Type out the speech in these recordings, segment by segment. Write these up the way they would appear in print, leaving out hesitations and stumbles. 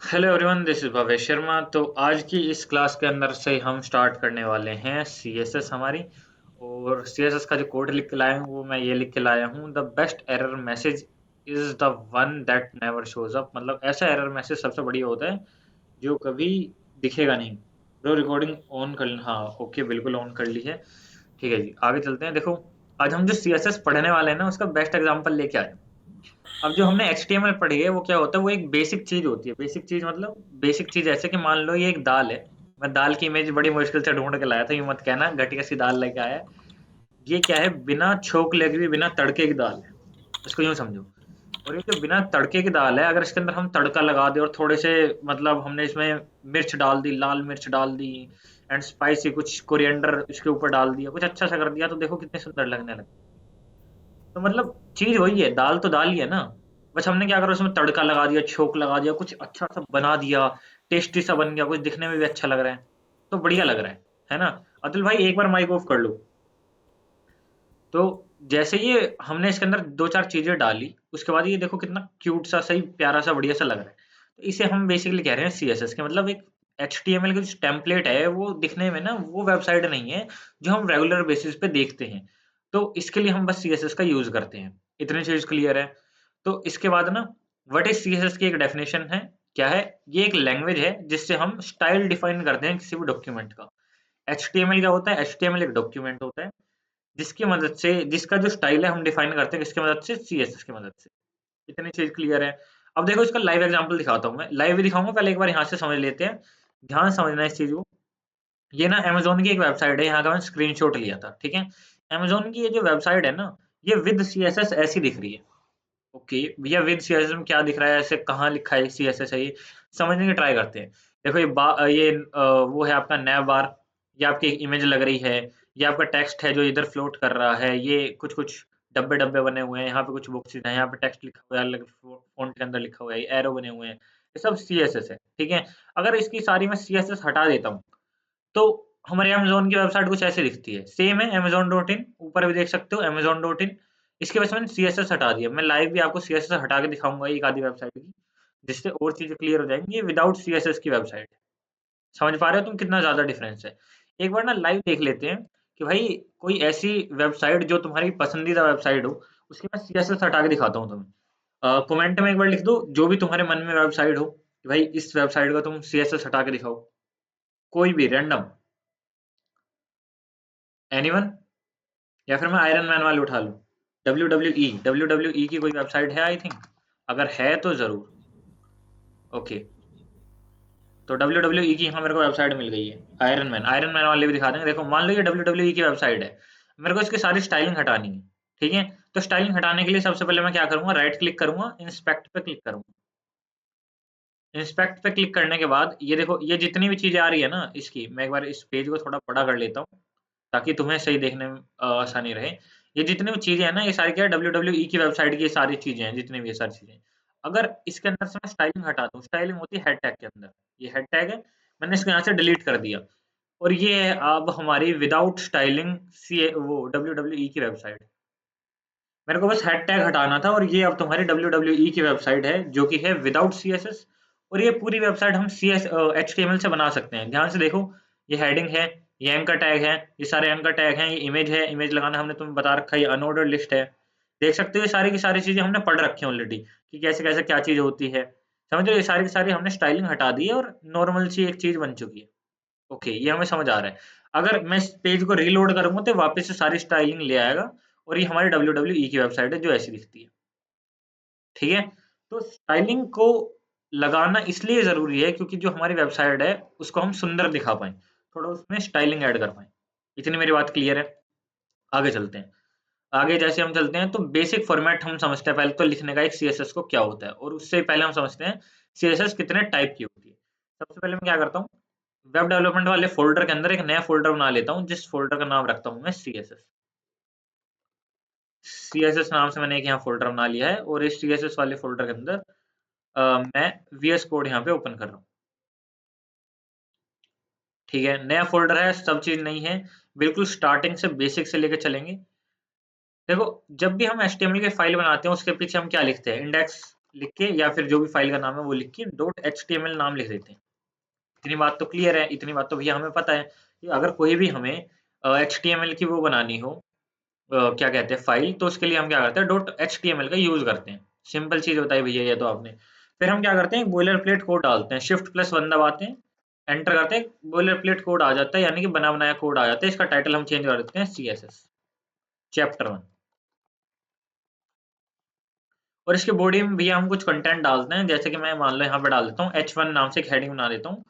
Hello everyone, this is Bhavesh Sharma. तो आज की इस क्लास के अंदर से हम स्टार्ट करने वाले हैं सीएसएस हमारी। और सीएसएस का जो कोड लिख के लाया हूँ वो मैं ये लिख के लाया हूँ, the best error message is the one that never shows up. मतलब ऐसा एरर मैसेज सबसे बढ़िया होता है जो कभी दिखेगा नहीं। ब्रो रिकॉर्डिंग ऑन कर ली? हाँ, ओके, बिल्कुल ऑन कर ली है। ठीक है जी, आगे चलते हैं। देखो, आज हम जो सीएसएस पढ़ने वाले हैं ना, उसका बेस्ट एग्जांपल लेके आए। अब जो हमने HTML पढ़ी है वो क्या होता है, वो एक बेसिक चीज होती है। बेसिक चीज मतलब बेसिक चीज ऐसे कि मान लो ये एक दाल है। मैं दाल की इमेज बड़ी मुश्किल से ढूंढ के लाया था, ये मत कहना घटिया सी दाल लेके आया है। ये क्या है, बिना छोक लगे हुई बिना तड़के की दाल है। इसको यूं समझो। और ये जो बिना तड़के की दाल है, अगर इसके अंदर हम तड़का लगा दे और थोड़े से मतलब हमने इसमें मिर्च डाल दी, लाल मिर्च डाल दी एंड स्पाइसी कुछ कोरिएंडर इसके ऊपर डाल दिया, कुछ अच्छा सा कर दिया, तो देखो कितने सुंदर लगने लगे। तो मतलब चीज वही है, दाल तो दाल ही है ना। बस हमने क्या करा, उसमें तड़का लगा दिया, छोंक लगा दिया, कुछ अच्छा सा बना दिया, टेस्टी सा बन गया, कुछ दिखने में भी अच्छा लग रहा है, तो बढ़िया लग रहा है ना। अतुल भाई एक बार माइक ऑफ कर लो। तो जैसे ये हमने इसके अंदर दो चार चीजें डाली, उसके बाद ये देखो कितना क्यूट सा, सही प्यारा सा, बढ़िया सा लग रहा है। तो इसे हम बेसिकली कह रहे हैं सीएसएस के। मतलब एक HTML का जो टेम्पलेट है वो दिखने में ना वो वेबसाइट नहीं है जो हम रेगुलर बेसिस पे देखते हैं। तो इसके लिए हम बस सीएसएस का यूज करते हैं। इतनी चीज क्लियर है। तो इसके बाद ना, व्हाट इज सीएसएस की एक डेफिनेशन है। क्या है? ये एक लैंग्वेज है जिससे हम स्टाइल डिफाइन करते हैं किसी भी डॉक्यूमेंट का। HTML क्या होता है? HTML एक डॉक्यूमेंट होता है जिसकी मदद से, जिसका जो स्टाइल है हम डिफाइन करते हैं किसकी मदद से? सीएसएस की मदद से। इतनी चीज क्लियर है। अब देखो, इसका लाइव एग्जांपल दिखाता हूँ। मैं लाइव भी दिखाऊंगा, पहले एक बार यहाँ से समझ लेते हैं। ध्यान से समझना इस चीज को। ये ना अमेज़न की एक वेबसाइट है, यहाँ का मैंने स्क्रीनशॉट लिया था, ठीक है। अमेज़न की ये जो वेबसाइट है ना, ये विद सीएसएस ऐसी दिख रही है। ओके भैया, विद सीएसएस में क्या दिख रहा है, ऐसे कहाँ लिखा है सीएसएस है ये, समझने की ट्राई करते हैं। देखो वो है आपका नैव बार। ये आपकी एक इमेज लग रही है। ये आपका टेक्स्ट है जो इधर फ्लोट कर रहा है। ये कुछ कुछ डब्बे डब्बे बने हुए हैं, यहाँ पे कुछ बॉक्सेस हैं, यहाँ पे टेक्स्ट लिखा हुआ है, अलग फॉन्ट के अंदर लिखा हुआ है, एरो बने हुए हैं। ये सब सीएसएस है, ठीक है। अगर इसकी सारी मैं सीएसएस हटा देता हूँ, तो हमारे अमेज़न की वेबसाइट कुछ ऐसी दिखती है। सेम है amazon.in, ऊपर भी देख सकते हो amazon.in। इसकी वजह से मैंने सीएसएस हटा दिया। मैं लाइव भी आपको सीएसएस हटा के दिखाऊंगा एक आधी वेबसाइट की, जिससे और चीजें क्लियर हो जाएंगी। ये विदाउट सीएसएस की वेबसाइट है। समझ पा रहे हो तुम कितना ज्यादा डिफरेंस है? एक बार ना लाइव देख लेते हैं कि भाई कोई ऐसी वेबसाइट जो तुम्हारी पसंदीदा वेबसाइट हो, उसकी मैं सीएसएस हटा के दिखाता हूँ तुम्हें। कमेंट में एक बार लिख दो जो भी तुम्हारे मन में वेबसाइट हो कि भाई इस वेबसाइट का तुम सीएसएस हटा के दिखाओ। कोई भी रैंडम, एनीवन। या फिर मैं आयरन मैन वाले उठा लूं, WWE की कोई वेबसाइट है आई थिंक। अगर है तो जरूर। ओके, तो WWE की यहाँ मेरे को वेबसाइट मिल गई है। आयरन मैन वाले भी दिखा देंगे। देखो, मान लो ये WWE की वेबसाइट है, मेरे को इसकी सारी स्टाइलिंग हटानी है, ठीक है। तो स्टाइलिंग हटाने के लिए सबसे पहले मैं क्या करूंगा, राइट क्लिक करूंगा, इंस्पेक्ट पे क्लिक करूंगा। इंस्पेक्ट पे क्लिक करने के बाद ये देखो, ये जितनी भी चीजें आ रही है ना इसकी, मैं एक बार इस पेज को थोड़ा बड़ा कर लेता हूँ ताकि तुम्हें सही देखने में आसानी रहे। ये जितनी भी चीजें हैं ना, ये सारी क्या है, WWE की वेबसाइट की ये सारी चीजें हैं, जितनी भी ये सारी चीजें। अगर इसके अंदर से मैं स्टाइलिंग हटा दूं, स्टाइलिंग होती है हेड टैग के अंदर। ये हेड टैग है, मैंने इसको यहाँ से डिलीट कर दिया। और ये है अब हमारी विदाउट स्टाइलिंग सी वो WWE की वेबसाइट। मेरे को बस हेड टैग हटाना था, और ये अब तुम्हारी WWE की वेबसाइट है जो कि है विदाउट सीएसएस। और ये पूरी वेबसाइट हम HTML से बना सकते हैं। ध्यान से देखो, ये हेडिंग है, ये एंकर टैग है, ये सारे एंकर टैग हैं, ये इमेज है, इमेज लगाना हमने तुम्हें बता रखा है, ये अनऑर्डर लिस्ट है। देख सकते हो ये सारी की सारी चीजें हमने पढ़ रखी है ऑलरेडी कि कैसे कैसे क्या चीज होती है। समझ रहे हो? ये सारी की सारी हमने स्टाइलिंग हटा दी है और नॉर्मल सी एक चीज बन चुकी है। ओके, ये हमें समझ आ रहा है। अगर मैं इस पेज को रीलोड करूंगा तो वापस से सारी स्टाइलिंग ले आएगा। और ये हमारी WWE की वेबसाइट है जो ऐसी दिखती है, ठीक है। तो स्टाइलिंग को लगाना इसलिए जरूरी है क्योंकि जो हमारी वेबसाइट है उसको हम सुंदर दिखा पाए, थोड़ा उसमें स्टाइलिंग ऐड कर पाए। इतनी मेरी बात क्लियर है? आगे चलते हैं। आगे जैसे हम चलते हैं तो बेसिक फॉर्मेट हम समझते हैं पहले तो, लिखने का एक सीएसएस को क्या होता है, और उससे पहले हम समझते हैं सीएसएस कितने टाइप की होती है। सबसे पहले मैं क्या करता हूँ, वेब डेवलपमेंट वाले फोल्डर के अंदर एक नया फोल्डर बना लेता हूँ, जिस फोल्डर का नाम रखता हूँ मैं सीएसएस। सीएसएस नाम से मैंने एक यहाँ फोल्डर बना लिया है, और इस सीएसएस वाले फोल्डर के अंदर मैं VS कोड यहाँ पे ओपन कर रहा हूँ। ठीक है, नया फोल्डर है, सब चीज नहीं है, बिल्कुल स्टार्टिंग से बेसिक से लेकर चलेंगे। देखो, जब भी हम HTML की फाइल बनाते हैं उसके पीछे हम क्या लिखते हैं, इंडेक्स लिख के या फिर जो भी फाइल का नाम है वो लिख के .html नाम लिख देते हैं। इतनी बात तो क्लियर है, इतनी बात तो भैया हमें पता है कि अगर कोई भी हमें HTML की वो बनानी हो, क्या कहते हैं फाइल, तो उसके लिए हम क्या करते हैं .html का यूज करते हैं। सिंपल चीज बताई भैया ये तो आपने। फिर हम क्या करते हैं, बॉयलर प्लेट कोड डालते हैं, Shift+1 दबाते हैं, एंटर करते हैं, बॉयलर प्लेट कोड आ जाता है, यानी कि बना बनाया कोड आ जाता है। इसका टाइटल हम चेंज कर देते हैं CSS चैप्टर 1। और इसके बॉडी में भी हम कुछ कंटेंट डालते हैं, जैसे कि मैं मान लो यहाँ पे डाल देता हूँ H1 नाम से एक हेडिंग बना देता हूँ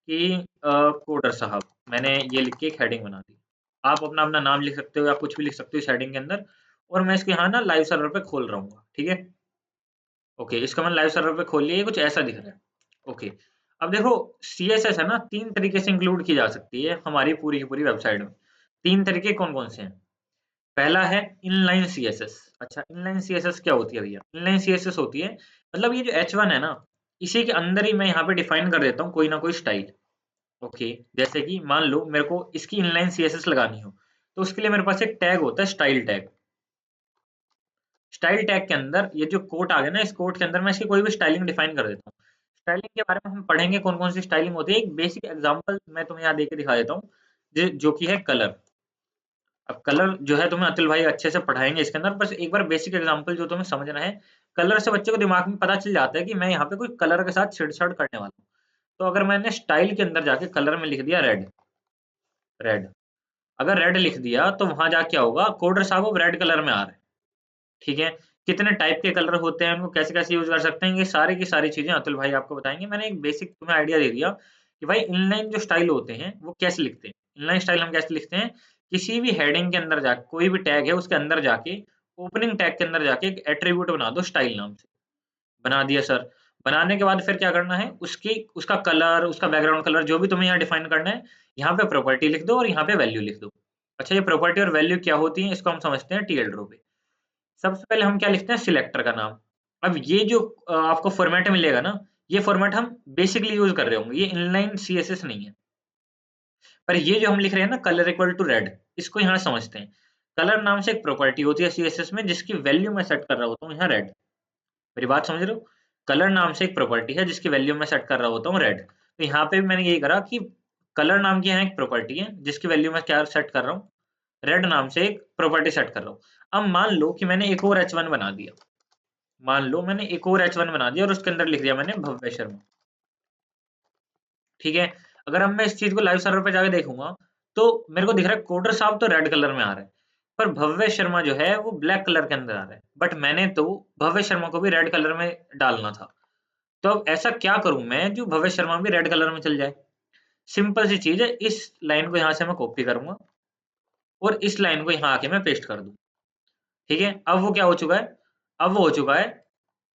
कि कोडर साहब, मैंने ये लिख के एक हेडिंग बना दी। आप अपना अपना नाम लिख सकते हो या कुछ भी लिख सकते हो इस हेडिंग के अंदर। और मैं इसको यहाँ ना लाइव सर्वर पे खोल रहा हूँ, ठीक है। ओके, इसका मैंने लाइव सर्वर पे खोल लिया, ये कुछ ऐसा दिख रहा है। ओके, अब देखो CSS है ना, 3 तरीके से इंक्लूड की जा सकती है हमारी पूरी की पूरी वेबसाइट में। 3 तरीके कौन कौन से हैं? पहला है इनलाइन CSS। अच्छा, इनलाइन CSS क्या होती है भैया? इनलाइन CSS होती है, मतलब ये जो H1 है ना, इसी के अंदर ही मैं यहाँ पे डिफाइन कर देता हूँ कोई ना कोई स्टाइल। ओके, जैसे कि मान लो मेरे को इसकी इनलाइन CSS लगानी हो, तो उसके लिए मेरे पास एक टैग होता है स्टाइल टैग। स्टाइल टैग के अंदर ये जो कोट आ गया ना, इस कोट के अंदर मैं इसकी कोई भी स्टाइलिंग डिफाइन कर देता हूँ। स्टाइलिंग के बारे में हम पढ़ेंगे कौन कौन सी स्टाइलिंग होती है। एक बेसिक एग्जांपल मैं तुम्हें यहाँ देके दिखा देता हूँ, जो कि है कलर। अब कलर जो है तुम्हें अतुल भाई अच्छे से पढ़ाएंगे इसके अंदर, बस एक बार बेसिक एग्जांपल जो तुम्हें समझना है। कलर से बच्चे को दिमाग में पता चल जाता है कि मैं यहाँ पे कोई कलर के साथ छेड़छाड़ करने वाला हूँ। तो अगर मैंने स्टाइल के अंदर जाके कलर में लिख दिया रेड, रेड, अगर रेड लिख दिया तो वहां जाके क्या होगा, कोडर साहब वो रेड कलर में आ रहे हैं, ठीक है। कितने टाइप के कलर होते हैं, उनको कैसे कैसे यूज कर सकते हैं, ये सारी की सारी चीजें अतुल भाई आपको बताएंगे। मैंने एक बेसिक तुम्हें आइडिया दे दिया कि भाई इनलाइन जो स्टाइल होते हैं वो कैसे लिखते हैं। इनलाइन स्टाइल हम कैसे लिखते हैं, किसी भी हेडिंग के अंदर जाके, कोई भी टैग है उसके अंदर जाके, ओपनिंग टैग के अंदर जाके एक एट्रीब्यूट बना दो स्टाइल नाम से। बना दिया सर। बनाने के बाद फिर क्या करना है, उसकी उसका कलर, उसका बैकग्राउंड कलर जो भी तुम्हें यहाँ डिफाइन करना है, यहाँ पे प्रॉपर्टी लिख दो और यहाँ पे वैल्यू लिख दो। अच्छा, ये प्रॉपर्टी और वैल्यू क्या होती है, इसको हम समझते हैं टीएल ड्रो पे। सबसे पहले हम क्या लिखते हैं, सिलेक्टर का नाम। अब ये जो आपको फॉर्मेट मिलेगा ना, ये फॉर्मेट हम बेसिकली यूज कर रहे होंगे, ये इनलाइन सीएसएस नहीं है। पर ये जो हम लिख रहे हैं ना, कलर इक्वल टू रेड, इसको यहाँ समझते हैं। कलर नाम से एक प्रॉपर्टी होती है सीएसएस में, जिसकी वैल्यू मैं सेट कर रहा होता हूँ यहाँ रेड। मेरी बात समझ रहे हो? कलर नाम से एक प्रॉपर्टी है जिसकी वैल्यू मैं सेट कर रहा होता हूँ रेड। तो यहाँ पे भी मैंने यही करा कि कलर नाम की यहाँ एक प्रॉपर्टी है जिसकी वैल्यू मैं क्या सेट कर रहा हूँ, रेड नाम से एक प्रॉपर्टी सेट कर रहा हूँ। अब मान लो कि मैंने एक और H1 बना दिया, मान लो मैंने एक और H1 बना दिया और उसके अंदर लिख दिया मैंने भव्य शर्मा, ठीक है। अगर अब मैं इस चीज को लाइव सर्वर पे जाके देखूंगा, तो मेरे को दिख रहा है कोडर साहब तो रेड कलर में आ रहा है, पर भव्य शर्मा जो है वो ब्लैक कलर के अंदर आ रहा है। बट मैंने तो भव्य शर्मा को भी रेड कलर में डालना था। तो अब ऐसा क्या करूं मैं जो भव्य शर्मा भी रेड कलर में चल जाए? सिंपल सी चीज है, इस लाइन को यहाँ से मैं कॉपी करूंगा और इस लाइन को यहाँ आके मैं पेस्ट कर दूं, ठीक है। अब वो क्या हो चुका है, अब वो हो चुका है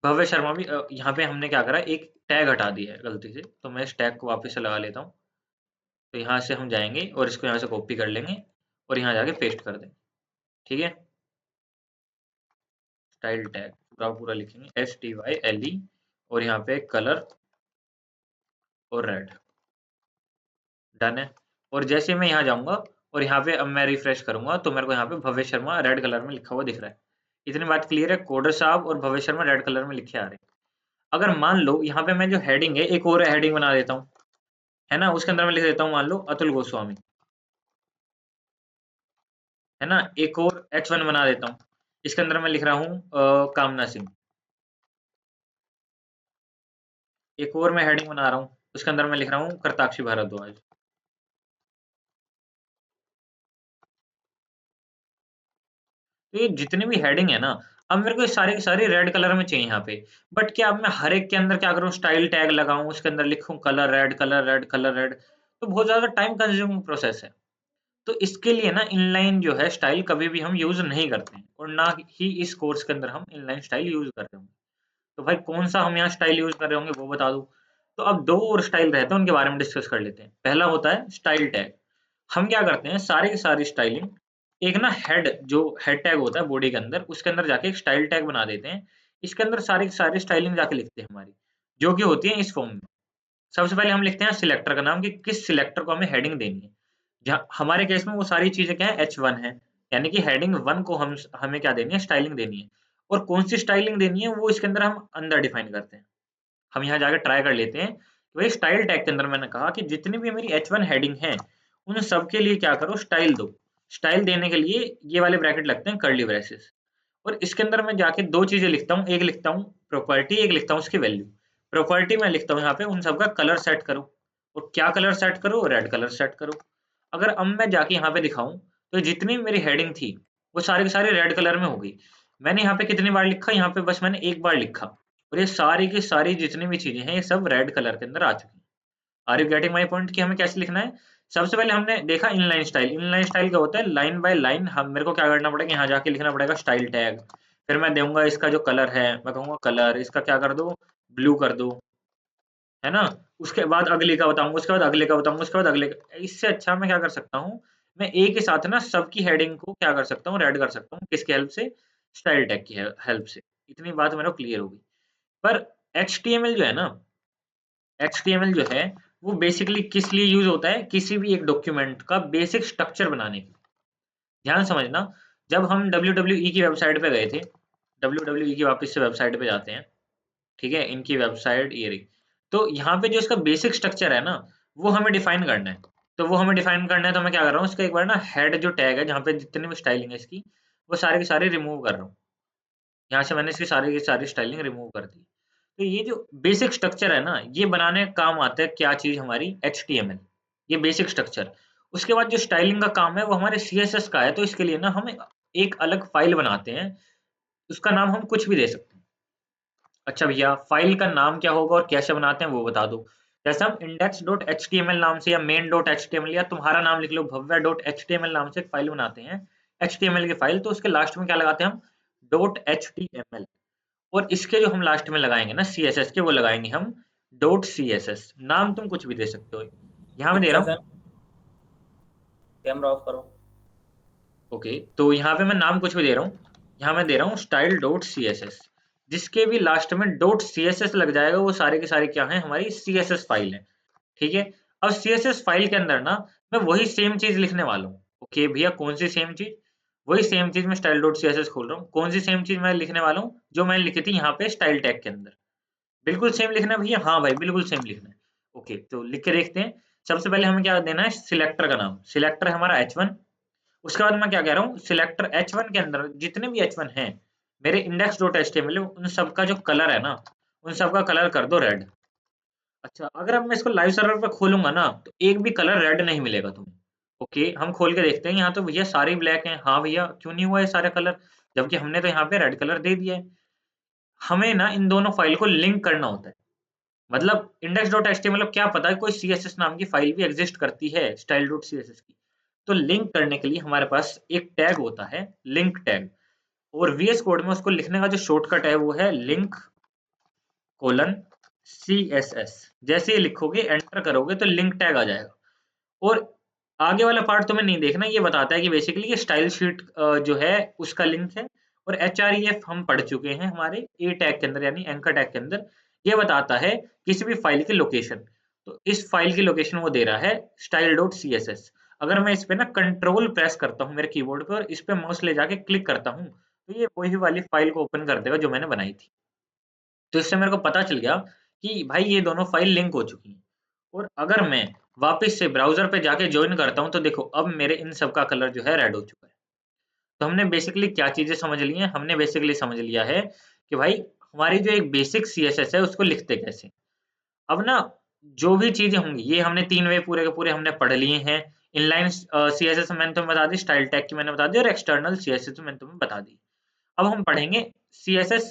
भव्य शर्मा भी। यहाँ पे हमने क्या करा, एक टैग हटा दिया है गलती से, तो मैं इस टैग को वापस से लगा लेता हूँ। तो यहाँ से हम जाएंगे और इसको यहाँ से कॉपी कर लेंगे और यहाँ जाके पेस्ट कर देंगे, ठीक है। स्टाइल टैग पूरा पूरा लिखेंगे STYLE और यहाँ पे कलर और रेड, डन है। और जैसे मैं यहाँ जाऊंगा और यहाँ पे अब मैं रिफ्रेश करूंगा, तो मेरे को यहाँ पे भव्य शर्मा रेड कलर में लिखा हुआ दिख रहा है। इतनी बात क्लियर है, कोडर साहब और भव्य शर्मा रेड कलर में लिखे आ रहे हैं। अगर मान लो यहाँ पे मैं जो हेडिंग है, एक और हेडिंग बना देता हूँ, है ना, उसके अंदर मैं लिख देता हूँ मान लो अतुल गोस्वामी, है ना। एक और H1 बना देता हूँ, इसके अंदर मैं लिख रहा हूँ कामना सिंह। एक और मैं हेडिंग बना रहा हूँ, उसके अंदर मैं लिख रहा हूँ करताक्षी भारद्वाज। तो ये जितनी भी हेडिंग है ना, अब मेरे को ये सारी की सारी रेड कलर में चाहिए यहाँ पे। बट क्या अब मैं हर एक के अंदर क्या करूँ, स्टाइल टैग लगाऊं, उसके अंदर लिखूं colour red, colour red, colour red, तो बहुत ज्यादा टाइम कंज्यूमिंग प्रोसेस है। तो इसके लिए ना इनलाइन जो है स्टाइल कभी भी हम यूज नहीं करते हैं, और ना ही इस कोर्स के अंदर हम इनलाइन स्टाइल यूज कर रहे होंगे। तो भाई कौन सा हम यहाँ स्टाइल यूज कर रहे होंगे वो बता दूं। तो अब दो और स्टाइल रहते हैं, उनके बारे में डिस्कस कर लेते हैं। पहला होता है स्टाइल टैग। हम क्या करते हैं, सारी की सारी स्टाइलिंग एक ना हेड, जो हेड टैग होता है बॉडी के अंदर, उसके अंदर जाके एक स्टाइल टैग बना देते हैं। इसके अंदर सारी की सारी स्टाइलिंग जाके लिखते हैं हमारी, जो कि होती है इस फॉर्म में। सबसे पहले हम लिखते हैं सिलेक्टर का नाम, कि किस सिलेक्टर को हमें हेडिंग देनी है। जहाँ हमारे केस में वो सारी चीजें क्या है, H1 है, यानी कि हेडिंग 1 को हम हमें क्या देनी है, स्टाइलिंग देनी है। और कौन सी स्टाइलिंग देनी है वो इसके अंदर हम अंदर डिफाइन करते हैं। हम यहाँ जाकर ट्राई कर लेते हैं। तो ये स्टाइल टैग के अंदर मैंने कहा कि जितनी भी मेरी H1 हेडिंग है उन सब के लिए क्या करो, स्टाइल दो। स्टाइल देने के लिए ये वाले ब्रैकेट लगते हैं, कर्ली ब्रेसेस। और इसके अंदर मैं जाके दो चीजें लिखता हूँ, एक लिखता हूँ प्रॉपर्टी, एक लिखता हूँ उसकी वैल्यू। प्रॉपर्टी में लिखता हूँ यहाँ पे उन सबका कलर सेट करो। और क्या कलर सेट करो, रेड कलर सेट करो। अगर अब मैं जाके यहाँ पे दिखाऊं तो जितनी मेरी हेडिंग थी वो सारी की सारी रेड कलर में हो गई। मैंने यहाँ पे कितनी बार लिखा, यहाँ पे बस मैंने एक बार लिखा, और ये सारी की सारी जितनी भी चीजें हैं ये सब रेड कलर के अंदर आ चुकी हैं। Are you getting my point कि हमें कैसे लिखना है? सबसे पहले हमने देखा इनलाइन स्टाइल। इनलाइन स्टाइल क्या होता है? लाइन बाय लाइन हम मेरे को क्या करना पड़ेगा, यहाँ जाके लिखना पड़ेगा स्टाइल टैग। फिर मैं दूंगा इसका जो कलर है, मैं कहूंगा कलर इसका क्या कर दो, ब्लू कर दो, है ना। उसके बाद अगले का बताऊंगा, उसके बाद अगले का बताऊंगा, उसके बाद अगले का। इससे अच्छा मैं क्या कर सकता हूँ, मैं एक ही साथ ना सबकी हेडिंग को क्या कर सकता हूँ, रेड कर सकता हूँ। किसकी हेल्प से? स्टाइल टैग की हेल्प से। इतनी बात मेरे को क्लियर होगी। पर HTML जो है ना, HTML जो है वो बेसिकली किस लिए यूज होता है? किसी भी एक डॉक्यूमेंट का बेसिक स्ट्रक्चर बनाने के लिए। ध्यान समझना, जब हम WWE की वेबसाइट पे गए थे, WWE की वापस से वेबसाइट पे जाते हैं, ठीक है, इनकी वेबसाइट ये रही। तो यहाँ पे जो इसका बेसिक स्ट्रक्चर है ना, वो हमें डिफाइन करना है। तो वो हमें डिफाइन करना है, तो मैं क्या कर रहा हूँ, इसका एक बार ना हेड जो टैग है जहाँ पे जितनी भी स्टाइलिंग है इसकी, वो सारे की सारी रिमूव कर रहा हूँ। यहाँ से मैंने इसकी सारी की सारी स्टाइलिंग रिमूव कर दी। तो ये जो बेसिक स्ट्रक्चर है ना, ये बनाने का काम आता है क्या चीज हमारी? HTML। ये बेसिक स्ट्रक्चर। उसके बाद जो स्टाइलिंग का काम है वो हमारे CSS का है। तो इसके लिए ना हम एक अलग फाइल बनाते हैं, उसका नाम हम कुछ भी दे सकते हैं। अच्छा भैया, फाइल का नाम क्या होगा और कैसे बनाते हैं वो बता दो। जैसे हम index.html नाम से या main.html या तुम्हारा नाम लिख लो भव्या.html नाम से एक फाइल बनाते हैं, HTML की फाइल, तो उसके लास्ट में क्या लगाते हैं हम? .html। और इसके जो हम लास्ट में लगाएंगे ना CSS के, वो लगाएंगे हम .css। नाम तुम कुछ भी दे सकते हो। यहाँ मैं दे ठीक रहा है हूँ, सर, कैमरा ऑफ करो। ओके, तो यहाँ पे मैं नाम कुछ भी दे रहा हूँ। यहाँ मैं दे रहा हूँ style.css। जिसके भी लास्ट में .css लग जाएगा वो सारे के सारे क्या है, हमारी CSS फाइल है। ठीक है। अब CSS फाइल के अंदर ना मैं वही सेम चीज लिखने वाला हूँ। ओके भैया, कौन सी सेम चीज? वही सेम चीज मैं style.css खोल रहा हूँ। कौन सी सेम चीज मैं लिखने वाला हूँ? जो मैंने लिखी थी यहाँ पे स्टाइल टैग के अंदर। बिल्कुल सेम लिखना है भैया? हाँ भाई, बिल्कुल सेम लिखना है। ओके, तो लिख के देखते हैं। सबसे पहले हमें क्या देना है? सिलेक्टर का नाम। सिलेक्टर है हमारा H1। उसके बाद मैं क्या कह रहा हूँ, सिलेक्टर H1 के अंदर जितने भी H1 हैं मेरे index.html, उन सब का जो कलर है ना, उन सब का कलर कर दो रेड। अच्छा, अगर अब मैं इसको लाइव सर्वर पे खोलूंगा ना तो एक भी कलर रेड नहीं मिलेगा तुम्हें। ओके, हम खोल के देखते हैं। यहाँ तो भैया सारे ब्लैक हैं। हाँ भैया, क्यों नहीं हुआ ये सारे कलर? जबकि हमने तो यहाँ पे रेड कलर दे दिया है। हमें ना इन दोनों फाइल को लिंक करना होता है। मतलब index.html, मतलब क्या पता है कोई CSS नाम की फाइल भी एग्जिस्ट करती है style.css की। तो लिंक करने के लिए हमारे पास एक टैग होता है, लिंक टैग। और VS कोड में उसको लिखने का जो शॉर्टकट है वो है लिंक कोलन CSS। जैसे ही लिखोगे, एंटर करोगे तो लिंक टैग आ जाएगा। और आगे वाला पार्ट तुम्हें नहीं देखना, ये बताता है कि बेसिकली ये स्टाइल शीट जो है उसका लिंक है। और href हम पढ़ चुके हैं हमारे ए टैग के अंदर, यानी एंकर टैग के अंदर। ये बताता है किसी भी फाइल की लोकेशन। तो इस फाइल की लोकेशन वो दे रहा है style.css। अगर मैं इस पे ना कंट्रोल प्रेस करता हूँ मेरे कीबोर्ड पे और इस पे माउस ले जाके क्लिक करता हूँ, तो ये वही वाली फाइल को ओपन कर देगा जो मैंने बनाई थी। तो इससे मेरे को पता चल गया कि भाई ये दोनों फाइल लिंक हो चुकी हैं। और अगर मैं वापस से ब्राउज़र पे जाके जॉइन करता हूँ तो देखो अब मेरे इन सब का कलर जो है रेड हो चुका है। तो हमने बेसिकली क्या चीज़ें समझ ली हैं? हमने बेसिकली समझ लिया है कि भाई हमारी जो एक बेसिक CSS है उसको लिखते कैसे। अब ना जो भी चीज़ें होंगी ये हमने 3 वे पूरे के पूरे हमने पढ़ लिए हैं। इनलाइन CSS मैंने तुम्हें बता दी, स्टाइल टैग की मैंने बता दी, और एक्सटर्नल CSS मैंने तुम्हें बता दी। अब हम पढ़ेंगे CSS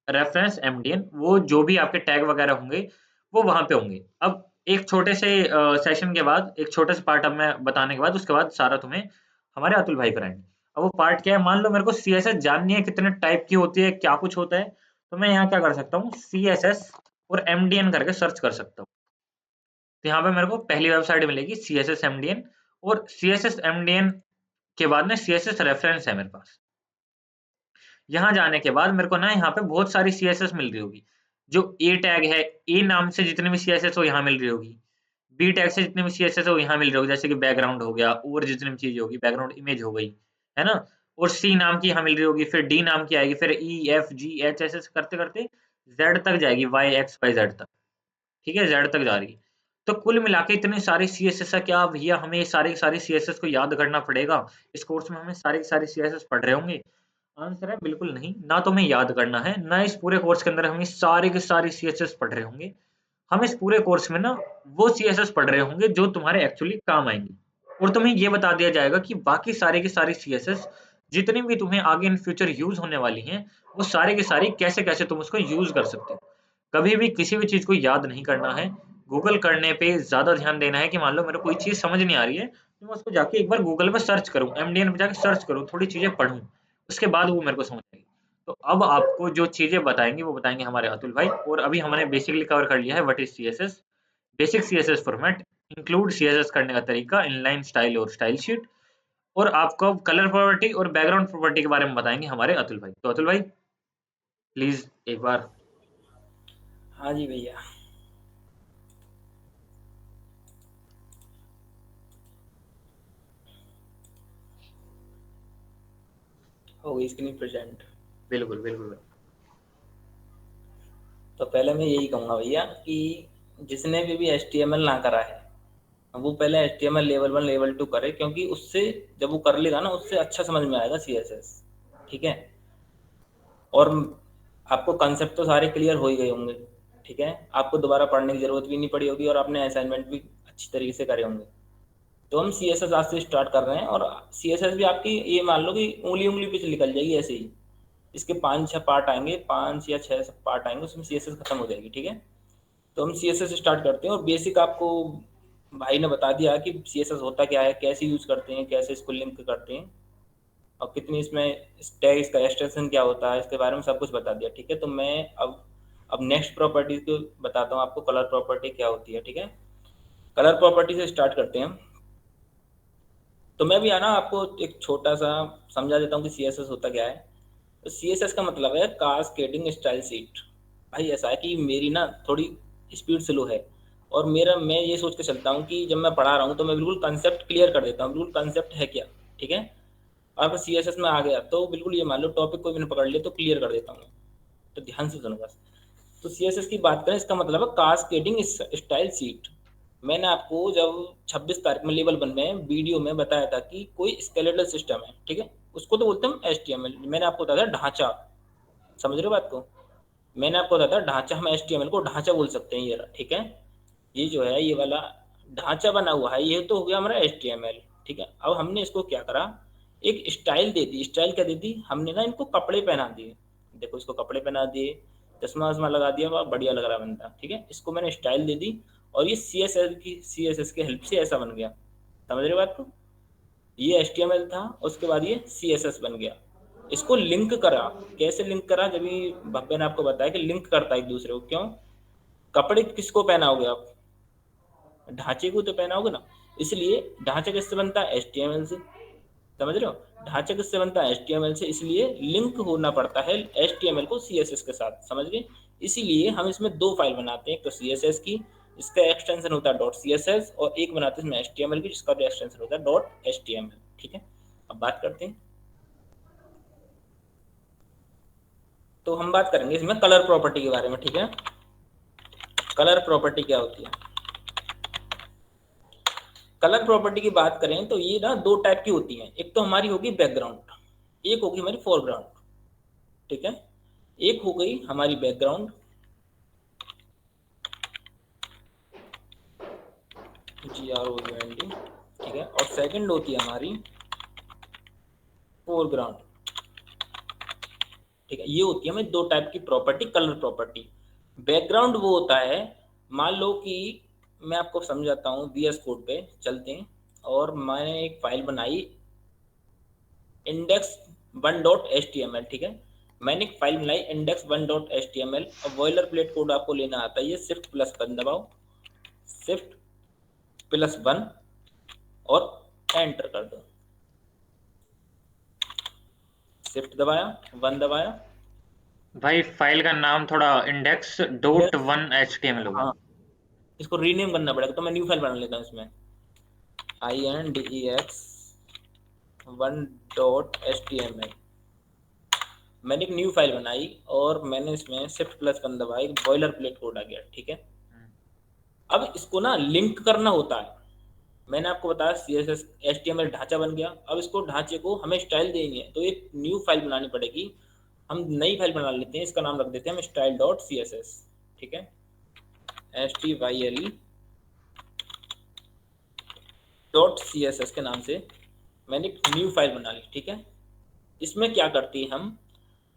रेफरेंस MDN। वो जो भी आपके टैग वगैरह होंगे वो वहां पे होंगे। अब एक छोटे से सेशन के बाद, एक छोटे से पार्ट अब मैं बताने के बाद, उसके बाद सारा तुम्हें हमारे अतुल भाई कराएंगे। अब वो पार्ट क्या है? मान लो मेरे को CSS जाननी है कितने टाइप की होती है, क्या कुछ होता है। तो मैं यहाँ क्या कर सकता हूँ, CSS और MDN करके सर्च कर सकता हूँ। तो यहाँ पे मेरे को पहली वेबसाइट मिलेगी CSS MDN। और CSS MDN के बाद में CSS रेफरेंस है मेरे पास। यहाँ जाने के बाद मेरे को ना यहाँ पे बहुत सारी CSS मिल रही होगी। जो ए टैग है, ए नाम से जितनी भी CSS हो यहाँ मिल रही होगी। बी टैग से जितनी भी CSS हो यहाँ मिल रही होगी, जैसे कि बैकग्राउंड हो गया, और जितनी भी चीज होगी, बैकग्राउंड इमेज हो गई, है ना। और सी नाम की यहाँ मिल रही होगी, फिर डी नाम की आएगी, फिर ई एफ जी एच ऐसे करते करते जेड तक जाएगी, वाई एक्स वाई जेड तक, ठीक है, जेड तक जा रही है। तो कुल मिला के इतने सारे सीएसएस है, क्या भैया हमें सारे के सारे सीएसएस को याद करना पड़ेगा? इस कोर्स में हमें सारे के सारे सीएसएस पढ़ रहे होंगे? आंसर है बिल्कुल नहीं, ना तो हमें याद करना है, ना इस पूरे कोर्स के अंदर हम सारे के सारे सीएसएस पढ़ रहे होंगे। हम इस पूरे कोर्स में ना वो सीएसएस पढ़ रहे होंगे जो तुम्हारे एक्चुअली काम आएंगे, और तुम्हें ये बता दिया जाएगा कि बाकी सारे के सारे सीएसएस जितनी भी तुम्हें आगे इन फ्यूचर यूज होने वाली हैं, वो सारे के सारी कैसे कैसे तुम उसको यूज कर सकते हो। कभी भी किसी भी चीज को याद नहीं करना है, गूगल करने पे ज्यादा ध्यान देना है कि मान लो मेरे को कोई चीज समझ नहीं आ रही है, तो मैं उसको जाके एक बार गूगल पे सर्च करूँ, एमडीएन पे जाके सर्च करूँ, थोड़ी चीजें पढूं, उसके बाद वो मेरे को समझ आएगी। तो अब आपको जो चीजें बताएंगे वो बताएंगे हमारे अतुल भाई, और अभी हमने बेसिकली कवर कर लिया है what is CSS, basic CSS format, include CSS करने का तरीका, इनलाइन स्टाइल और स्टाइल शीट, और आपको कलर प्रॉपर्टी और बैकग्राउंड प्रॉपर्टी के बारे में बताएंगे हमारे अतुल भाई। तो अतुल भाई प्लीज एक बार। हाँ जी भैया, हो गई स्क्रीन प्रेजेंट। बिल्कुल बिल्कुल भाई। तो पहले मैं यही कहूँगा भैया कि जिसने भी एच टी एम एल ना करा है, वो पहले H T M L level 1 level 2 करे, क्योंकि उससे जब वो कर लेगा ना, उससे अच्छा समझ में आएगा सी एस एस। ठीक है। और आपको कंसेप्ट तो सारे क्लियर हो ही गए होंगे। ठीक है, आपको दोबारा पढ़ने की ज़रूरत भी नहीं पड़ी होगी, और आपने असाइनमेंट भी अच्छी तरीके से करे होंगे। तो हम सी एस एस आज से स्टार्ट कर रहे हैं, और सी एस एस भी आपकी ये मान लो कि उंगली उंगली पे निकल जाएगी ऐसे ही। इसके 5-6 पार्ट आएंगे, 5 या 6 पार्ट आएंगे, उसमें सी एस एस खत्म हो जाएगी। ठीक है। तो हम सी एस एस स्टार्ट करते हैं, और बेसिक आपको भाई ने बता दिया कि सी एस एस होता क्या है, कैसे यूज करते हैं, कैसे इसको लिंक करते हैं, और कितनी इसमें टैग, इसका एक्सटेंशन क्या होता है, इसके बारे में सब कुछ बता दिया। ठीक है। तो मैं अब नेक्स्ट प्रॉपर्टी को बताता हूँ आपको, कलर प्रॉपर्टी क्या होती है। ठीक है। कलर प्रॉपर्टी से स्टार्ट करते हैं। तो मैं भी आना आपको एक छोटा सा समझा देता हूँ कि सी एस एस होता क्या है। तो सी एस एस का मतलब है कास्केडिंग स्टाइल शीट। भाई ऐसा है कि मेरी ना थोड़ी स्पीड स्लो है, और मेरा मैं ये सोच के चलता हूँ कि जब मैं पढ़ा रहा हूँ तो मैं बिल्कुल कंसेप्ट क्लियर कर देता हूँ, बिल्कुल कंसेप्ट है क्या। ठीक है। और सी एस एस में आ गया तो बिल्कुल ये मान लो टॉपिक को मैंने पकड़ लिया तो क्लियर कर देता हूँ। तो ध्यान से सुनो बस। तो सी एस एस की बात करें, इसका मतलब है कास्केडिंग स्टाइल शीट। मैंने आपको जब 26 तारीख में लेवल 1 में वीडियो में बताया था कि कोई स्केलेटल सिस्टम है, ठीक है, उसको तो बोलते हैं एच टी एम एल। मैंने आपको बताया था ढांचा, समझ रहे हो बात को। मैंने आपको बताया था ढांचा, हम एच टी एम एल को ढांचा बोल सकते हैं, ये रहा। ठीक है। ये जो है ये वाला ढांचा बना हुआ है, ये तो हो गया हमारा एच टी एम एल। ठीक है। अब हमने इसको क्या करा, एक स्टाइल दे दी। स्टाइल क्या दे दी हमने ना, इनको कपड़े पहना दिए। देखो इसको कपड़े पहना दिए, चश्मा वश्मा लगा दिया, वाह बढ़िया लग रहा बंदा। ठीक है। इसको मैंने स्टाइल दे दी, और ये सी एस एस की हेल्प से ऐसा बन गया। समझ रहे हो बात को। ये एच टी एम एल था, उसके बाद ये सी एस एस बन गया। इसको लिंक करा। कैसे लिंक करा, जब ये भव्य ने आपको बताया कि लिंक करता है एक दूसरे को। क्यों, कपड़े किसको पहनाओगे आप, ढांचे को तो पहनाओगे ना। इसलिए ढांचा किससे बनता है, एच टी एम एल से। समझ रहे हो, ढांचा किससे बनता है, एच टी एम एल से। इसलिए लिंक होना पड़ता है एच टी एम एल को सी एस एस के साथ, समझ गए। इसीलिए हम इसमें दो फाइल बनाते हैं, एक तो सी एस एस की, इसका एक्सटेंशन होता है डॉट सी एस एस, और एक बनाते हैं इसमें एच टी एम एल की, जिसका भी एक्सटेंशन होता है dot H T M L. ठीक है। अब बात करते हैं। तो हम बात करेंगे इसमें कलर प्रॉपर्टी के बारे में। ठीक है। कलर प्रॉपर्टी क्या होती है। कलर प्रॉपर्टी की बात करें तो ये ना दो टाइप की होती हैं। एक तो हमारी होगी बैकग्राउंड, एक होगी हमारी फोरग्राउंड। ठीक है। एक हो गई हमारी background, G R O U N D. ठीक है। और सेकंड होती है हमारी फोरग्राउंड। ठीक है। ये होती है हमें दो टाइप की प्रॉपर्टी, कलर प्रॉपर्टी। बैकग्राउंड वो होता है, मान लो कि मैं आपको समझाता हूँ, वी एस कोड पे चलते हैं, और मैंने एक फाइल बनाई इंडेक्स 1.html। ठीक है। मैंने एक फाइल बनाई index1.html। और बॉयलर प्लेट कोड आपको लेना आता है, ये शिफ्ट+1 दबाओ, शिफ्ट+1, और एंटर कर दो। शिफ्ट दबाया, 1 दबाया। भाई फाइल का नाम थोड़ा index dot index, one H T M L होगा। हाँ, इसको रीनेम करना पड़ेगा, तो मैं न्यू फाइल बना लेता हूँ इसमें, INDEX 1.html। मैंने एक न्यू फाइल बनाई और मैंने इसमें Shift+1 दबाई, बॉयलर प्लेट कोड आ गया, ठीक है। अब इसको ना लिंक करना होता है। मैंने आपको बताया CSS HTML ढांचा बन गया। अब इसको ढांचे को हमें स्टाइल देनी है, तो एक न्यू फाइल बनानी पड़ेगी। हम नई फाइल बना लेते हैं, इसका नाम रख देते हैं हम style.css, ठीक है। style.css के नाम से मैंने एक न्यू फाइल बना ली, ठीक है। इसमें क्या करती है हम,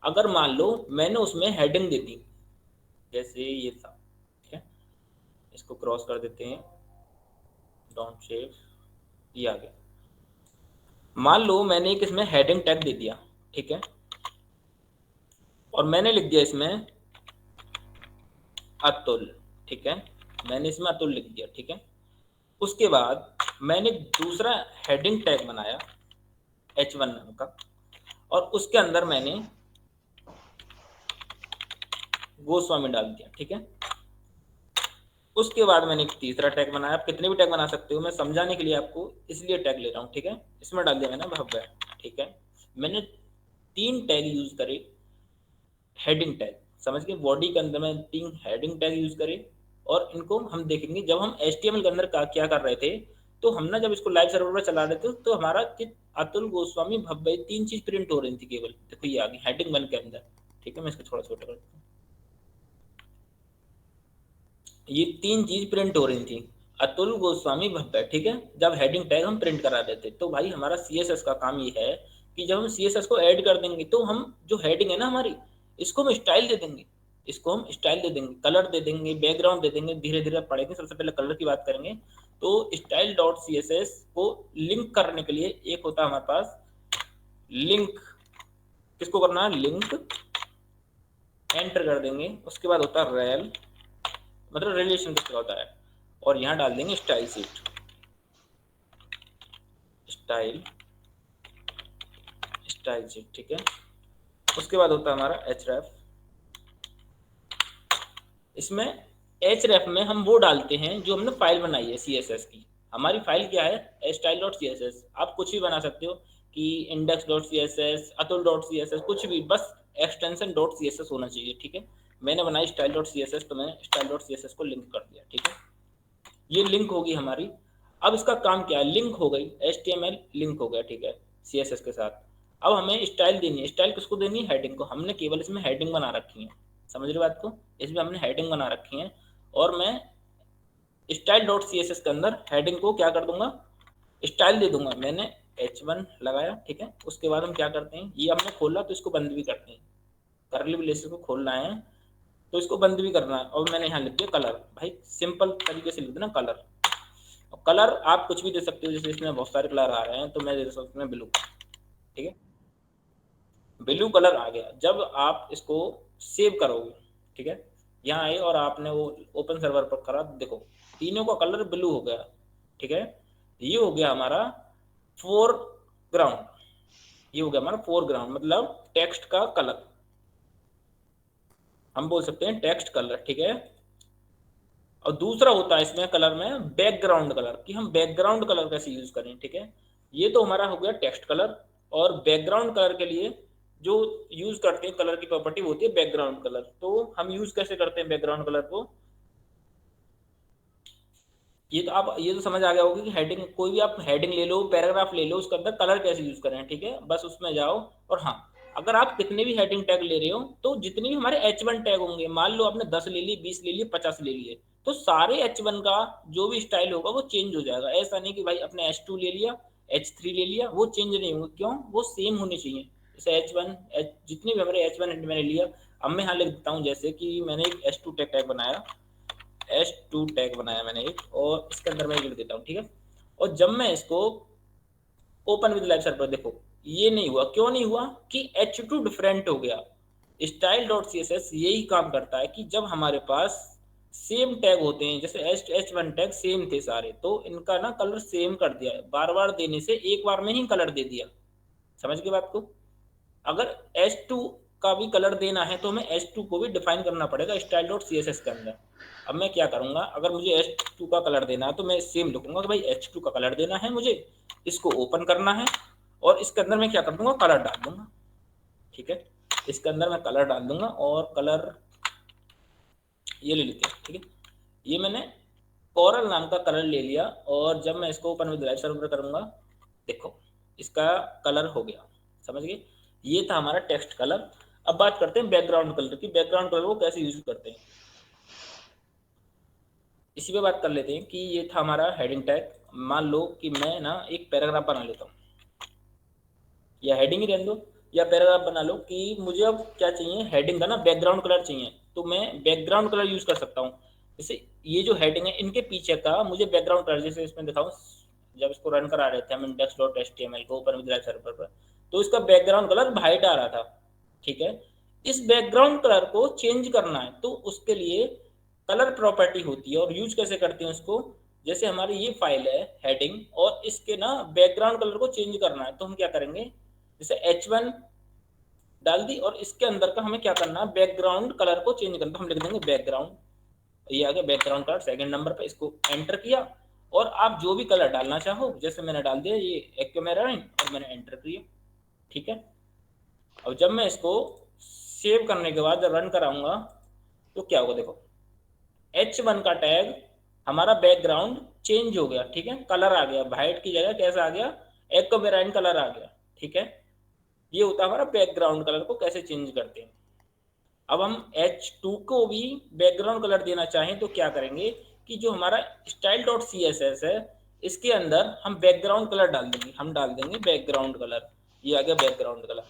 अगर मान लो मैंने उसमें हेडिंग दे दी, जैसे ये था, ठीक है। इसको क्रॉस कर देते हैं, डोंट सेव, ये आ गया। मान लो मैंने एक इसमें हेडिंग टैग दे दिया, ठीक है, और मैंने लिख दिया इसमें अतुल, ठीक है। मैंने इसमें अतुल लिख दिया, ठीक है। उसके बाद मैंने दूसरा हेडिंग टैग बनाया H1 नाम का, और उसके अंदर मैंने गोस्वामी डाल दिया, ठीक है। उसके बाद मैंने एक तीसरा टैग बनाया। आप कितने भी टैग बना सकते हो, मैं समझाने के लिए आपको इसलिए टैग ले रहा हूँ, ठीक है। इसमें डाल दिया मैंने भव्य, ठीक है। मैंने 3 टैग यूज करे, हेडिंग टैग, समझ गए। बॉडी के अंदर में 3 हेडिंग टैग यूज करे, और इनको हम देखेंगे जब हम HTML के अंदर क्या कर रहे थे। तो हम ना जब इसको लाइव सर्वर पर चला रहे थे, तो हमारा अतुल गोस्वामी भव्य 3 चीज प्रिंट हो रही थी केवल। देखो ये आ गई हेडिंग 1 के अंदर, ठीक है। मैं इसको थोड़ा छोटा कर देता हूँ। ये 3 चीज प्रिंट हो रही थी, अतुल गोस्वामी भव्य, ठीक है। जब हेडिंग टैग हम प्रिंट करा देते, तो भाई हमारा CSS का काम ये है कि जब हम CSS को ऐड कर देंगे, तो हम जो हेडिंग है ना हमारी, इसको हम स्टाइल दे देंगे। इसको हम स्टाइल दे देंगे, कलर दे देंगे, बैकग्राउंड दे देंगे। धीरे धीरे पढ़ेंगे, सबसे पहले कलर की बात करेंगे। तो style.css को लिंक करने के लिए एक होता है हमारे पास लिंक। किसको करना है, लिंक, एंटर कर देंगे। उसके बाद होता है रेल, मतलब रिलेशन किसका होता है, और यहाँ डाल देंगे स्टाइल शीट, स्टाइल शीट, ठीक है। उसके बाद होता है हमारा href। इसमें href में हम वो डालते हैं जो हमने फाइल बनाई है CSS की। हमारी फाइल क्या है, style.css। आप कुछ भी बना सकते हो कि index.css, atul.css, कुछ भी, बस एक्सटेंशन .css होना चाहिए, ठीक है। मैंने बनाई style.css, तो मैंने style.css को लिंक कर दिया, ठीक है। ये लिंक होगी हमारी। अब इसका काम क्या है, लिंक हो गई, HTML लिंक हो गया, ठीक है, CSS के साथ। अब हमें स्टाइल देनी है। स्टाइल किसको देनी है, हेडिंग को। हमने केवल इसमें हेडिंग बना रखी है, समझ रहे बात को। इसमें हमने हेडिंग बना रखी है, और मैं style.css के अंदर हेडिंग को क्या कर दूंगा, स्टाइल दे दूंगा। मैंने H1 लगाया, ठीक है। उसके बाद हम क्या करते हैं, ये हमने खोला तो इसको बंद भी करते हैं। करली ब्रेसेस को खोलना है तो इसको बंद भी करना है। और मैंने यहाँ लिख दिया कलर। भाई सिंपल तरीके से लिख देना कलर। कलर आप कुछ भी दे सकते हो, जैसे इसमें बहुत सारे कलर आ रहे हैं, तो मैं दे सकता हूँ ब्लू, ठीक है। ब्लू कलर आ गया। जब आप इसको सेव करोगे, ठीक है, यहाँ आए और आपने वो ओपन सर्वर पर करा, देखो तीनों का कलर ब्लू हो गया, ठीक है। ये हो गया हमारा फोरग्राउंड, ये हो गया हमारा फोरग्राउंड, मतलब टेक्स्ट का कलर, हम बोल सकते हैं टेक्स्ट कलर, ठीक है। और दूसरा होता है इसमें कलर में बैकग्राउंड कलर, कि हम बैकग्राउंड कलर कैसे यूज करें, ठीक है। ये तो हमारा हो गया टेक्स्ट कलर। और बैकग्राउंड कलर के लिए जो यूज करते हैं कलर की प्रॉपर्टी होती है बैकग्राउंड कलर। तो हम यूज कैसे करते हैं बैकग्राउंड कलर को, ये तो आप ये तो समझ आ गया होगा कि हेडिंग, कोई भी आप हेडिंग ले लो, पैराग्राफ ले लो, उसके अंदर कलर कैसे यूज करें, ठीक है। बस उसमें जाओ। और हाँ, अगर आप कितने भी हेडिंग टैग ले रहे हो, तो जितने भी हमारे H1 टैग होंगे, मान लो आपने 10 ले लिए, 20 ले लिए, 50 ले लिए, तो सारे H1 का जो भी स्टाइल होगा वो चेंज हो जाएगा। ऐसा नहीं कि भाई अपने H2 ले लिया, H3 ले लिया, वो चेंज नहीं होगा। क्यों, वो सेम होने चाहिए। जैसे H1 जितने भी हमारे H1 मैंने लिया, अब मैं यहाँ लिख देता हूँ, जैसे कि मैंने एक H2 टैग बनाया, H2 टैग बनाया मैंने एक, और इसके अंदर मैं लिख देता हूँ, ठीक है। और जब मैं इसको ओपन विद लाइव सर्वर, देखो ये नहीं हुआ। क्यों नहीं हुआ, कि H2 डिफरेंट हो गया। style.css यही काम करता है कि जब हमारे पास सेम टैग होते हैं, जैसे H1 टैग सेम थे सारे, तो इनका ना कलर सेम कर दिया है। बार बार देने से एक बार में ही कलर दे दिया, समझ गए बात को। अगर H2 का भी कलर देना है, तो हमें H2 को भी डिफाइन करना पड़ेगा style.css के अंदर। अब मैं क्या करूंगा, अगर मुझे H2 का कलर देना है, तो मैं सेम लिखूंगा कि भाई H2 का कलर देना है मुझे, इसको ओपन करना है, और इसके अंदर मैं क्या कर दूंगा, कलर डाल दूंगा। ठीक है, इसके अंदर मैं कलर डाल दूंगा और कलर ये ले लेते हैं। ठीक है, ये मैंने कोरल नाम का कलर ले लिया और जब मैं इसको ओपन विद लाइव सर्वर करूंगा, देखो इसका कलर हो गया। समझ गए, ये था हमारा टेक्स्ट कलर। अब बात करते हैं बैकग्राउंड कलर की, बैकग्राउंड कलर को कैसे यूज करते हैं, इसी पे बात कर लेते हैं। कि ये था हमारा हेडिंग टैग। मान लो कि मैं ना एक पैराग्राफ बना लेता हूँ, या हेडिंग ही रहने दो, या पैराग्राफ बना लो कि मुझे अब क्या चाहिए, हेडिंग का ना बैकग्राउंड कलर चाहिए, तो मैं बैकग्राउंड कलर यूज कर सकता हूँ। जैसे ये जो हेडिंग है इनके पीछे का मुझे बैकग्राउंड कलर, जैसे इसमें दिखाऊं, जब इसको रन करा रहे थे हम index.html को ओपन विद सर्वर पर, तो इसका बैकग्राउंड कलर वाइट आ रहा था। ठीक है, इस बैकग्राउंड कलर को चेंज करना है तो उसके लिए कलर प्रॉपर्टी होती है, और यूज कैसे करते हैं उसको, जैसे हमारी ये फाइल है हेडिंग, और इसके ना बैकग्राउंड कलर को चेंज करना है, तो हम क्या करेंगे, जैसे H1 डाल दी और इसके अंदर का हमें क्या करना है, बैकग्राउंड कलर को चेंज करना, तो हम लिख देंगे बैकग्राउंड, ये आ गया बैकग्राउंड कलर सेकंड नंबर पे, इसको एंटर किया। और आप जो भी कलर डालना चाहो, जैसे मैंने डाल दिया ये एक्वेमेराइन और मैंने एंटर किया। ठीक है, अब जब मैं इसको सेव करने के बाद रन कराऊंगा तो क्या होगा, देखो H1 का टैग हमारा बैकग्राउंड चेंज हो गया। ठीक है, कलर आ गया, वाइट की जगह कैसा आ गया, एक्वेमेराइन कलर आ गया। ठीक है, ये होता है हमारा बैकग्राउंड कलर को कैसे चेंज करते हैं। अब हम H2 को भी बैकग्राउंड कलर देना चाहें तो क्या करेंगे, कि जो हमारा style.css है इसके अंदर हम बैकग्राउंड कलर डाल देंगे, हम डाल देंगे बैकग्राउंड कलर, ये आ गया बैकग्राउंड कलर।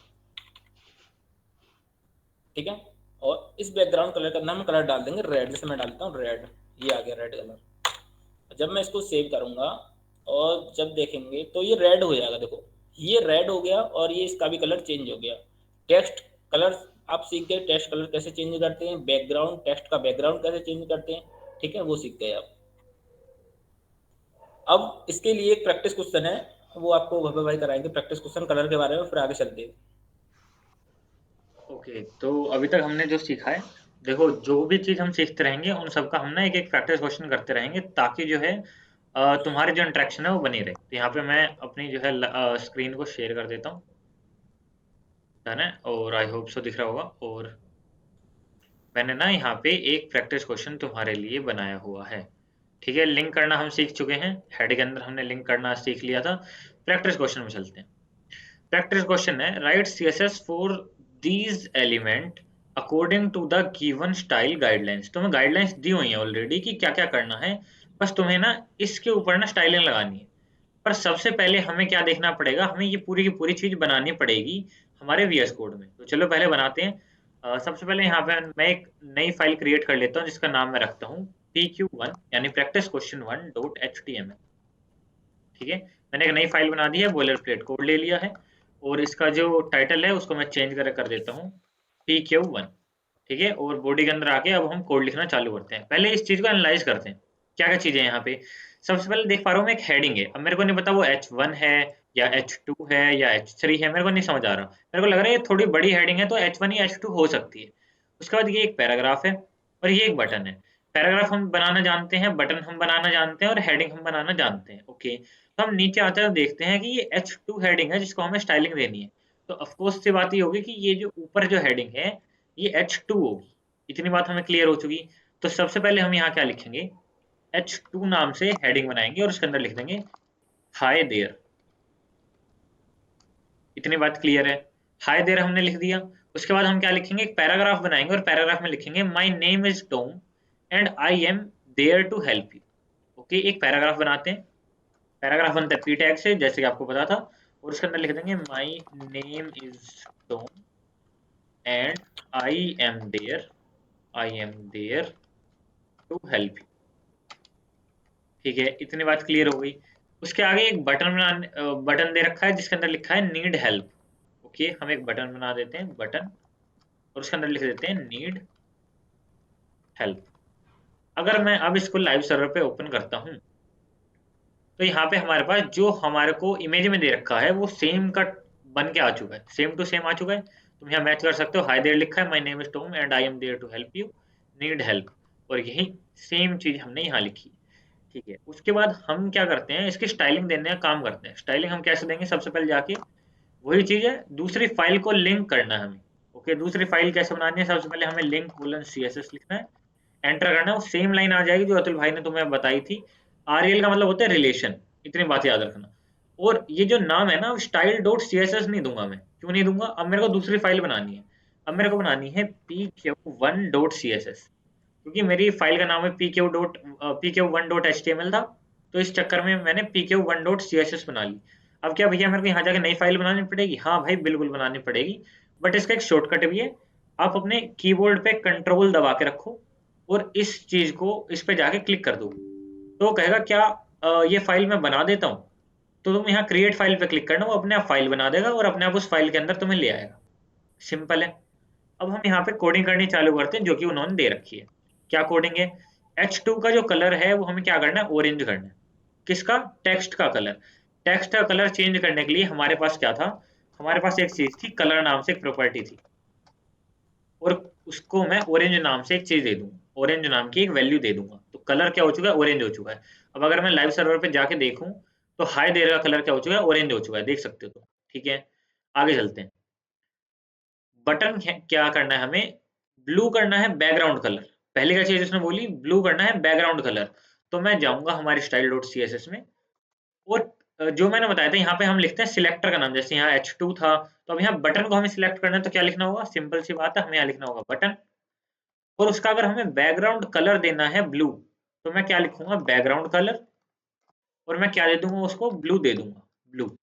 ठीक है, और इस बैकग्राउंड कलर का नाम कलर डाल देंगे रेड, जैसे मैं डालता हूँ रेड, ये आ गया रेड कलर। जब मैं इसको सेव करूंगा और जब देखेंगे तो ये रेड हो जाएगा, देखो ये रेड हो गया और ये इसका भी कलर चेंज हो गया। टेक्स्ट कलर आप सीख गए, टेक्स्ट कलर कैसे चेंज करते हैं, बैकग्राउंड टेक्स्ट का बैकग्राउंड कैसे चेंज करते हैं। ठीक है, वो सीख गए आप। अब इसके लिए एक प्रैक्टिस क्वेश्चन है, वो आपको भव्य भाई कराएंगे प्रैक्टिस क्वेश्चन कलर के बारे में, फिर आगे चलते हैं। ओके, तो अभी तक हमने जो सीखा है, देखो जो भी चीज़ हम सीखते रहेंगे उन सबका हम ना एक-एक प्रैक्टिस क्वेश्चन करते रहेंगे, ताकि जो है तुम्हारी जो इंटरेक्शन है वो बनी रहे। तो यहाँ पे मैं अपनी जो है स्क्रीन को शेयर कर देता हूँ। डन है, और आई होप सो दिख रहा होगा। और मैंने ना यहाँ पे एक प्रैक्टिस क्वेश्चन तुम्हारे लिए बनाया हुआ है। ठीक है, लिंक करना हम सीख चुके हैं, हेड के अंदर हमने लिंक करना सीख लिया था। प्रैक्टिस क्वेश्चन में चलते हैं। प्रैक्टिस क्वेश्चन है, write CSS for these element according to the given style guidelines. तुम्हें गाइडलाइंस दी हुई है ऑलरेडी कि क्या क्या करना है, बस तुम्हें ना इसके ऊपर ना स्टाइलिंग लगानी है। पर सबसे पहले हमें क्या देखना पड़ेगा, हमें ये पूरी की पूरी चीज बनानी पड़ेगी हमारे वीएस कोड में। तो चलो पहले बनाते हैं। सबसे पहले यहाँ पे मैं एक नई फाइल क्रिएट कर लेता हूँ जिसका नाम मैं रखता हूँ pq1 यानी प्रैक्टिस क्वेश्चन 1.html। ठीक है, मैंने एक नई फाइल बना दी है, बॉयलर प्लेट कोड ले लिया है, और इसका जो टाइटल है उसको मैं चेंज कर देता हूँ pq1। ठीक है, और बॉडी के अंदर आके अब हम कोड लिखना चालू करते हैं। पहले इस चीज को एनालाइज करते हैं, क्या क्या चीजें हैं यहाँ पे। सबसे पहले देख पा रहा हूँ मैं एक हेडिंग है, अब मेरे को नहीं पता वो H1 है या H2 है या H3 है, मेरे को नहीं समझ आ रहा। मेरे को लग रहा है ये थोड़ी बड़ी हेडिंग है तो H1 या H2 हो सकती है। उसके बाद ये एक पैराग्राफ है और ये एक बटन है। पैराग्राफ हम बनाना जानते हैं, बटन हम बनाना जानते हैं और हेडिंग हम बनाना जानते हैं। ओके, तो हम नीचे आते हैं देखते हैं कि ये H2 हेडिंग है जिसको हमें स्टाइलिंग देनी है। तो ऑफकोर्स से बात ये होगी कि ये जो ऊपर जो हेडिंग है ये H2 होगी। इतनी बात हमें क्लियर हो चुकी। तो सबसे पहले हम यहाँ क्या लिखेंगे, H2 नाम से हेडिंग बनाएंगे और उसके अंदर लिख देंगे हाय देयर। इतनी बात क्लियर है, हाय देयर हमने लिख दिया। उसके बाद हम क्या लिखेंगे, एक पैराग्राफ बनाएंगे और पैराग्राफ में लिखेंगे my name is Tom and I am there to help you. Okay, एक पैराग्राफ बनाते हैं। पैराग्राफ बनता है पी टैग से, जैसे कि आपको पता था, और उसके अंदर लिख देंगे my name is Tom and I am there to help you. ठीक है, इतनी बात क्लियर हो गई। उसके आगे एक बटन दे रखा है जिसके अंदर लिखा है नीड हेल्प। ओके, हम एक बटन बना देते हैं, बटन, और उसके अंदर लिख देते हैं नीड हेल्प। अगर मैं अब इसको लाइव सर्वर पे ओपन करता हूँ तो यहाँ पे हमारे पास जो हमारे को इमेज में दे रखा है वो सेम का बन के आ चुका है, सेम टू सेम आ चुका है। तुम यहाँ मैच कर सकते हो, हाय देयर लिखा है, my name is Tom and I am there to help you, need help, और यही सेम चीज हमने यहाँ लिखी। ठीक है, उसके बाद हम क्या करते हैं, इसकी स्टाइलिंग देने का काम करते हैं। स्टाइलिंग हम कैसे देंगे, सबसे पहले जाके वही चीज है, दूसरी फाइल को लिंक करना है हमें। ओके, दूसरी फाइल कैसे बनानी है? सबसे पहले हमें लिंक कोलन CSS लिखना है, एंटर करना है, वो सेम लाइन आ जाएगी जो अतुल भाई ने तुम्हें बताई थी। REL का मतलब होता है रिलेशन, इतनी बात याद रखना। और ये जो नाम है ना, style dot C S S नहीं दूंगा मैं। क्यों नहीं दूंगा? अब मेरे को दूसरी फाइल बनानी है। अब मेरे को बनानी है pq1.css, क्योंकि मेरी फाइल का नाम है pq1.html था। तो इस चक्कर में मैंने pq1.css बना ली। अब क्या भैया, मेरे को यहाँ जाके नई फाइल बनानी पड़ेगी? हाँ भाई, बिल्कुल बनानी पड़ेगी। बट इसका एक शॉर्टकट भी है। आप अपने कीबोर्ड पे कंट्रोल दबा के रखो और इस चीज को इस पे जाके क्लिक कर दो। तो वो कहेगा क्या ये फाइल मैं बना देता हूँ। तो तुम यहाँ क्रिएट फाइल पे क्लिक करना, वो अपने आप फाइल बना देगा और अपने आप उस फाइल के अंदर तुम्हें ले आएगा। सिंपल है। अब हम यहाँ पे कोडिंग करनी चालू करते हैं, जो कि उन्होंने दे रखी है। क्या कोडिंग है? H2 का जो कलर है वो हमें क्या करना है? ऑरेंज करना है। किसका? टेक्स्ट का कलर। टेक्स्ट का कलर चेंज करने के लिए हमारे पास क्या था? हमारे पास एक चीज थी, कलर नाम से एक प्रॉपर्टी थी। और उसको मैं ऑरेंज नाम से एक चीज दे दूंगा, ऑरेंज नाम की एक वैल्यू दे दूंगा। तो कलर क्या हो चुका है? ऑरेंज हो चुका है। अब अगर मैं लाइव सर्वर पे जाके देखूं, तो हाई दे रहा कलर क्या हो चुका है? ऑरेंज हो चुका है, देख सकते हो। तो ठीक है, आगे चलते हैं। बटन क्या करना है हमें? ब्लू करना है बैकग्राउंड कलर। पहली का चीज उसने बोली ब्लू करना है बैकग्राउंड कलर। तो मैं जाऊंगा हमारी style dot C S S में, और जो मैंने बताया था यहाँ पे हम लिखते हैं सिलेक्टर का नाम। जैसे यहाँ H2 था, तो अब यहाँ बटन को हमें सिलेक्ट करना है, तो क्या लिखना होगा? सिंपल सी बात है, हमें यहाँ लिखना होगा बटन। और उसका अगर हमें बैकग्राउंड कलर देना है ब्लू, तो मैं क्या लिखूंगा? Background colour. और मैं क्या दे दूंगा उसको? ब्लू दे दूंगा, ब्लू।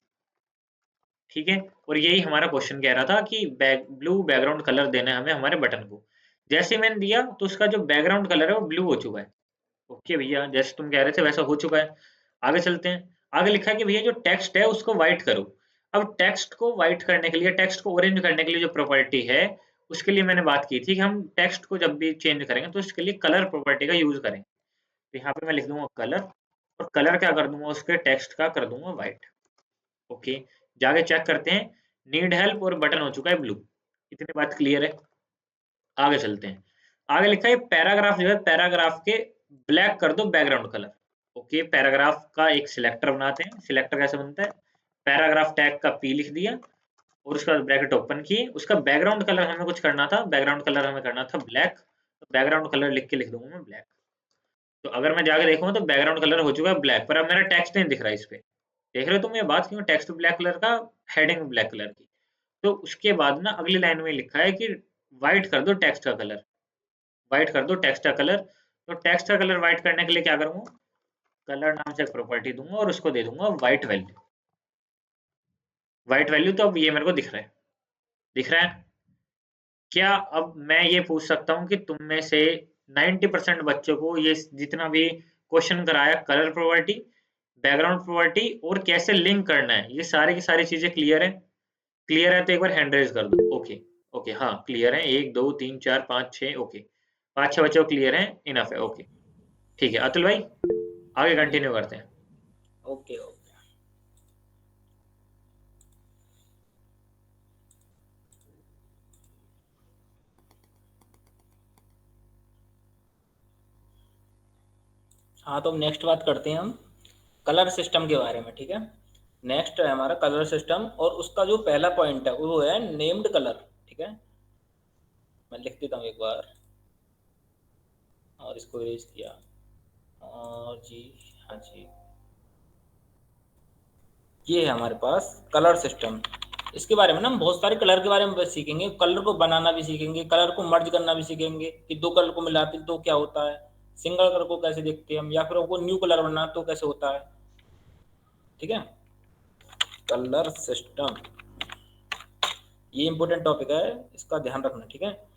ठीक है। और यही हमारा क्वेश्चन कह रहा था कि ब्लू बैकग्राउंड कलर देना है हमें हमारे बटन को। जैसे ही मैंने दिया, तो उसका जो बैकग्राउंड कलर है वो ब्लू हो चुका है। ओके भैया, जैसे तुम कह रहे थे वैसा हो चुका है। आगे चलते हैं। आगे लिखा है कि भैया जो टेक्स्ट है उसको व्हाइट करो। अब टेक्स्ट को व्हाइट करने के लिए, टेक्स्ट को ऑरेंज करने के लिए जो प्रॉपर्टी है, उसके लिए मैंने बात की थी कि हम टेक्स्ट को जब भी चेंज करेंगे तो इसके लिए कलर प्रॉपर्टी का यूज करेंगे। तो यहाँ पे मैं लिख दूंगा कलर, और कलर क्या कर दूंगा? उसके टेक्स्ट का कर दूंगा व्हाइट। ओके, जाके चेक करते हैं। नीड हेल्प और बटन हो चुका है ब्लू। इतनी बात क्लियर है। आगे चलते हैं। आगे लिखा है पैराग्राफ जो है, पैराग्राफ के ब्लैक कर दो बैकग्राउंड कलर। ओके, पैराग्राफ का एक सिलेक्टर बनाते हैं। सिलेक्टर कैसे बनता है? पैराग्राफ टैग का पी लिख दिया, और उसका ब्रैकेट ओपन किए। उसका बैकग्राउंड कलर हमें कुछ करना था, बैकग्राउंड कलर हमें करना था ब्लैक। तो बैकग्राउंड कलर लिख के लिख दूंगा मैं ब्लैक। तो अगर मैं जाके देखूंगा तो बैकग्राउंड कलर हो चुका है ब्लैक, पर अब मेरा टेक्स्ट नहीं दिख रहा है इस पे। देख रहे हो तुम ये बात? क्यों टेक्स्ट ब्लैक कलर का, हेडिंग ब्लैक कलर की। तो उसके बाद ना अगली लाइन में लिखा है कि व्हाइट कर दो टेक्स्ट का कलर। व्हाइट कर दो टेक्स्ट का कलर। तो टेक्स्ट का कलर व्हाइट करने के लिए क्या करूंगा? कलर नाम से एक प्रॉपर्टी दूंगा और उसको दे दूंगा व्हाइट वैल्यू। व्हाइट वैल्यू, तो अब ये मेरे को दिख रहा है। दिख रहा है क्या? अब मैं ये पूछ सकता हूँ कि तुम में से 90% बच्चों को ये जितना भी क्वेश्चन कराया, कलर प्रॉपर्टी, बैकग्राउंड प्रॉपर्टी और कैसे लिंक करना है, ये सारी की सारी चीजें क्लियर है? क्लियर है तो एक बार हैंड रेज कर दो। ओके। ओके, हाँ क्लियर है। 1 2 3 4 5 6। ओके, 5 6 बच्चों क्लियर है, इनफ है। ओके, ठीक है अतुल भाई, आगे कंटिन्यू करते हैं। Okay okay. हाँ, तो अब नेक्स्ट बात करते हैं हम कलर सिस्टम के बारे में। ठीक है, नेक्स्ट है हमारा कलर सिस्टम, और उसका जो पहला पॉइंट है वो है नेम्ड कलर। ठीक है, मैं लिख देता हूँ एक बार, और इसको इरेज किया, और जी, हाँ जी, ये है हमारे पास कलर सिस्टम। इसके बारे में ना हम बहुत सारे कलर के बारे में सीखेंगे, कलर को बनाना भी सीखेंगे, कलर को मर्ज करना भी सीखेंगे कि दो कलर को मिलाते तो क्या होता है, सिंगल कलर को कैसे देखते हैं हम, या फिर हमको न्यू कलर बनाना तो कैसे होता है। ठीक है, कलर सिस्टम ये इंपॉर्टेंट टॉपिक है, इसका ध्यान रखना। ठीक है,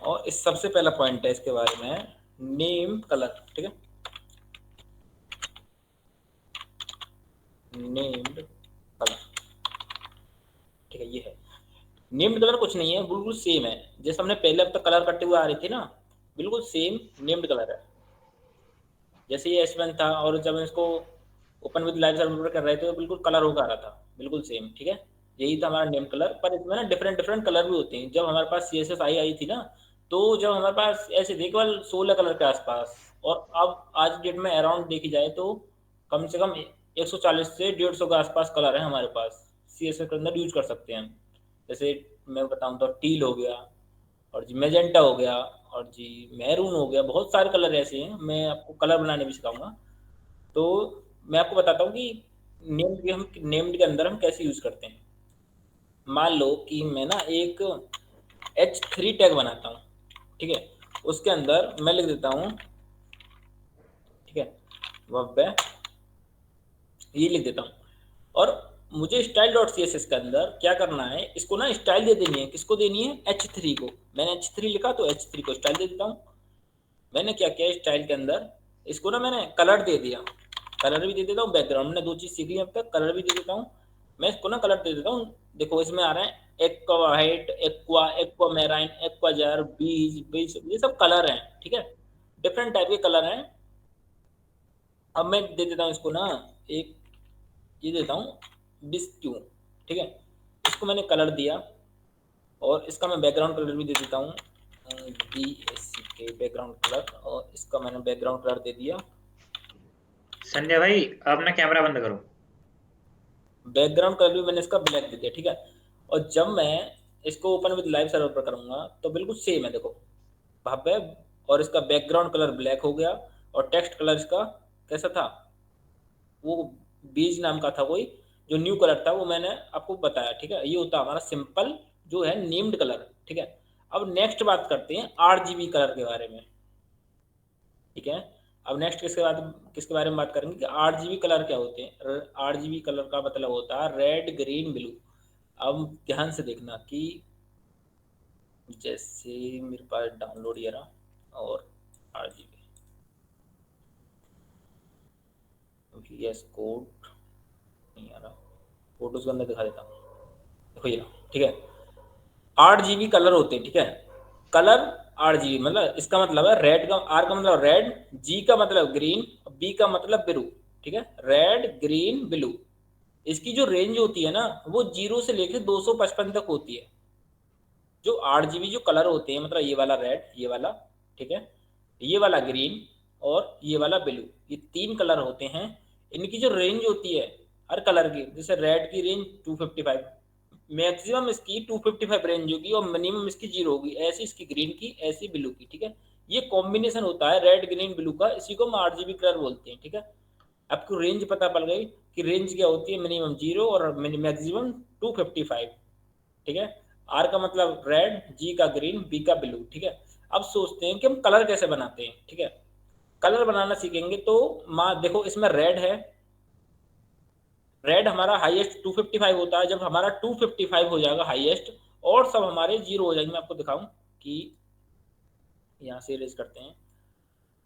और इस सबसे पहला पॉइंट है इसके बारे में, नेम कलर। ठीक है, नेम्ड कलर। ठीक है, ये है नेम्ड कलर। कुछ नहीं है, बिल्कुल सेम है जैसे हमने पहले अब तक कलर करते हुए आ रही थी ना, बिल्कुल सेम नेम्ड कलर है। जैसे ये S1 था, और जब हम इसको ओपन विद लाइव सर्वर कर रहे थे तो बिल्कुल कलर होकर आ रहा था, बिल्कुल सेम। ठीक है, यही था हमारा नेम कलर। पर इसमें ना डिफरेंट डिफरेंट कलर भी होते हैं। जब हमारे पास CSS आई थी ना, तो जब हमारे पास ऐसे थे केवल 16 कलर के आसपास, और अब आज डेट में अराउंड देखी जाए तो कम से कम 140 से 150 के आसपास कलर है हमारे पास CSS के अंदर यूज कर सकते हैं। जैसे मैं बताऊं तो टील हो गया, और जी मैजेंटा हो गया, और जी मैरून हो गया, बहुत सारे कलर ऐसे हैं, मैं आपको कलर बनाने भी सिखाऊंगा। तो मैं आपको बताता हूँ कि नेम्ड के अंदर हम कैसे यूज करते हैं। मान लो कि मैं ना एक H3 टैग बनाता हूँ, ठीक है। उसके अंदर मैं लिख देता हूँ, ठीक है, वेब ये लिख देता हूँ। और मुझे style dot C S S के अंदर क्या करना है, इसको ना स्टाइल दे देनी है। किसको देनी है? H3 को। मैंने H3 लिखा तो H3 को स्टाइल दे देता हूँ। मैंने क्या किया स्टाइल के अंदर, इसको ना मैंने कलर दे दिया, कलर भी दे देता हूँ, बैकग्राउंड में 2 चीज़ सीख ली अब तक, कलर भी दे देता हूँ। मैं इसको ना कलर दे देता हूँ। देखो इसमें आ रहे हैं aqua white, aqua, aqua marine, aqua jar, बीज बीज, ये सब कलर हैं, ठीक है, डिफरेंट टाइप के कलर हैं। अब मैं दे देता हूँ इसको ना एक, ये देता हूँ बिस्क्यू, ठीक है। इसको मैंने कलर दिया, और इसका मैं बैकग्राउंड कलर भी दे देता हूँ BSC बैकग्राउंड कलर, और इसका मैंने बैकग्राउंड कलर दे दिया। संजय भाई अपना कैमरा बंद करो। बैकग्राउंड कलर भी मैंने इसका ब्लैक दे दिया, ठीक है। और जब मैं इसको ओपन विद लाइव सर्वर पर करूंगा तो बिल्कुल सेम है, देखो वहाँ पे। और इसका बैकग्राउंड कलर ब्लैक हो गया, और टेक्स्ट कलर इसका कैसा था, वो बीज नाम का था कोई, जो न्यू कलर था वो मैंने आपको बताया, ठीक है। ये होता है हमारा सिंपल जो है नेम्ड कलर, ठीक है। अब नेक्स्ट बात करते हैं RGB कलर के बारे में, ठीक है। अब नेक्स्ट किसके बारे में बात करेंगे कि RGB कलर क्या होते हैं। RGB कलर का मतलब होता है रेड ग्रीन ब्लू। अब ध्यान से देखना कि जैसे मेरे पास डाउनलोड ये रहा, और RGB VS कोड नहीं आ रहा, फोटोज के अंदर दिखा देता हूँ, देखो ये रहा, ठीक है। 8 GB कलर होते हैं, ठीक है। कलर 8 GB मतलब इसका मतलब है रेड का, आर का मतलब रेड, जी का मतलब ग्रीन, बी का मतलब ब्लू, ठीक है। रेड ग्रीन ब्लू, इसकी जो रेंज होती है ना वो 0 से लेकर 255 तक होती है। जो 8 GB जो कलर होते हैं, मतलब ये वाला रेड, ये वाला, ठीक है, ये वाला ग्रीन, और ये वाला ब्लू, ये 3 कलर होते हैं। इनकी जो रेंज होती है हर कलर की, जैसे रेड की रेंज 255, मैक्सिमम इसकी 255 रेंज होगी, और मिनिमम इसकी 0 होगी। ऐसी इसकी ग्रीन की, ऐसी ब्लू की, ठीक है। ये कॉम्बिनेशन होता है रेड ग्रीन ब्लू का, इसी को हम 8 GB कलर बोलते हैं, ठीक है। आपको रेंज पता पड़ गई कि रेंज क्या होती है, मिनिमम 0 और मैक्सिमम 255, ठीक है। आर का मतलब रेड, जी का ग्रीन, बी का ब्लू, ठीक है। अब सोचते हैं कि हम कलर कैसे बनाते हैं, ठीक है। कलर बनाना सीखेंगे तो देखो इसमें रेड है, रेड हमारा हाईएस्ट 255 होता है। जब हमारा 255 हो जाएगा हाईएस्ट, और सब हमारे 0 हो जाएंगे। मैं आपको दिखाऊं कि यहाँ से इरेज करते हैं,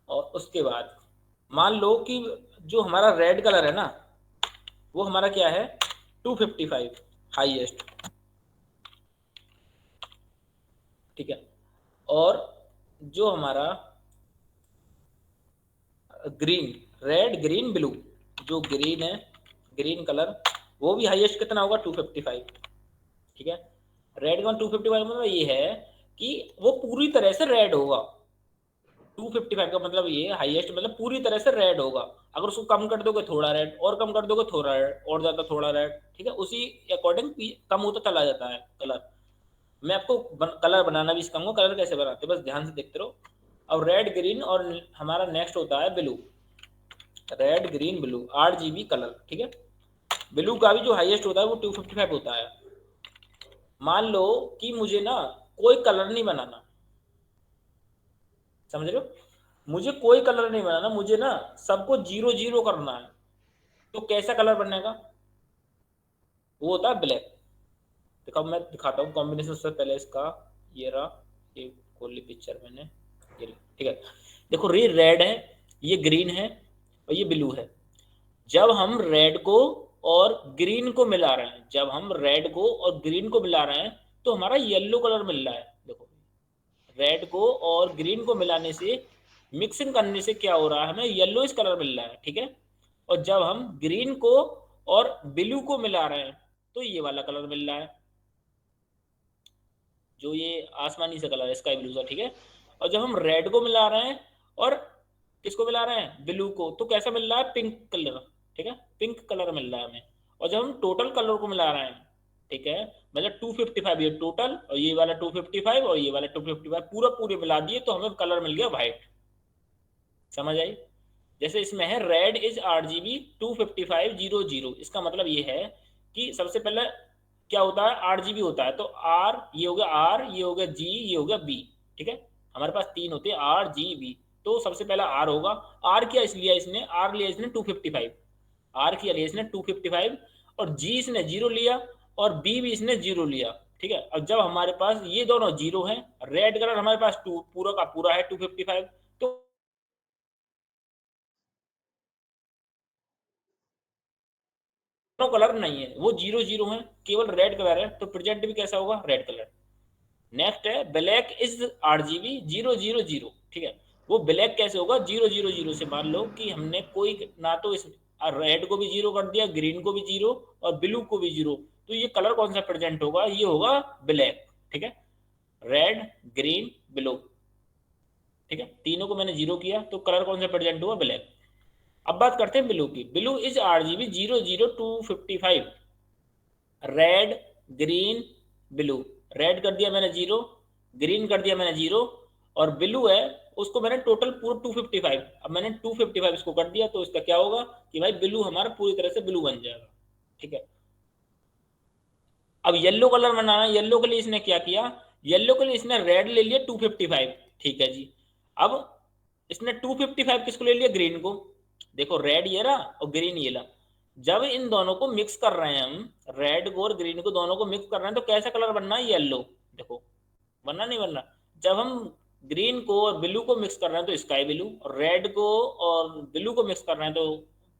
और उसके बाद मान लो कि जो हमारा रेड कलर है ना वो हमारा क्या है 255 हाईएस्ट, ठीक है। और जो हमारा ग्रीन, रेड ग्रीन ब्लू, जो ग्रीन है, ग्रीन कलर, वो भी हाईएस्ट कितना होगा 255, ठीक है। रेड का 255 मतलब ये है कि वो पूरी तरह से रेड होगा। 255 का मतलब ये हाईएस्ट मतलब पूरी तरह से रेड होगा। अगर उसको कम कर दोगे थोड़ा रेड, और कम कर दोगे थोड़ा रेड, और ज्यादा थोड़ा रेड, ठीक है, उसी अकॉर्डिंग कम होता चला जाता है कलर। मैं आपको कलर बनाना भी सिखाऊंगा, कलर कैसे बनाते हैं, बस ध्यान से देखते रहो। अब रेड ग्रीन, और हमारा नेक्स्ट होता है blue, red green blue 8 GB colour, ठीक है। ब्लू का भी जो हाईएस्ट होता है वो 255 होता है। मान लो कि मुझे ना कोई कलर नहीं बनाना, समझ रहे हो, मुझे कोई कलर नहीं बनाना, मुझे ना सबको 0 0 करना है। तो कैसा कलर बनेगा, वो होता है ब्लैक। देखो मैं दिखाता हूँ कॉम्बिनेशन से पहले इसका, ये रहा, ये खोल ली पिक्चर मैंने, ये ठीक है। देखो ये रेड है, ये ग्रीन है, और ये ब्लू है। जब हम रेड को और ग्रीन को मिला रहे हैं, जब हम रेड को और ग्रीन को मिला रहे हैं तो हमारा येलो कलर मिल रहा है। देखो रेड को और ग्रीन को मिलाने से, मिक्सिंग करने से क्या हो रहा है, हमें येलोइश कलर मिल रहा है, ठीक है। और जब हम ग्रीन को और ब्लू को मिला रहे हैं तो ये वाला कलर मिल रहा है, जो ये आसमानी सा कलर है, स्काई ब्लू सा, ठीक है। और जब हम रेड को मिला रहे हैं और किसको मिला रहे हैं, ब्लू को, तो कैसा मिल रहा है, पिंक कलर, ठीक है, पिंक कलर मिल रहा है हमें। और जब हम टोटल कलर को मिला रहे हैं, ठीक है, मतलब 255 ये टोटल और ये वाला 255 और ये वाला 255 पूरा पूरे मिला दिए तो हमें कलर मिल गया व्हाइट। समझ आई? जैसे इसमें है रेड इज RGB 25500, इसका मतलब ये है कि सबसे पहले क्या होता है, RGB होता है, तो R ये हो गया, R ये हो गया, G ये हो गया, B। ठीक है, हमारे पास तीन होते हैं RGB, तो सबसे पहला R होगा। R क्या इसलिए इसने, R लिया इसने 255, R किया लिया इसने 255 और G इसने 0 लिया और B भी इसने 0 लिया। ठीक है, अब जब हमारे पास ये दोनों 0 हैं, रेड कलर हमारे पास टू पूरा का पूरा है 255, तो कलर नहीं है, वो 0 0 है, केवल रेड कलर है, तो प्रेजेंट भी कैसा होगा, रेड कलर। नेक्स्ट है ब्लैक इज RGB 0 0 0। ठीक है, वो ब्लैक कैसे होगा, 0 0 0 से मान लो कि हमने कोई ना तो इस रेड को भी 0 कर दिया, ग्रीन को भी 0 और ब्लू को भी 0, तो ये कलर कौन सा प्रेजेंट होगा, ये होगा ब्लैक। ठीक है, रेड ग्रीन ब्लू, ठीक है, तीनों को मैंने 0 किया तो कलर कौन सा प्रेजेंट हुआ, ब्लैक। अब बात करते हैं ब्लू की। Blue is RGB 0 0 255, red green blue. Red कर दिया मैंने 0, ग्रीन कर दिया मैंने 0 और ब्लू है उसको मैंने टोटल पूरा 255, अब मैंने 255 इसको कर दिया तो इसका क्या होगा कि भाई ब्लू हमारा पूरी तरह से ब्लू बन जाएगा। ठीक है, अब येलो कलर बनाना, येलो के लिए इसने क्या किया, येलो के लिए इसने रेड ले लिया 255। ठीक है जी, अब इसने 255 किसको ले लिया, ग्रीन को। देखो रेड ये रहा और ग्रीन ये रहा, जब इन दोनों को मिक्स कर रहे हैं हम, रेड को और ग्रीन को दोनों को मिक्स कर रहे हैं, तो कैसा कलर बनना है, येलो। देखो बनना नहीं बनना, जब हम ग्रीन को और ब्लू को मिक्स कर रहे हैं तो स्काई ब्लू, और रेड को और ब्लू को मिक्स कर रहे हैं तो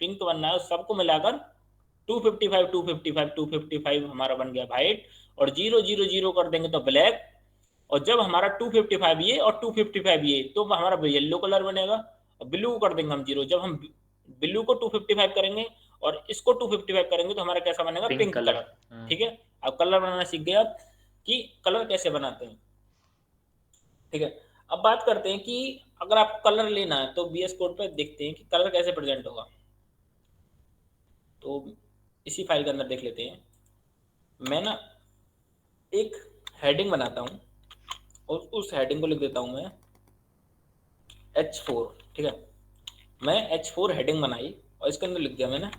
पिंक बनना है, सबको मिलाकर 255 255 255 हमारा बन गया वाइट, और 0 0 0 कर देंगे तो ब्लैक, और जब हमारा 255 ये और 255 ये तो हमारा येलो कलर बनेगा, और ब्लू कर देंगे हम 0, जब हम ब्लू को 255 करेंगे और इसको 255 करेंगे तो हमारा कैसा बनेगा, पिंक कलर। ठीक है, अब कलर बनाना सीख गए आप कि कलर कैसे बनाते हैं। ठीक है, अब बात करते हैं कि अगर आपको कलर लेना है तो VS कोड पे देखते हैं कि कलर कैसे प्रेजेंट होगा, तो इसी फाइल के अंदर देख लेते हैं। मैं ना एक हेडिंग बनाता हूँ और उस हेडिंग को लिख देता हूँ मैं H4। ठीक है, मैं H4 हेडिंग बनाई और इसके अंदर लिख दिया मैंने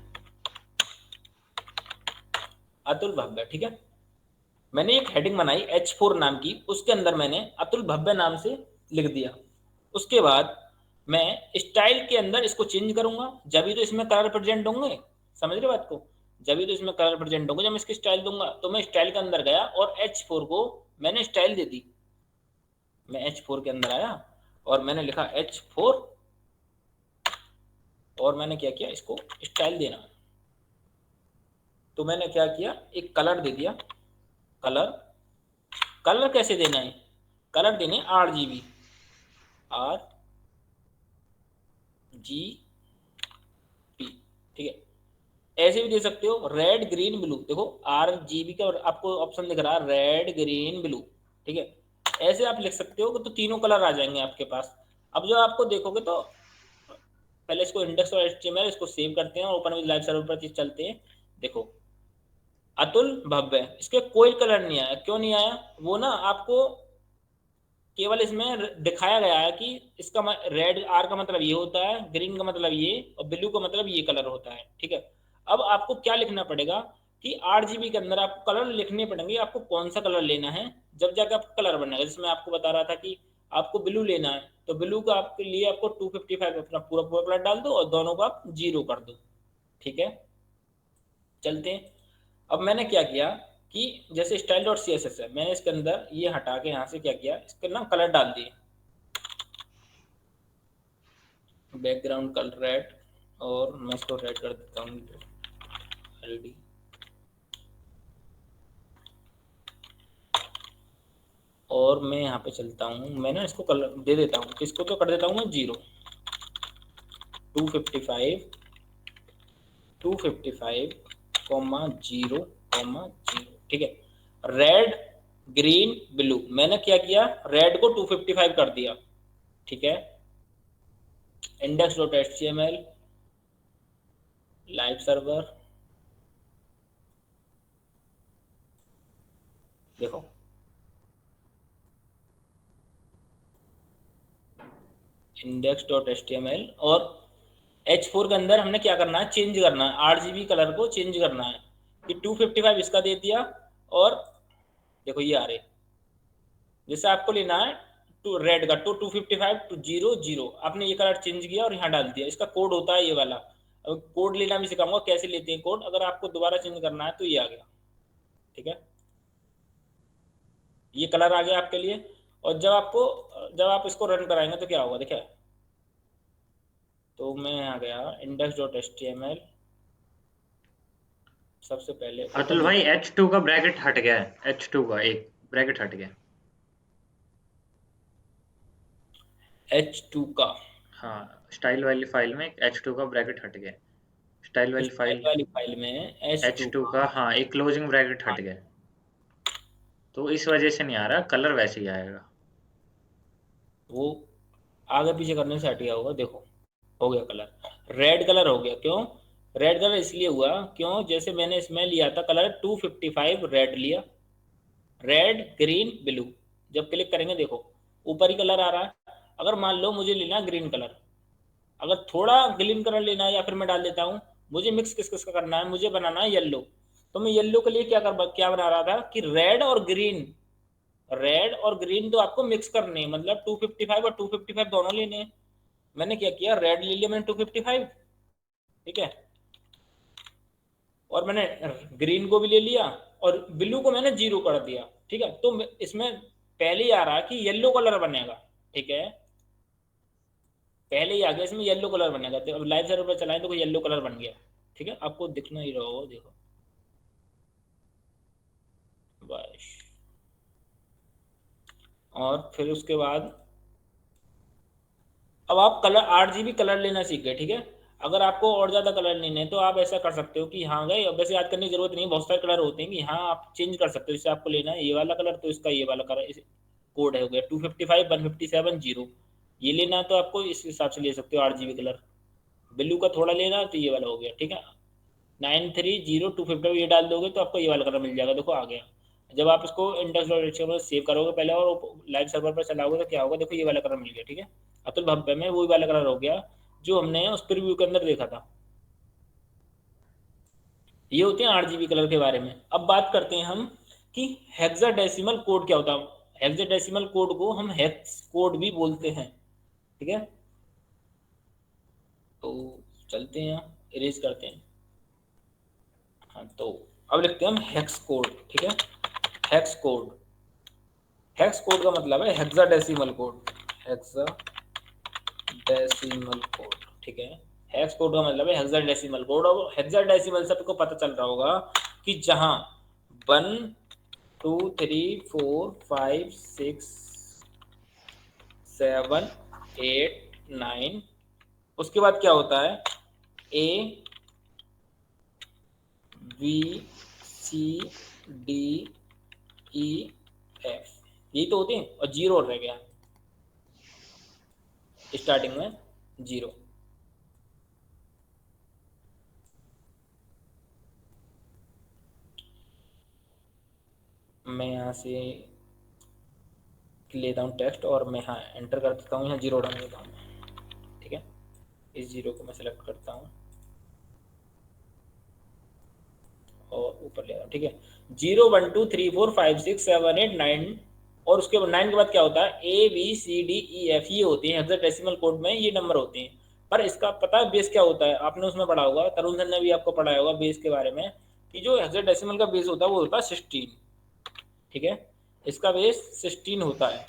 अतुल भव्य। ठीक है, मैंने एक हेडिंग बनाई H4 नाम की, उसके अंदर मैंने अतुल भव्य नाम से लिख दिया। उसके बाद मैं स्टाइल के अंदर इसको चेंज करूंगा, जब भी तो इसमें कलर प्रेजेंट होंगे, समझ रहे बात को, जब भी तो इसमें कलर प्रेजेंट होंगे, जब मैं इसकी स्टाइल दूंगा तो मैं स्टाइल के अंदर गया और H4 को मैंने स्टाइल दे दी। मैं H4 के अंदर आया और मैंने लिखा H4 और मैंने क्या किया, इसको स्टाइल देना, तो मैंने क्या किया, एक कलर दे दिया। कलर, कलर कैसे देना है, कलर देने RGB RGB। ठीक है, ऐसे भी दे सकते हो रेड ग्रीन ब्लू, देखो RGB का आपको ऑप्शन दिख रहा है रेड ग्रीन ब्लू। ठीक है, ऐसे आप लिख सकते हो तो तीनों कलर आ जाएंगे आपके पास। अब जो आपको देखोगे तो पहले इसको इंडेक्स और HTML इसको सेव करते हैं और ओपन विद लाइव सर्वर पर चलते हैं। देखो अतुल भव्य, इसके कोई कलर नहीं आया, क्यों नहीं आया, वो ना आपको केवल इसमें दिखाया गया है कि इसका रेड R का मतलब ये होता है, ग्रीन का मतलब ये और ब्लू का मतलब ये कलर होता है। ठीक है, अब आपको क्या लिखना पड़ेगा कि RGB के अंदर आपको कलर लिखने पड़ेंगे, आपको कौन सा कलर लेना है, जब जाकर आपको कलर बनेगा। जिसमें आपको बता रहा था कि आपको ब्लू लेना है, तो ब्लू का आपके लिए आपको 255 अपना पूरा पूरा कलर डाल दो और दोनों को आप 0 कर दो। ठीक है, चलते हैं। अब मैंने क्या किया कि जैसे स्टाइल डॉट CSS है, मैंने इसके अंदर ये हटा के यहाँ से क्या किया, इसके ना कलर डाल दिए, बैकग्राउंड कलर रेड, और मैं इसको रेड कर देता हूँ LD। और मैं यहाँ पे चलता हूँ, मैं ना इसको कलर दे देता हूँ, किसको तो कर देता हूँ मैं 0 255 255 0 0। ठीक है, रेड ग्रीन ब्लू, मैंने क्या किया, रेड को 255 कर दिया। ठीक है, index.html लाइव सर्वर देखो index.html और H4 के अंदर हमने क्या करना है, चेंज करना है, RGB कलर को चेंज करना है कि 255 इसका दे दिया, और देखो ये आ रहे, जैसे आपको लेना है टू रेड का, टू 255 टू 00, आपने ये कलर चेंज किया और यहाँ डाल दिया, इसका कोड होता है ये वाला। अब कोड लेना भी सिखाऊंगा कैसे लेते हैं कोड, अगर आपको दोबारा चेंज करना है तो ये आ गया, ठीक है, ये कलर आ गया आपके लिए। और जब आप इसको रन कराएंगे तो क्या होगा, देखिए, तो मैं आ गया index.html, सबसे पहले अतुल ओपन, भाई H2 का ब्रैकेट हट गया है, H2 का एक ब्रैकेट हट गया। H2 का, हाँ, स्टाइल वाली फाइल में H2 का ब्रैकेट हट गया। स्टाइल वाली स्टाइल फाइल वाली फाइल में H2 H2 का, का, हाँ, एक क्लोजिंग ब्रैकेट हाँ, हट गया। तो इस वजह से नहीं आ रहा, कलर वैसे ही आएगा। वो आगे पीछे करने से हट गया होगा, देखो हो गया कलर, रेड कलर हो गया। क्यों रेड कलर इसलिए हुआ, क्यों, जैसे मैंने इसमें लिया था कलर 255 रेड लिया, रेड ग्रीन ब्लू, जब क्लिक करेंगे देखो ऊपर ही कलर आ रहा है। अगर मान लो मुझे लेना ग्रीन कलर, अगर थोड़ा ग्रीन कलर लेना है, या फिर मैं डाल देता हूँ, मुझे मिक्स किस किस का करना है, मुझे बनाना है येलो, तो मैं येलो के लिए क्या बना रहा था कि रेड और ग्रीन, रेड और ग्रीन तो आपको मिक्स करने हैं, मतलब 255 और 255 दोनों लेने हैं। मैंने क्या किया, रेड ले लिया मैंने 255, ठीक है, और मैंने ग्रीन को भी ले लिया, और ब्लू को मैंने 0 कर दिया, ठीक है। तो इसमें पहले ही आ रहा कि येलो कलर बनेगा, ठीक है, पहले ही आ गया इसमें येलो कलर बनेगा। तो अब लाइव सर्वर पर चलाएं तो येलो कलर बन गया, ठीक है, आपको दिखना ही रहा होगा, देखो बस। और फिर उसके बाद अब आप कलर RGB कलर लेना सीख गए, ठीक है। अगर आपको और ज़्यादा कलर लेने हैं तो आप ऐसा कर सकते हो कि हाँ गए, अब वैसे याद करने की जरूरत नहीं है, बहुत सारे कलर होते हैं कि हाँ आप चेंज कर सकते हो, जैसे आपको लेना है ये वाला कलर तो इसका ये वाला कलर कोड है, हो गया 255 157 0, ये लेना है तो आपको इस हिसाब से ले सकते हो RGB कलर। ब्लू का थोड़ा लेना है तो ये वाला हो गया, ठीक है, 930 255 ये डाल दोगे तो आपको ये वाला कलर मिल जाएगा, देखो आ गया। जब आप इसको इंडेक्स डॉट सेव करोगे पहले और लाइव सर्वर पर चलाओगे तो क्या होगा, देखो ये वाला कलर मिल गया, ठीक है। अतुल भव्य में वही वाला कलर हो गया जो हमने उस प्रीव्यू के अंदर देखा था। ये होते हैं RGB कलर के बारे में। अब बात करते हैं हम कि हेक्साडेसिमल कोड क्या होता है। हेक्साडेसिमल कोड को हम हेक्स कोड भी बोलते हैं, ठीक है। तो चलते हैं, इरेज करते हैं, हाँ, तो अब लिखते हैं हम हेक्स कोड, ठीक है। हेक्स कोड, हेक्स कोड का मतलब है हेक्साडेसिमल कोड, हेक्साडेसिमल कोड, ठीक है। हेक्स कोड का मतलब है हेक्साडेसिमल कोड। और हेक्साडेसिमल सबको पता चल रहा होगा कि जहां 1 2 3 4 5 6 7 8 9, उसके बाद क्या होता है, ABCDEF, यही तो होते हैं, और जीरो रह गया स्टार्टिंग में, जीरो। मैं यहाँ से लेता हूँ टेक्स्ट और मैं हाँ एंटर कर देता हूँ, यहाँ जीरो डाल देता हूँ, ठीक है। इस जीरो को मैं सेलेक्ट करता हूँ और ऊपर ले रहा हूँ, ठीक है। 0 1 2 3 4 5 6 7 8 9, और उसके बाद 9 के बाद क्या होता है, ABCDEF, ये होते हैं हेक्साडेसिमल कोड में, ये नंबर होते हैं। पर इसका पता है बेस क्या होता है, आपने उसमें पढ़ा होगा, तरुण सर ने भी आपको पढ़ाया होगा बेस के बारे में, कि जो हेक्साडेसिमल का बेस होता है वो होता है 16, ठीक है, इसका बेस 16 होता है।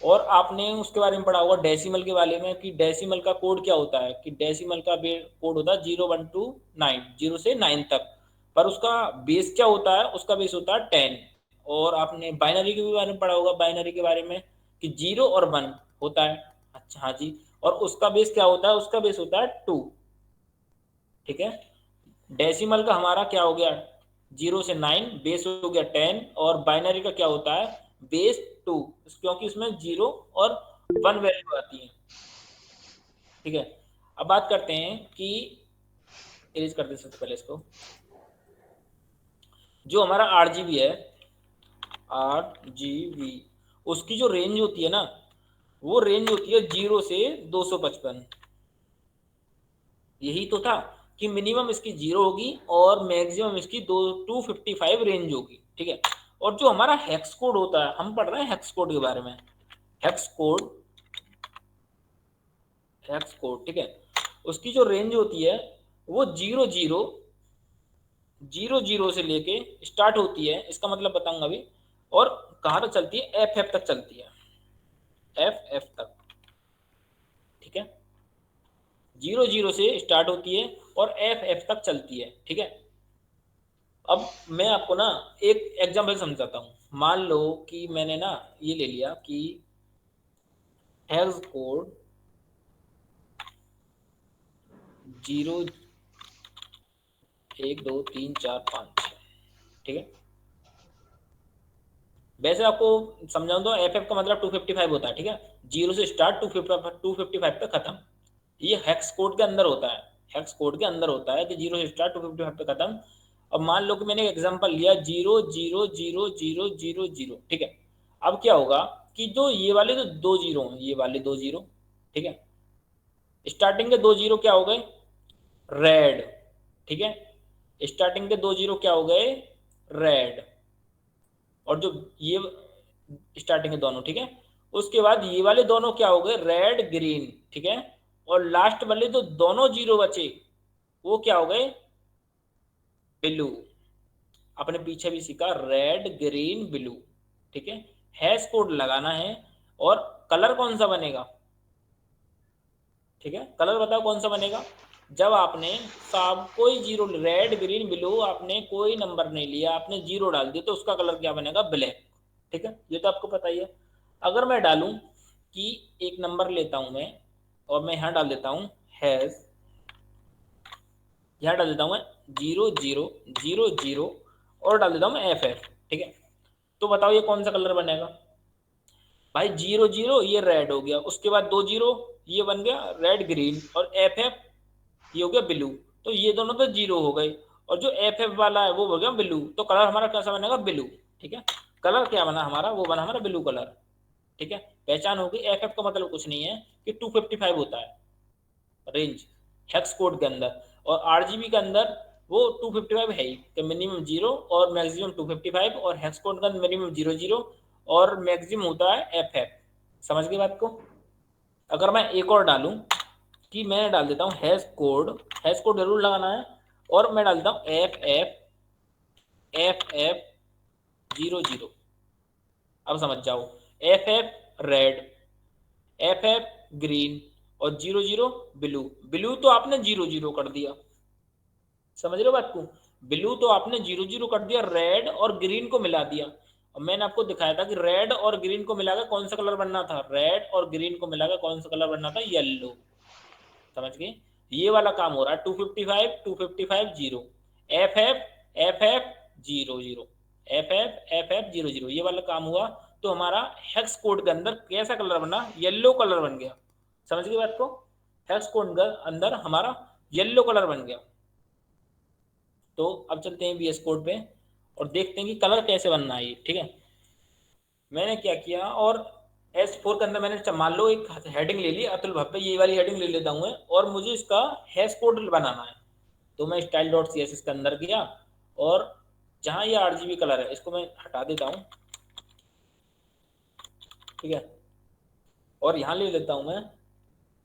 और आपने उसके बारे में पढ़ा होगा डेसिमल के बारे में, कि डेसिमल का कोड क्या होता है, कि डेसिमल का कोड होता है 0 1 2 9, 0 से 9 तक। पर उसका बेस क्या होता है, उसका बेस होता है 10। और आपने बाइनरी के बारे में पढ़ा होगा, बाइनरी के बारे में, कि 0 और 1 होता है, अच्छा हाँ जी, और उसका बेस क्या होता है, उसका बेस होता है 2, ठीक है। डेसिमल का हमारा क्या हो गया, 0 से 9, बेस हो गया 10, और बाइनरी का क्या होता है, बेस 2, क्योंकि इसमें 0 और 1 वैल्यू आती है, ठीक है। अब बात करते हैं कि इरेज करते सबसे पहले इसको, जो हमारा RGB है, RGB, उसकी जो रेंज होती है ना, वो रेंज होती है 0 से 255। यही तो था कि मिनिमम इसकी 0 होगी और मैक्सिमम इसकी 255 रेंज होगी, ठीक है। और जो हमारा हेक्स कोड होता है, हम पढ़ रहे हैं हेक्स कोड के बारे में, हेक्स कोड, हेक्स कोड, ठीक है। उसकी जो रेंज होती है वो 00 से लेके स्टार्ट होती है, इसका मतलब बताऊंगा अभी, और कहाँ तक चलती है, FF तक चलती है, FF तक, ठीक है। 00 से स्टार्ट होती है और FF तक चलती है, ठीक है। अब मैं आपको ना एक एग्जांपल समझाता हूँ। मान लो कि मैंने ना ये ले लिया कि हेक्स कोड 0 1 2 3 4 5, ठीक है। वैसे आपको समझाऊं तो FF का मतलब 255 होता है, ठीक है। 0 से स्टार्ट 255 तक खत्म, ये हेक्स कोड के अंदर होता है। हेक्स कोड के अंदर होता है कि 0 से स्टार्ट 255 पे खत्म। अब मान लो कि मैंने एग्जांपल लिया 0 0 0 0 0 0, ठीक है। अब क्या होगा कि जो ये वाले जो 2 जीरो हैं, ये वाले 2 जीरो, ठीक है, स्टार्टिंग के 2 जीरो क्या हो गए, रेड, ठीक है। स्टार्टिंग के 2 जीरो क्या हो गए, रेड। और जो ये स्टार्टिंग के दोनों, ठीक है, उसके बाद ये वाले दोनों क्या हो गए, रेड ग्रीन, ठीक है। और लास्ट वाले जो दोनों जीरो बचे वो क्या हो गए, ब्लू। अपने पीछे भी सीखा, रेड ग्रीन ब्लू, ठीक है। हैश कोड लगाना है और कलर कौन सा बनेगा, ठीक है। कलर बताओ कौन सा बनेगा। जब आपने सब कोई जीरो, रेड ग्रीन ब्लू, आपने कोई नंबर नहीं लिया, आपने जीरो डाल दिया, तो उसका कलर क्या बनेगा, ब्लैक, ठीक है। ये तो आपको पता ही है। अगर मैं डालूं कि एक नंबर लेता हूं मैं और मैं यहाँ डाल देता हूँ हैश, यहाँ डाल देता हूँ मैं 00 और डाल देता हूँ मैं FF, ठीक है। तो बताओ ये कौन सा कलर बनेगा भाई, 00 ये रेड हो गया, उसके बाद 2 जीरो ये बन गया रेड ग्रीन, और FF ये हो गया ब्लू। तो ये दोनों तो जीरो हो गए, और जो FF वाला है वो हो गया ब्लू। तो कलर हमारा कैसा बनेगा, ब्लू, ठीक है। कलर क्या बना हमारा, वो बना हमारा ब्लू कलर, ठीक है। पहचान होगी। FF का मतलब कुछ नहीं है कि 255 होता है रेंज हेक्स कोड के अंदर, और RGB के अंदर वो 255 है ही, कि मिनिमम 0 और मैक्सिमम 255, और हेक्स कोड का मिनिमम 00 और मैक्सिमम होता है FF। समझ गए बात को। अगर मैं एक और डालूं कि मैं डाल देता हूँ हैश कोड जरूर लगाना है, और मैं डाल देता हूँ FF 00। अब समझ जाओ, FF रेड, FF ग्रीन, और 00 ब्लू। ब्लू तो आपने 00 कर दिया, समझ रहे हो बात को। ब्लू तो आपने 00 कर दिया, रेड और ग्रीन को मिला दिया। और मैंने आपको दिखाया था कि रेड और ग्रीन को मिलाकर कौन सा कलर बनना था, रेड और ग्रीन को मिलाकर कौन सा कलर बनना था, येलो। समझ गए। ये वाला काम हो रहा है 255 0, FF 00, FF 00, ये वाला काम हुआ। तो हमारा हेक्स कोड के अंदर कैसा कलर बना, येलो कलर बन गया। समझ गए बात को। हेक्स कोड के अंदर हमारा येलो कलर बन गया। तो अब चलते हैं VS कोड पे और देखते हैं कि कलर कैसे बनना है ये, ठीक है। मैंने क्या किया, और S4 के अंदर मैंने मान लो एक हेडिंग ले ली, अतुल भव्य, ये वाली हेडिंग ले लेता हूँ मैं, और मुझे इसका हैश कोड बनाना है। तो मैं स्टाइल डॉट CSS के अंदर गया, और जहाँ ये RGB कलर है इसको मैं हटा देता हूँ, ठीक है। और यहाँ ले लेता हूँ मैं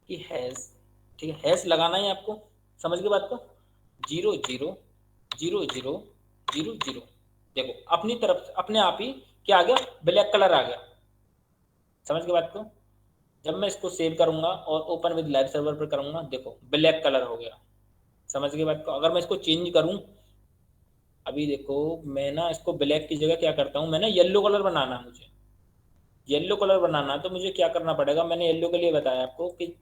कि हैश, ठीक है। हैश लगाना है आपको, समझ के बात को। 00 00 00, देखो अपनी तरफ से अपने आप ही क्या आ गया, ब्लैक कलर आ गया। समझ के बात को। जब मैं इसको सेव करूंगा और ओपन विद लाइव सर्वर पर करूंगा, देखो ब्लैक कलर हो गया। समझ के बात को। अगर मैं इसको चेंज करूं, अभी देखो मैं ना इसको ब्लैक की जगह क्या करता हूं, मैं ना येलो कलर बनाना है मुझे, येलो कलर बनाना है। तो मुझे क्या करना पड़ेगा, मैंने येलो के लिए बताया आपको कि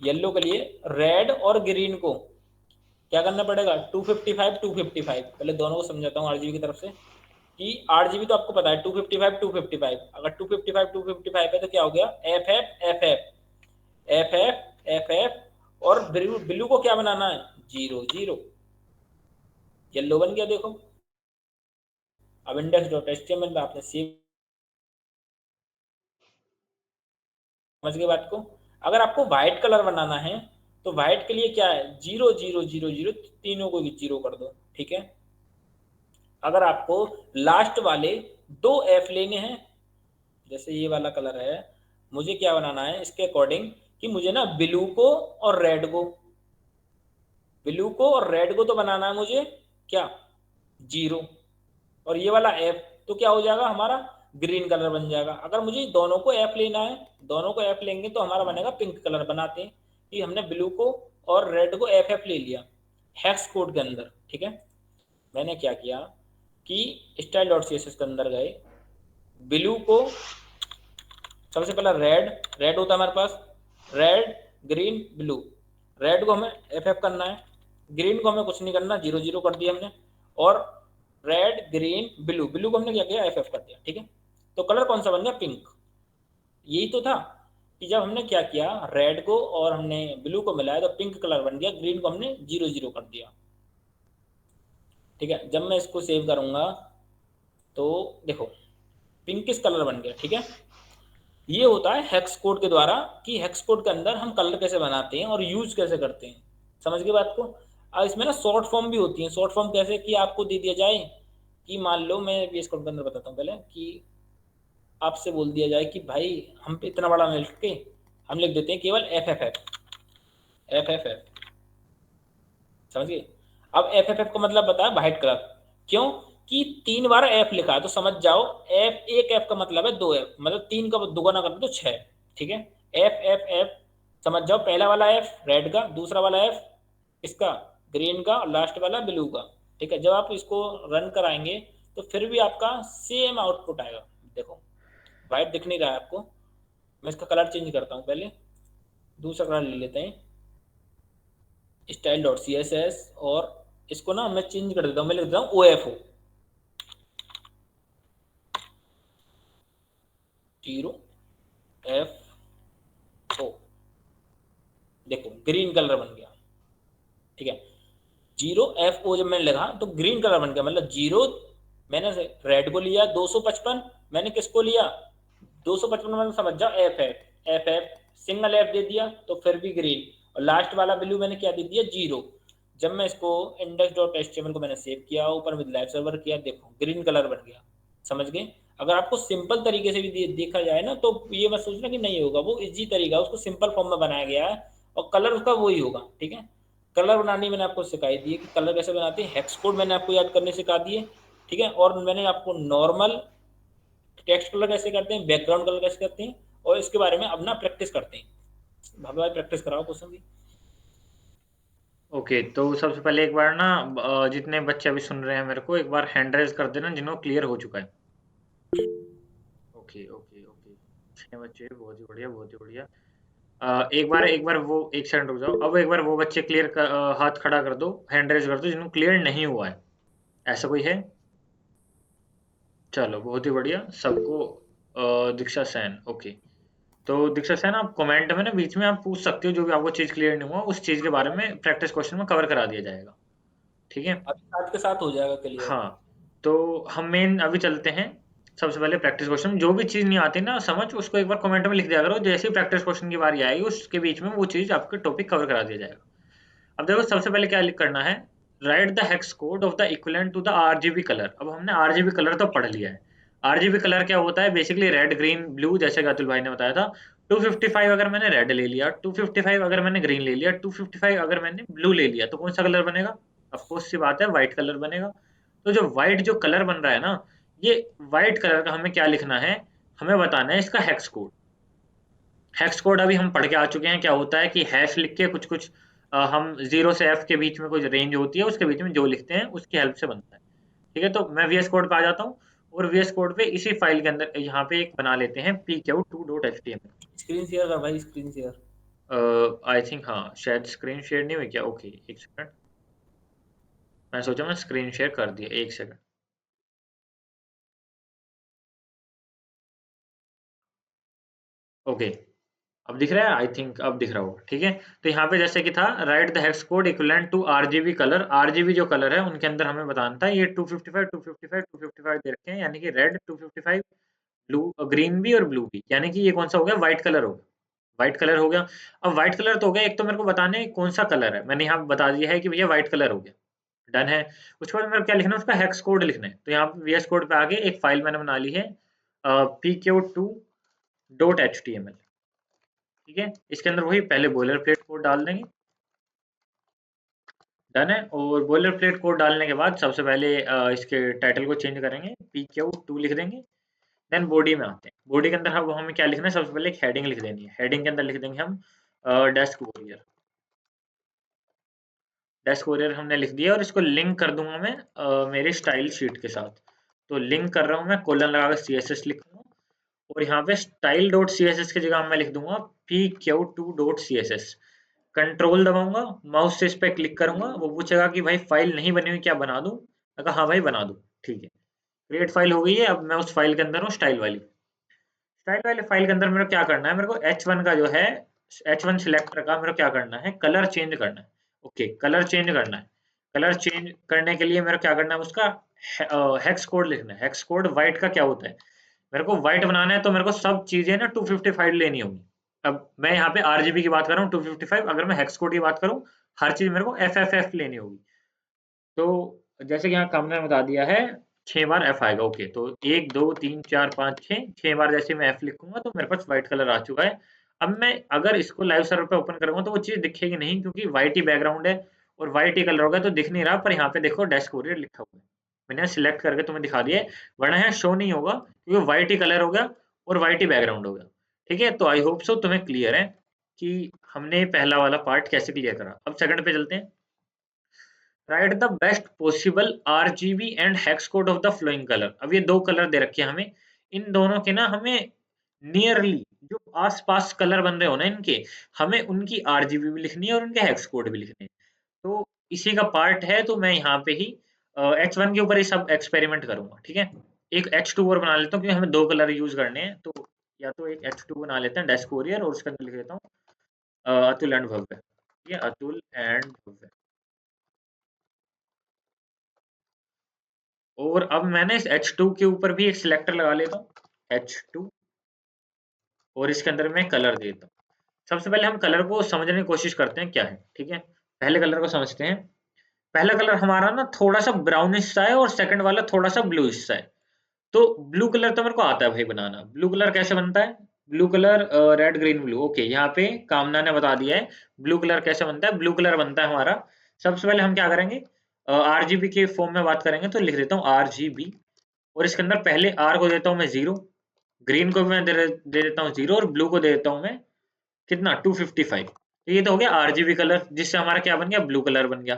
येलो के लिए रेड और ग्रीन को क्या करना पड़ेगा, 255 पहले दोनों को समझाता हूँ RGB की तरफ से। कि RGB तो आपको पता है 255, अगर 255 है तो क्या हो गया, FF और ब्लू, ब्लू को क्या बनाना है, 00, येलो बन गया देखो। अब index.html में आपने सेव, समझ गए बात को। अगर आपको व्हाइट कलर बनाना है तो व्हाइट के लिए क्या है, 0 0 0 0, तीनों को 0 कर दो, ठीक है। अगर आपको लास्ट वाले 2 F लेने हैं, जैसे ये वाला कलर है, मुझे क्या बनाना है इसके अकॉर्डिंग कि मुझे ना ब्लू को और रेड को, ब्लू को और रेड को तो बनाना है मुझे क्या, 0। और ये वाला एफ तो क्या हो जाएगा हमारा, ग्रीन कलर बन जाएगा। अगर मुझे दोनों को एफ लेना है, दोनों को एफ लेंगे तो हमारा बनेगा पिंक कलर। बनाते हैं कि हमने ब्लू को और रेड को एफ एफ ले लिया हेक्स कोड के अंदर, ठीक है। मैंने क्या किया कि style dot C S S के अंदर गए, ब्लू को सबसे पहला रेड, रेड होता है हमारे पास, रेड ग्रीन ब्लू, रेड को हमें एफ एफ करना है, ग्रीन को हमें कुछ नहीं करना, 0 0 कर दिया हमने, और रेड ग्रीन ब्लू, ब्लू को हमने क्या किया, एफ एफ कर दिया, ठीक है। तो कलर कौन सा बन गया, पिंक। यही तो था कि जब हमने क्या किया, रेड को और हमने ब्लू को मिलाया तो पिंक कलर बन गया, ग्रीन को हमने 0 0 कर दिया, ठीक है। जब मैं इसको सेव करूंगा तो देखो पिंक किस कलर बन गया, ठीक है। ये होता है हेक्स कोड के द्वारा कि हेक्स कोड के अंदर हम कलर कैसे बनाते हैं और यूज कैसे करते हैं, समझ गए बात को। अब इसमें ना शॉर्ट फॉर्म भी होती है। शॉर्ट फॉर्म कैसे कि आपको दे दिया जाए कि मान लो, मैं VS कोड के अंदर बताता हूँ पहले, कि आपसे बोल दिया जाए कि भाई हम पे इतना बड़ा लिख के हम लिख देते हैं केवल F F F, F F F, समझ गए। अब एफ एफ एफ का मतलब बताया व्हाइट कलर, क्यों कि 3 बार एफ लिखा है तो समझ जाओ एफ, एक एफ का मतलब है 2 F, मतलब 3 का दुगना कर दो तो 6, ठीक है। एफ एफ एफ, समझ जाओ पहला वाला एफ रेड का, दूसरा वाला एफ इसका ग्रीन का, और लास्ट वाला ब्लू का, ठीक है। जब आप इसको रन कराएंगे तो फिर भी आपका सेम आउटपुट आएगा। देखो व्हाइट दिख नहीं रहा है आपको, मैं इसका कलर चेंज करता हूँ पहले, दूसरा कलर ले लेते हैं, style dot C S S, और इसको ना मैं चेंज कर देता हूँ, मैं लिख देता हूँ O F O, 0 F O, देखो ग्रीन कलर बन गया, ठीक है। 0 F O जब मैंने लिखा तो ग्रीन कलर बन गया, मतलब 0, मैंने रेड को लिया 255, मैंने किसको लिया 255, मतलब समझ जाओ F F, F F single F दे दिया तो फिर भी ग्रीन, और लास्ट वाला ब्लू मैंने क्या दे दिया, 0। जब मैं इसको index dot H T M L को मैंने सेव किया, ऊपर विद लाइव सर्वर किया, देखो ग्रीन कलर बन गया, समझ गए। अगर आपको सिंपल तरीके से भी देखा जाए ना तो ये मत सोचना कि नहीं होगा, वो इजी तरीका, उसको सिंपल फॉर्म में बनाया गया है और कलर उसका वही होगा, ठीक है। कलर बनानी मैंने आपको सिखाई दी है कि कलर कैसे बनाते हैं, हेक्स कोड मैंने आपको याद करने सिखा दिए, ठीक है। और मैंने आपको नॉर्मल टेक्स्ट कलर कैसे करते हैं, बैकग्राउंड कलर कैसे करते हैं, और इसके बारे में अब ना प्रैक्टिस करते हैं। भाई प्रैक्टिस कराओ क्वेश्चन की। ओके, तो सबसे पहले एक बार ना जितने बच्चे अभी सुन रहे हैं मेरे को, एक बार हैंड रेज कर देना जिन्हों क्लियर हो चुका है। ओके ओके ओके, 6 बच्चे, बहुत ही बढ़िया बहुत ही बढ़िया। एक बार वो, एक सेकंड रुक जाओ। अब एक बार वो बच्चे क्लियर हाथ खड़ा कर दो, हैंड रेज कर दो जिन्हों क्लियर नहीं हुआ है। ऐसा कोई है? चलो बहुत ही बढ़िया सबको। दीक्षा सैन, ओके। तो दीक्षा सैन, आप कमेंट में ना बीच में आप पूछ सकते हो, जो भी आपको चीज क्लियर नहीं हुआ उस चीज के बारे में प्रैक्टिस क्वेश्चन में कवर करा दिया जाएगा, ठीक है। अभी साथ के साथ हो जाएगा क्लियर। हाँ, तो हम मेन अभी चलते हैं। सबसे पहले प्रैक्टिस क्वेश्चन, जो भी चीज नहीं आती ना समझ, उसको एक बार कमेंट में लिख दिया करो, जैसे ही प्रैक्टिस क्वेश्चन की बारी आएगी उसके बीच में वो चीज आपके टॉपिक कवर करा दिया जाएगा। अब देखो सबसे पहले क्या करना है, write the hex code of the equivalent to the RGB colour. अब हमने आरजीबी कलर तो पढ़ लिया है। आरजीबी कलर क्या होता है, बेसिकली रेड ग्रीन ब्लू, जैसे कि अतुल भाई ने बताया था। 255 अगर मैंने रेड ले लिया, 255 अगर मैंने ग्रीन ले लिया, 255 अगर मैंने ब्लू ले लिया, तो कौन सा कलर बनेगा? ऑफकोर्स सी बात है, व्हाइट कलर बनेगा। तो जो व्हाइट जो कलर बन रहा है ना, ये व्हाइट कलर का हमें क्या लिखना है, हमें बताना है इसका हेक्स कोड। हेक्स कोड अभी हम पढ़ के आ चुके हैं, क्या होता है कि हैश लिख के कुछ कुछ हम 0 से F के बीच में कुछ रेंज होती है, उसके बीच में जो लिखते हैं उसकी हेल्प से बनता है, ठीक है। तो मैं VS कोड पे आ जाता हूँ, और VS कोड पे इसी फाइल के अंदर यहाँ पे एक बना लेते हैं pq2.html। स्क्रीन शेयर कर भाई, स्क्रीन शेयर। आई थिंक हाँ, शायद स्क्रीन शेयर नहीं हुई क्या? ओके एक सेकंड, मैं सोचा मैं स्क्रीन शेयर कर दिया, एक सेकंड। ओके, अब दिख रहा है, आई थिंक अब दिख रहा होगा, ठीक है। तो यहाँ पे जैसे कि था, write the hex code equivalent to RGB colour. RGB जो कलर है उनके अंदर हमें बताना था, ये 255 255 255 दे रखे हैं, यानी कि रेड 255, ब्लू ग्रीन भी और ब्लू भी, यानी कि ये कौन सा हो गया, व्हाइट कलर हो गया। व्हाइट कलर हो गया। अब व्हाइट कलर तो हो गया, एक तो मेरे को बताने है कौन सा कलर है, मैंने यहाँ बता दिया है कि भैया व्हाइट कलर हो गया, डन है। उसके बाद मेरे को क्या लिखना है, उसका हेक्स कोड लिखना है। तो यहाँ पे वीएस कोड पे आगे एक फाइल मैंने बना ली है, pq2.html, ठीक है। इसके अंदर वही पहले बॉयलर प्लेट कोड डाल देंगे, डन है। और बॉयलर प्लेट कोड डालने के बाद सबसे पहले इसके टाइटल को चेंज करेंगे, pq2 लिख देंगे। देन बॉडी में आते हैं, बॉडी के अंदर हमें क्या लिखना है, सबसे पहले एक हेडिंग लिख देनी है। हेडिंग के अंदर लिख देंगे हम डेस्क वॉरियर। डेस्क वॉरियर हमने लिख दिया, और इसको लिंक कर दूंगा मैं मेरे स्टाइल शीट के साथ। तो लिंक कर रहा हूँ मैं, कोलन लगाकर CSS लिखूंगा, और यहाँ पे style dot C S S की जगह मैं लिख दूंगा pq2.css। कंट्रोल दबाऊंगा, माउस से इस पे क्लिक करूंगा, वो पूछेगा कि भाई फाइल नहीं बनी हुई, क्या बना दूं। मैं कहा हाँ भाई बना दूं, ठीक है। क्रिएट फाइल हो गई है। अब मैं उस फाइल के अंदर हूँ, स्टाइल वाली। स्टाइल वाले फाइल के अंदर मेरे को क्या करना है, मेरे को H1 का जो है, H1 सिलेक्टर का मेरे को क्या करना है, कलर चेंज करना है। ओके, कलर चेंज करना है। कलर चेंज करने के लिए मेरे को क्या करना है, उसका हेक्स कोड लिखना है। हेक्स कोड व्हाइट का क्या होता है, मेरे को व्हाइट बनाना है, तो मेरे को सब चीजें ना 255 लेनी होगी। अब मैं यहाँ पे आरजीबी की बात कर रहा हूँ 255, अगर मैं हेक्स कोड की बात करूँ, हर चीज मेरे को एफ लेनी होगी। तो जैसे कि यहाँ कामने बता दिया है, 6 बार एफ आएगा। ओके, तो 1 2 3 4 5 6 6 बार जैसे मैं एफ लिखूंगा तो मेरे पास व्हाइट कलर आ चुका है। अब मैं अगर इसको लाइव सर्वर पे ओपन करूंगा तो वो चीज दिखेगी नहीं, क्योंकि व्हाइट ही बैकग्राउंड है और व्हाइट ही कलर होगा, तो दिख नहीं रहा। पर यहाँ पे देखो डेस्क कोरियर लिखा हुआ है, मैंने सिलेक्ट करके तुम्हें दिखा दिया है, वरना यहाँ शो नहीं होगा, क्योंकि व्हाइट ही कलर होगा और व्हाइट ही बैकग्राउंड होगा। ठीक है, तो आई होप सो तुम्हें क्लियर है कि हमने पहला वाला पार्ट कैसे क्लियर करा। अब सेकंड पे चलते हैं। Right the best possible RGB and hex code of the flowing colour. अब ये दो कलर दे रखे हैं हमें, इन दोनों के ना हमें नियरली जो आसपास कलर बन रहे हो ना इनके, हमें उनकी आरजीबी भी लिखनी है और उनके हेक्स कोड भी लिखने हैं। तो इसी का पार्ट है, तो मैं यहाँ पे ही H1 के ऊपर ये सब एक्सपेरिमेंट करूंगा, ठीक है। एक H2 और बना लेता हूँ, क्योंकि हमें दो कलर यूज करने हैं। तो या तो एक H2 बना लेते हैं, डेस्क वॉरियर, और उसके अंदर लिख देता हूँ अतुल एंड भव्य। ठीक है, अतुल एंड भव्य। और अब मैंने इस H2 के ऊपर भी एक सिलेक्टर लगा लेता हूँ, H2, और इसके अंदर मैं कलर देता हूँ। सबसे पहले हम कलर को समझने की कोशिश करते हैं क्या है, ठीक है। पहले कलर को समझते हैं। पहला कलर हमारा ना थोड़ा सा ब्राउनिश सा है, और सेकंड वाला थोड़ा सा ब्लूइश सा है। तो ब्लू कलर तो मेरे को आता है भाई बनाना। ब्लू कलर कैसे बनता है, blue colour red green blue. Okay, यहाँ पे कामना ने बता दिया है ब्लू कलर कैसे बनता है। ब्लू कलर बनता है हमारा, सबसे पहले हम क्या करेंगे, आरजीबी के फॉर्म में बात करेंगे, तो लिख देता हूँ आरजीबी, और इसके अंदर पहले आर को देता हूँ मैं 0, ग्रीन को भी मैं दे देता हूँ 0, और ब्लू को दे देता हूँ मैं कितना, 255। तो ये तो हो गया आरजीबी कलर, जिससे हमारा क्या बन गया, ब्लू कलर बन गया।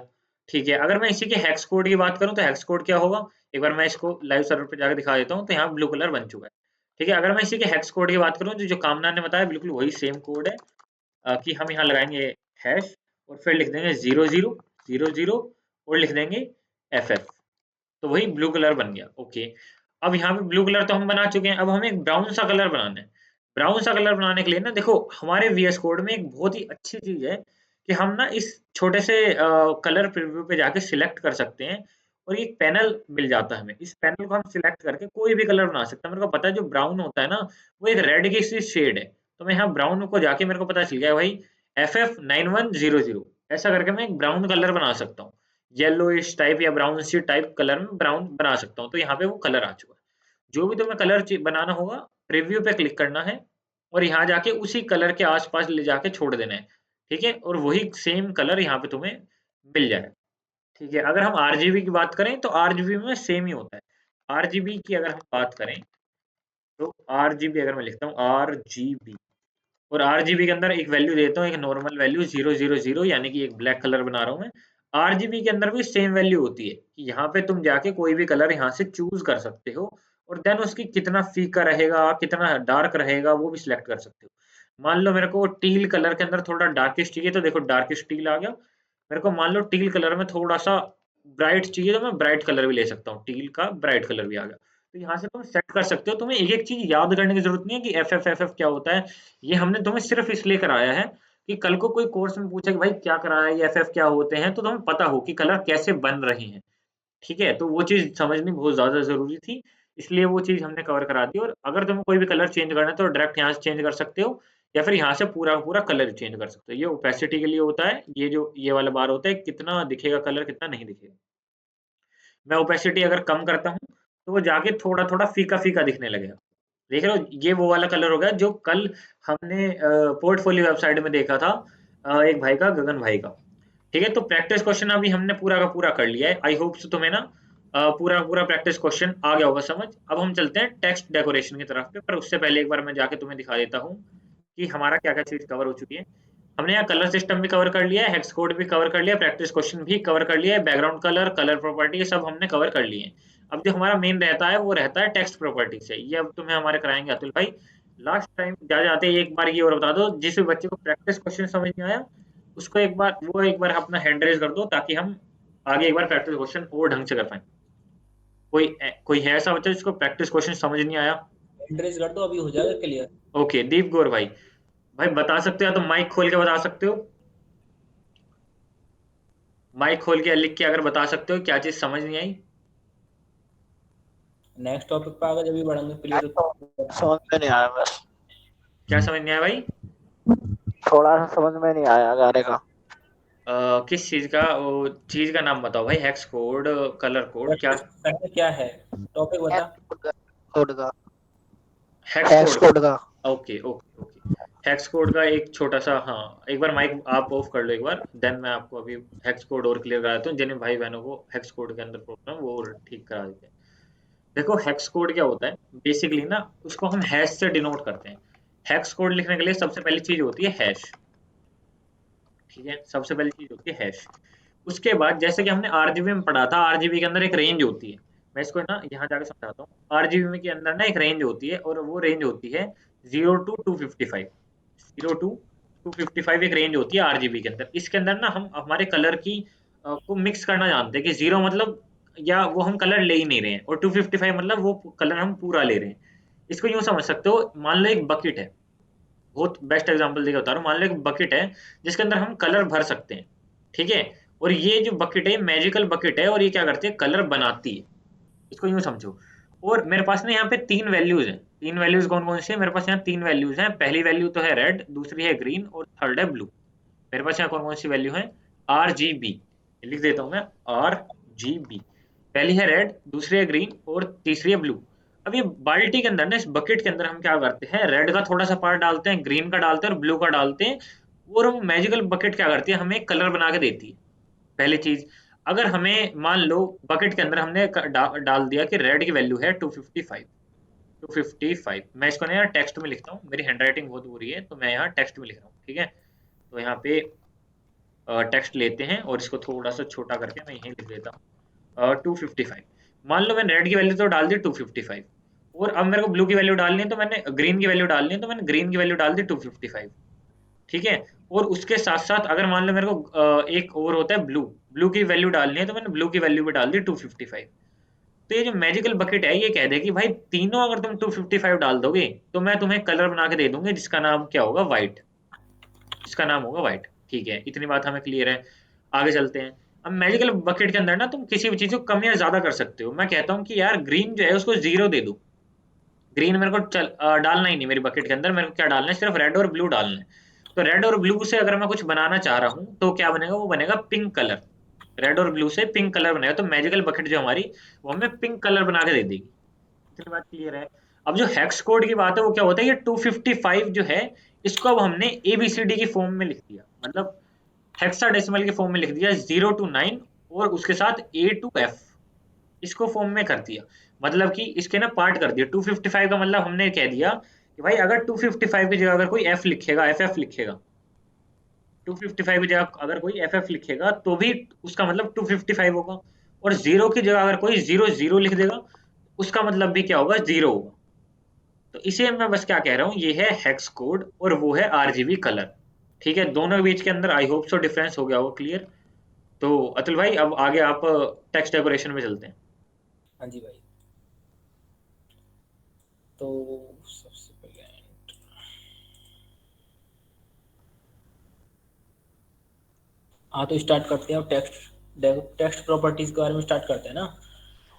ठीक है, अगर मैं इसी के हेक्स कोड की बात करूं तो हेक्स कोड क्या होगा, एक बार मैं इसको लाइव सर्वर पे जाकर दिखा देता हूं। तो यहाँ ब्लू कलर बन चुका है। ठीक है, अगर मैं इसी के हेक्स कोड की बात करूं, जो जो कामना ने बताया बिल्कुल वही सेम कोड है, कि हम यहाँ लगाएंगे हैश, और फिर लिख देंगे 0000, और लिख देंगे FF। तो वही ब्लू कलर बन गया। ओके, अब यहाँ पे ब्लू कलर तो हम बना चुके हैं, अब हमें एक ब्राउन सा कलर बनाना है। ब्राउन सा कलर बनाने के लिए ना देखो, हमारे VS कोड में एक बहुत ही अच्छी चीज है कि हम ना इस छोटे से कलर प्रीव्यू पे जाके सिलेक्ट कर सकते हैं, और एक पैनल मिल जाता है हमें। इस पैनल को हम सिलेक्ट करके कोई भी कलर बना सकते हैं। मेरे को पता है जो ब्राउन होता है ना, वो एक रेड की सी शेड है। तो मैं यहाँ ब्राउन को जाके मेरे को पता चल गया भाई, FF9100, ऐसा करके मैं एक ब्राउन कलर बना सकता हूँ। येलोइश टाइप या ब्राउन सी टाइप कलर में ब्राउन बना सकता हूँ। तो यहाँ पे वो कलर आ चुका है। जो भी तुम्हें कलर बनाना होगा, प्रीव्यू पे क्लिक करना है, और यहाँ जाके उसी कलर के आसपास ले जाके छोड़ देना है। ठीक है, और वही सेम कलर यहाँ पे तुम्हें मिल जाए। ठीक है, अगर हम आरजीबी की बात करें तो आरजीबी में सेम ही होता है। आरजीबी की अगर हम बात करें, तो आरजीबी अगर मैं लिखता हूँ आरजीबी, और आरजीबी के अंदर एक वैल्यू देता हूँ, एक नॉर्मल वैल्यू 000, यानी कि एक ब्लैक कलर बना रहा हूँ मैं। आरजीबी के अंदर भी सेम वैल्यू होती है कि यहाँ पे तुम जाके कोई भी कलर यहाँ से चूज कर सकते हो, और देन उसकी कितना फीका रहेगा, कितना डार्क रहेगा, वो भी सिलेक्ट कर सकते हो। मान लो मेरे को टील कलर के अंदर थोड़ा डार्किश चाहिए, तो देखो डार्किश टील आ गया। मेरे को मान लो टील कलर में थोड़ा सा ब्राइट चाहिए, तो मैं ब्राइट कलर भी ले सकता हूँ, टील का ब्राइट कलर भी आ गया। तो यहाँ से तुम सेट कर सकते हो। तुम्हें एक एक चीज याद करने की जरूरत नहीं है कि एफ क्या होता है। ये हमने तुम्हें सिर्फ इसलिए कराया है कि कल को कोई कोर्स में पूछे कि भाई क्या कराया, ये एफ क्या होते हैं, तो तुम्हें पता हो कि कलर कैसे बन रहे हैं। ठीक है, तो वो चीज समझनी बहुत ज्यादा जरूरी थी, इसलिए वो चीज हमने कवर करा दी। और अगर तुम्हें कोई भी कलर चेंज करना है तो डायरेक्ट यहाँ से चेंज कर सकते हो, या फिर यहाँ से पूरा का पूरा कलर चेंज कर सकते हो। ये ओपेसिटी के लिए होता है, ये जो ये वाला बार होता है, कितना दिखेगा कलर, कितना नहीं दिखेगा। मैं ओपेसिटी अगर कम करता हूँ तो वो जाके थोड़ा थोड़ा फीका फीका दिखने लगेगा। देख रहे हो, ये वो वाला कलर हो गया जो कल हमने पोर्टफोलियो वेबसाइट में देखा था, एक भाई का, गगन भाई का। ठीक है, तो प्रैक्टिस क्वेश्चन अभी हमने पूरा का पूरा कर लिया है। आई होप सो तुम्हें ना पूरा पूरा प्रैक्टिस क्वेश्चन आ गया होगा समझ। अब हम चलते हैं टेक्स्ट डेकोरेशन की तरफ पे, पर उससे पहले एक बार मैं जाके तुम्हें दिखा देता हूँ कि हमारा क्या क्या चीज कवर हो चुकी है। हमने यहाँ कलर सिस्टम भी कवर कर लिया है, हेक्स कोड भी कवर कर लिया, प्रैक्टिस क्वेश्चन भी कवर कर लिया है, बैकग्राउंड कलर, कलर प्रॉपर्टी, सब हमने कवर कर लिए हैं। अब जो हमारा मेन रहता है वो रहता है टेक्स्ट प्रॉपर्टी से। ये अब तुम्हें हमारे कराएंगे अतुल भाई। लास्ट टाइम जा जाते एक बार ये और बता दो, जिस भी बच्चे को प्रैक्टिस क्वेश्चन समझ नहीं आया उसको एक बार अपना हैंड रेज कर दो, ताकि हम आगे एक बार प्रैक्टिस क्वेश्चन और ढंग से कर पाए। कोई है ऐसा बच्चा जिसको प्रैक्टिस क्वेश्चन समझ नहीं आया? एड्रेस कर दो, अभी हो जाएगा क्लियर। ओके, दीप गौर भाई, भाई बता सकते हो तो माइक खोल के बता सकते हो। माइक खोल के लिख के अगर बता सकते हो क्या चीज समझ नहीं आई। नेक्स्ट टॉपिक पे आगे जब भी बढ़ेंगे क्लियर। समझ में नहीं आया बस। क्या समझ नहीं आया भाई? थोड़ा सा समझ में नहीं आया गाने का। किस चीज का? वो चीज का नाम बताओ भाई, हेक्स कोड, कलर कोड, क्या? करना क्या है, टॉपिक बता। कोड का, हेक्स हेक्स कोड कोड का। Okay okay okay. Hex code का एक छोटा सा, हाँ, एक बार माइक आप ऑफ कर लो एक बार, देन मैं आपको अभी हेक्स कोड और क्लियर करा देता हूँ। जिन भाई बहनों को हेक्स कोड के अंदर प्रॉब्लम है वो और ठीक करा देते हैं। देखो हेक्स कोड क्या होता है बेसिकली ना, उसको हम हैश से डिनोट करते हैं। हेक्स कोड लिखने के लिए सबसे पहली चीज होती है हैश। ठीक है, सबसे पहली चीज होती है हैश। उसके बाद जैसे कि हमने आरजीबी में पढ़ा था, आरजीबी के अंदर एक रेंज होती है। मैं इसको ना यहाँ जाकर समझाता हूँ। आरजीबी में के अंदर ना एक रेंज होती है, और वो रेंज होती है 0 to 255। 0 to 255 एक रेंज होती है आरजीबी के अंदर। इसके अंदर ना हम हमारे कलर की को मिक्स करना जानते हैं कि 0 मतलब या वो हम कलर ले ही नहीं रहे हैं, और 255 मतलब वो कलर हम पूरा ले रहे हैं। इसको यूं समझ सकते हो, मान लो एक बकेट है, बहुत बेस्ट एग्जांपल देके बता रहा हूँ। मान लो एक बकेट है जिसके अंदर हम कलर भर सकते हैं। ठीक है, और ये जो बकेट है मैजिकल बकेट है, और ये क्या करती है, कलर बनाती है। इसको यूं समझो। और मेरे पास ना यहाँ पे तीन वैल्यूज हैं। तीन वैल्यूज कौन कौन सी है मेरे पास? यहाँ तीन वैल्यूज हैं। पहली वैल्यू तो है रेड, दूसरी है ग्रीन, और थर्ड है ब्लू। मेरे पास यहाँ कौन कौन सी वैल्यू है? आर जी बी, लिख देता हूँ मैं, आर जी बी। पहली है रेड, दूसरी है ग्रीन, और तीसरी है ब्लू। अब ये बाल्टी के अंदर ना, इस बकेट के अंदर हम क्या करते हैं, रेड का थोड़ा सा पार्ट डालते हैं, ग्रीन का डालते हैं, और ब्लू का डालते हैं। और वो मैजिकल बकेट क्या करती है, हमें कलर बना के देती है। पहली चीज, अगर हमें मान लो बकेट के अंदर हमने डाल दिया कि रेड की वैल्यू है 255। 255 मैं इसको ना यार टेक्स्ट में लिखता हूँ, मेरी हैंडराइटिंग बहुत बुरी है तो मैं यहाँ टेक्स्ट में लिख रहा हूँ। ठीक है, तो यहाँ पे टेक्स्ट लेते हैं और इसको थोड़ा सा छोटा करके मैं यहीं लिख देता हूँ 255। मान लो मैंने रेड की वैल्यू तो डाल दी 255, और अब मेरे को ब्लू की वैल्यू डालनी है, तो मैंने ग्रीन की वैल्यू डालनी है, तो मैंने ग्रीन की वैल्यू डाल दी 255। ठीक है, और उसके साथ साथ अगर मान लो मेरे को एक और होता है ब्लू, ब्लू की वैल्यू डालनी है, तो मैंने ब्लू की वैल्यू भी डाल दी 255। तो ये जो मैजिकल बकेट है ये कह दे कि भाई तीनों अगर तुम 255 डाल दोगे तो मैं तुम्हें कलर बना के दे दूंगी, जिसका नाम क्या होगा, व्हाइट। जिसका नाम होगा व्हाइट। ठीक है, इतनी बात हमें क्लियर है। आगे चलते हैं। अब मैजिकल बकेट के अंदर ना तुम किसी भी चीज को कम या ज्यादा कर सकते हो। मैं कहता हूँ कि यार ग्रीन जो है उसको 0 दे दो। ग्रीन मेरे को डालना ही नहीं मेरी बकेट के अंदर, मेरे को क्या डालना है, सिर्फ रेड और ब्लू डालना है। तो रेड और ब्लू से अगर मैं कुछ बनाना चाह रहा हूँ तो क्या बनेगा, वो बनेगा पिंक कलर। रेड और ब्लू से पिंक कलर बनेगा, तो मैजिकल बकेट जो हमारी, वो हमें पिंक कलर बना के दे देगी। इतनी बात क्लियर है। अब जो हेक्स कोड की बात है वो क्या होता है, ये 255 जो है, इसको अब हमने एबीसीडी की फॉर्म में लिख दिया, मतलब हेक्साडेसिमल के फॉर्म में लिख दिया, 0 to 9, और उसके साथ A to F, इसको फॉर्म में कर दिया। मतलब कि इसके ना पार्ट कर दिया। 255 का मतलब हमने कह दिया कि भाई अगर 255 की जगह अगर कोई एफ लिखेगा, एफ लिखेगा, 255 की जगह अगर कोई एफ लिखेगा तो भी उसका मतलब 255 होगा। और जीरो की जगह अगर कोई 00 लिख देगा, उसका मतलब भी क्या होगा, 0 होगा। तो इसे मैं बस क्या कह रहा हूँ, ये है हेक्स कोड और वो है आरजीबी कलर। ठीक है, दोनों के बीच के अंदर आई होप सो डिफरेंस हो गया होगा क्लियर। तो अतुल भाई अब आगे आप टेक्स्ट डेकोरेशन में चलते हैं। हाँ जी भाई। तो सबसे पहले हाँ, तो स्टार्ट करते हैं। टेक्स्ट प्रॉपर्टीज के बारे में स्टार्ट करते हैं ना।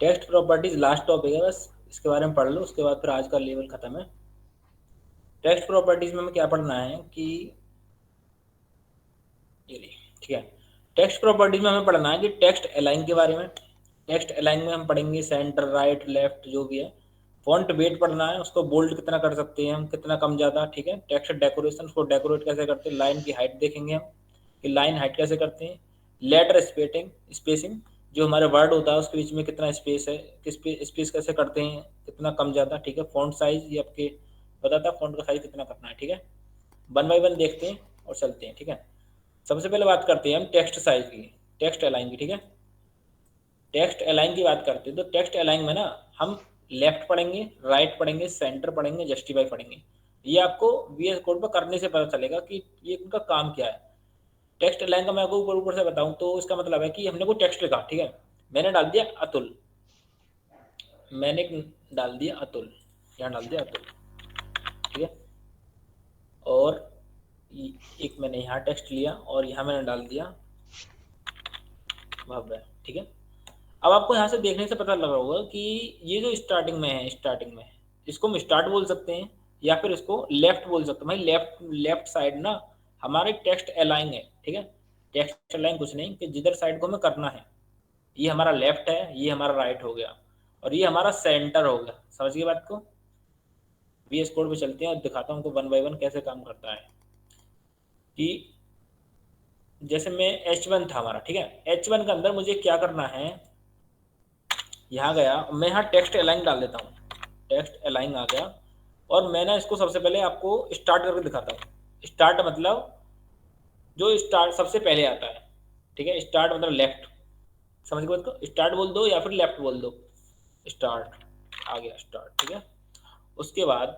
टेक्स्ट प्रॉपर्टीज लास्ट टॉपिक है, बस इसके बारे में पढ़ लो, उसके बाद फिर आज का लेवल खत्म है। टेक्स्ट प्रॉपर्टीज में हमें क्या पढ़ना है कि ये नहीं, ठीक है। टेक्स्ट प्रॉपर्टीज में हमें पढ़ना है कि टेक्स्ट अलाइन के बारे में। टेक्स्ट अलाइन में हम पढ़ेंगे सेंटर, राइट, लेफ्ट, जो भी है। फॉन्ट वेट पढ़ना है, उसको बोल्ड कितना कर सकते हैं हम, कितना कम ज़्यादा, ठीक है। टेक्स्ट डेकोरेशन, उसको डेकोरेट कैसे करते हैं। लाइन की हाइट देखेंगे हम कि लाइन हाइट कैसे करते हैं। लेटर स्पेसिंग, जो हमारे वर्ड होता है उसके बीच में कितना स्पेस है, स्पेस कैसे करते हैं, कितना कम ज़्यादा, ठीक है। फॉन्ट साइज ये आपके बताता है, फॉन्ट का साइज कितना करना है, ठीक है। वन बाई वन देखते हैं और चलते हैं, ठीक है। सबसे पहले बात करते हैं हम टेक्स्ट साइज की, टेक्स्ट अलाइन की, ठीक है। टेक्स्ट अलाइन की बात करते हैं तो टेक्स्ट अलाइन में ना हम लेफ्ट पढ़ेंगे, राइट पढ़ेंगे, सेंटर पढ़ेंगे, जस्टिफाई पढ़ेंगे। ये आपको VS कोड पर करने से पता चलेगा कि ये उनका काम क्या है। टेक्स्ट अलाइन का मैं आपको ऊपर से बताऊं तो इसका मतलब है कि हमने कोई टेक्स्ट लिखा, ठीक है। मैंने डाल दिया अतुल, मैंने डाल दिया अतुल, यहाँ डाल दिया अतुल, ठीक है। और एक मैंने यहाँ टेक्स्ट लिया और यहाँ मैंने डाल दिया भव्य, ठीक है। अब आपको यहाँ से देखने से पता लग रहा होगा कि ये जो स्टार्टिंग में है, स्टार्टिंग में इसको हम स्टार्ट बोल सकते हैं या फिर इसको लेफ्ट बोल सकते हैं। भाई लेफ्ट साइड ना हमारे टेक्स्ट अलाइन है, ठीक है। टेक्स्ट अलाइन कुछ नहीं कि जिधर साइड को हमें करना है, ये हमारा लेफ्ट है, ये हमारा राइट हो गया और ये हमारा सेंटर हो गया। समझ गए बात को। VS कोड पे चलते हैं और दिखाता हूँ वन बाई वन कैसे काम करता है। कि जैसे मैं H1 था हमारा, ठीक है। H1 के अंदर मुझे क्या करना है, यहाँ गया मैं, यहाँ टेक्स्ट अलाइन डाल देता हूँ। टेक्स्ट अलाइन आ गया और मैं ना इसको सबसे पहले आपको स्टार्ट करके दिखाता हूँ। स्टार्ट मतलब जो स्टार्ट सबसे पहले आता है, ठीक है। स्टार्ट मतलब लेफ्ट, समझ गए बात को। स्टार्ट बोल दो या फिर लेफ्ट बोल दो। स्टार्ट आ गया, स्टार्ट, ठीक है। उसके बाद